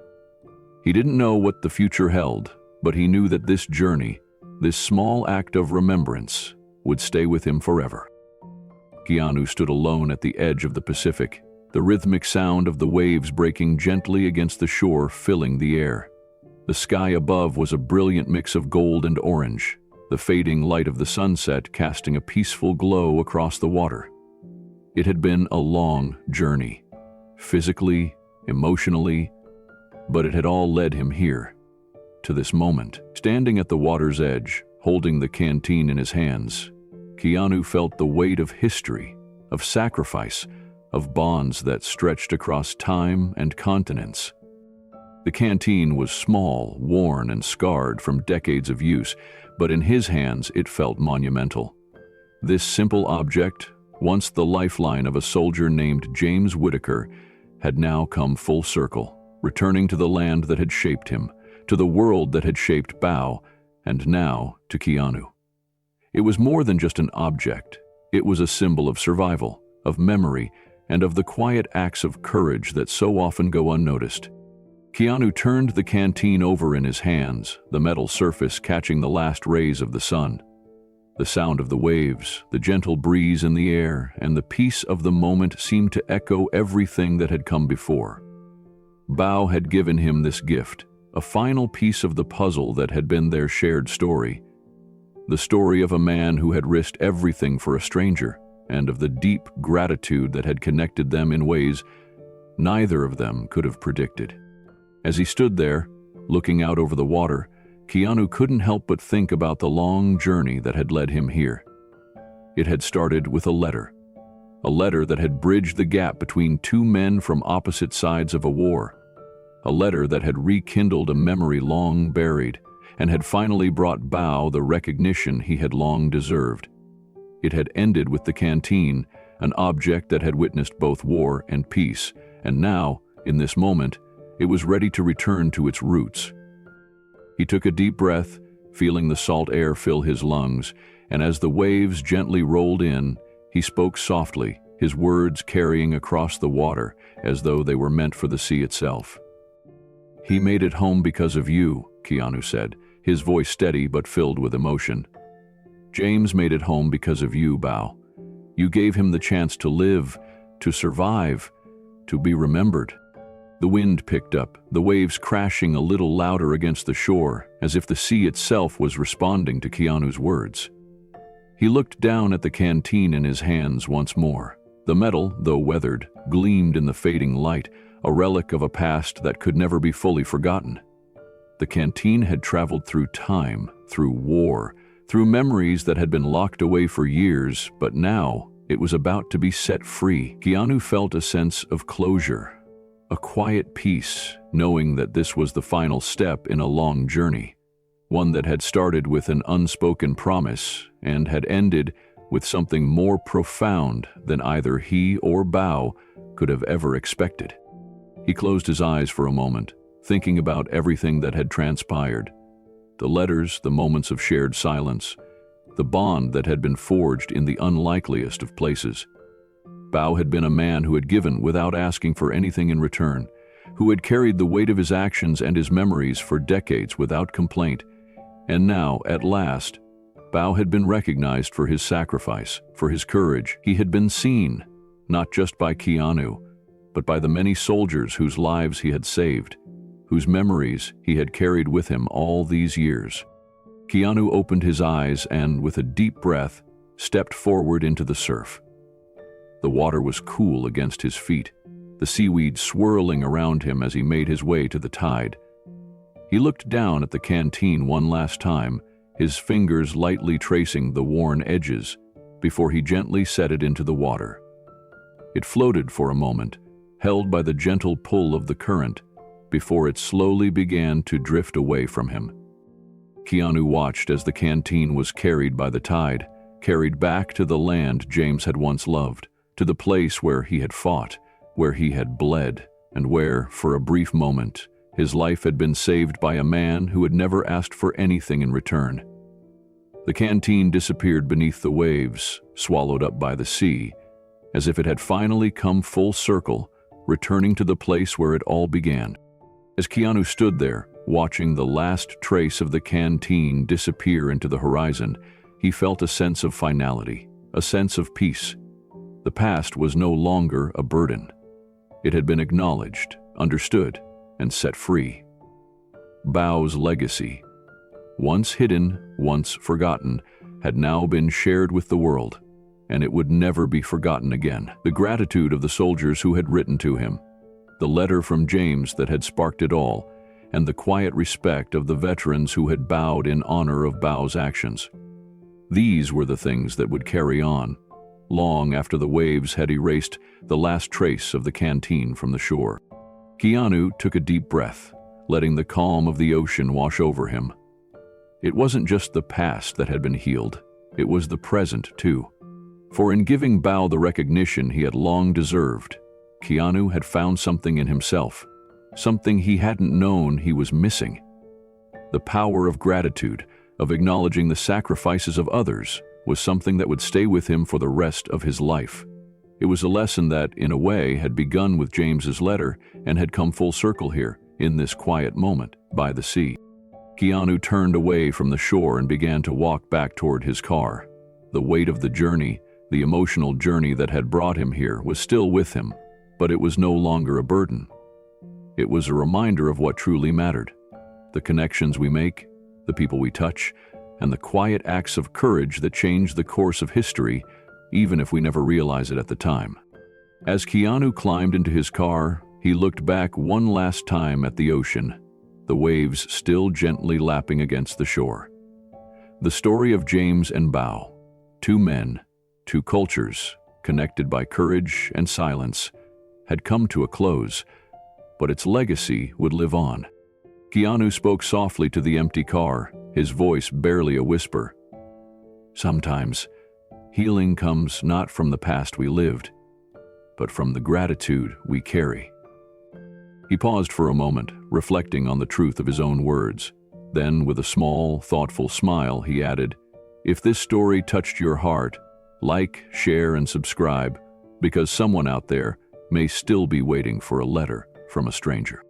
S1: He didn't know what the future held, but he knew that this journey, this small act of remembrance, would stay with him forever. Keanu stood alone at the edge of the Pacific, the rhythmic sound of the waves breaking gently against the shore filling the air. The sky above was a brilliant mix of gold and orange, the fading light of the sunset casting a peaceful glow across the water. It had been a long journey, physically, emotionally, but it had all led him here, to this moment. Standing at the water's edge, holding the canteen in his hands, Keanu felt the weight of history, of sacrifice, of bonds that stretched across time and continents. The canteen was small, worn, and scarred from decades of use, but in his hands it felt monumental. This simple object, once the lifeline of a soldier named James Whitaker, had now come full circle, returning to the land that had shaped him, to the world that had shaped Bao, and now to Keanu. It was more than just an object. It was a symbol of survival, of memory, and of the quiet acts of courage that so often go unnoticed. Keanu turned the canteen over in his hands, the metal surface catching the last rays of the sun. The sound of the waves, the gentle breeze in the air, and the peace of the moment seemed to echo everything that had come before. Bao had given him this gift, a final piece of the puzzle that had been their shared story. The story of a man who had risked everything for a stranger, and of the deep gratitude that had connected them in ways neither of them could have predicted. As he stood there, looking out over the water, Keanu couldn't help but think about the long journey that had led him here. It had started with a letter that had bridged the gap between two men from opposite sides of a war, a letter that had rekindled a memory long buried and had finally brought Bao the recognition he had long deserved. It had ended with the canteen, an object that had witnessed both war and peace, and now, in this moment, it was ready to return to its roots. He took a deep breath, feeling the salt air fill his lungs, and as the waves gently rolled in, he spoke softly, his words carrying across the water as though they were meant for the sea itself. "He made it home because of you," Keanu said, his voice steady but filled with emotion. "James made it home because of you, Bao. You gave him the chance to live, to survive, to be remembered." The wind picked up, the waves crashing a little louder against the shore, as if the sea itself was responding to Keanu's words. He looked down at the canteen in his hands once more. The metal, though weathered, gleamed in the fading light, a relic of a past that could never be fully forgotten. The canteen had traveled through time, through war, through memories that had been locked away for years, but now it was about to be set free. Keanu felt a sense of closure, a quiet peace, knowing that this was the final step in a long journey, one that had started with an unspoken promise and had ended with something more profound than either he or Bao could have ever expected. He closed his eyes for a moment, thinking about everything that had transpired. The letters, the moments of shared silence, the bond that had been forged in the unlikeliest of places. Bao had been a man who had given without asking for anything in return, who had carried the weight of his actions and his memories for decades without complaint. And now, at last, Bao had been recognized for his sacrifice, for his courage. He had been seen, not just by Keanu, but by the many soldiers whose lives he had saved, whose memories he had carried with him all these years. Keanu opened his eyes and, with a deep breath, stepped forward into the surf. The water was cool against his feet, the seaweed swirling around him as he made his way to the tide. He looked down at the canteen one last time, his fingers lightly tracing the worn edges, before he gently set it into the water. It floated for a moment, held by the gentle pull of the current, before it slowly began to drift away from him. Keanu watched as the canteen was carried by the tide, carried back to the land James had once loved, to the place where he had fought, where he had bled, and where, for a brief moment, his life had been saved by a man who had never asked for anything in return. The canteen disappeared beneath the waves, swallowed up by the sea, as if it had finally come full circle, returning to the place where it all began. As Keanu stood there, watching the last trace of the canteen disappear into the horizon, he felt a sense of finality, a sense of peace. The past was no longer a burden. It had been acknowledged, understood, and set free. Bao's legacy, once hidden, once forgotten, had now been shared with the world, and it would never be forgotten again. The gratitude of the soldiers who had written to him, the letter from James that had sparked it all, and the quiet respect of the veterans who had bowed in honor of Bao's actions. These were the things that would carry on, long after the waves had erased the last trace of the canteen from the shore. Keanu took a deep breath, letting the calm of the ocean wash over him. It wasn't just the past that had been healed, it was the present too. For in giving Bao the recognition he had long deserved, Keanu had found something in himself, something he hadn't known he was missing. The power of gratitude, of acknowledging the sacrifices of others, was something that would stay with him for the rest of his life. It was a lesson that, in a way, had begun with James's letter and had come full circle here, in this quiet moment, by the sea. Keanu turned away from the shore and began to walk back toward his car. The weight of the journey, the emotional journey that had brought him here, was still with him, but it was no longer a burden. It was a reminder of what truly mattered: the connections we make, the people we touch, and the quiet acts of courage that change the course of history, even if we never realize it at the time. As Keanu climbed into his car, he looked back one last time at the ocean, the waves still gently lapping against the shore. The story of James and Bao, two men, two cultures, connected by courage and silence, had come to a close, but its legacy would live on. Keanu spoke softly to the empty car, his voice barely a whisper. Sometimes, healing comes not from the past we lived, but from the gratitude we carry. He paused for a moment, reflecting on the truth of his own words. Then, with a small, thoughtful smile, he added, "If this story touched your heart, like, share, and subscribe, because someone out there may still be waiting for a letter from a stranger."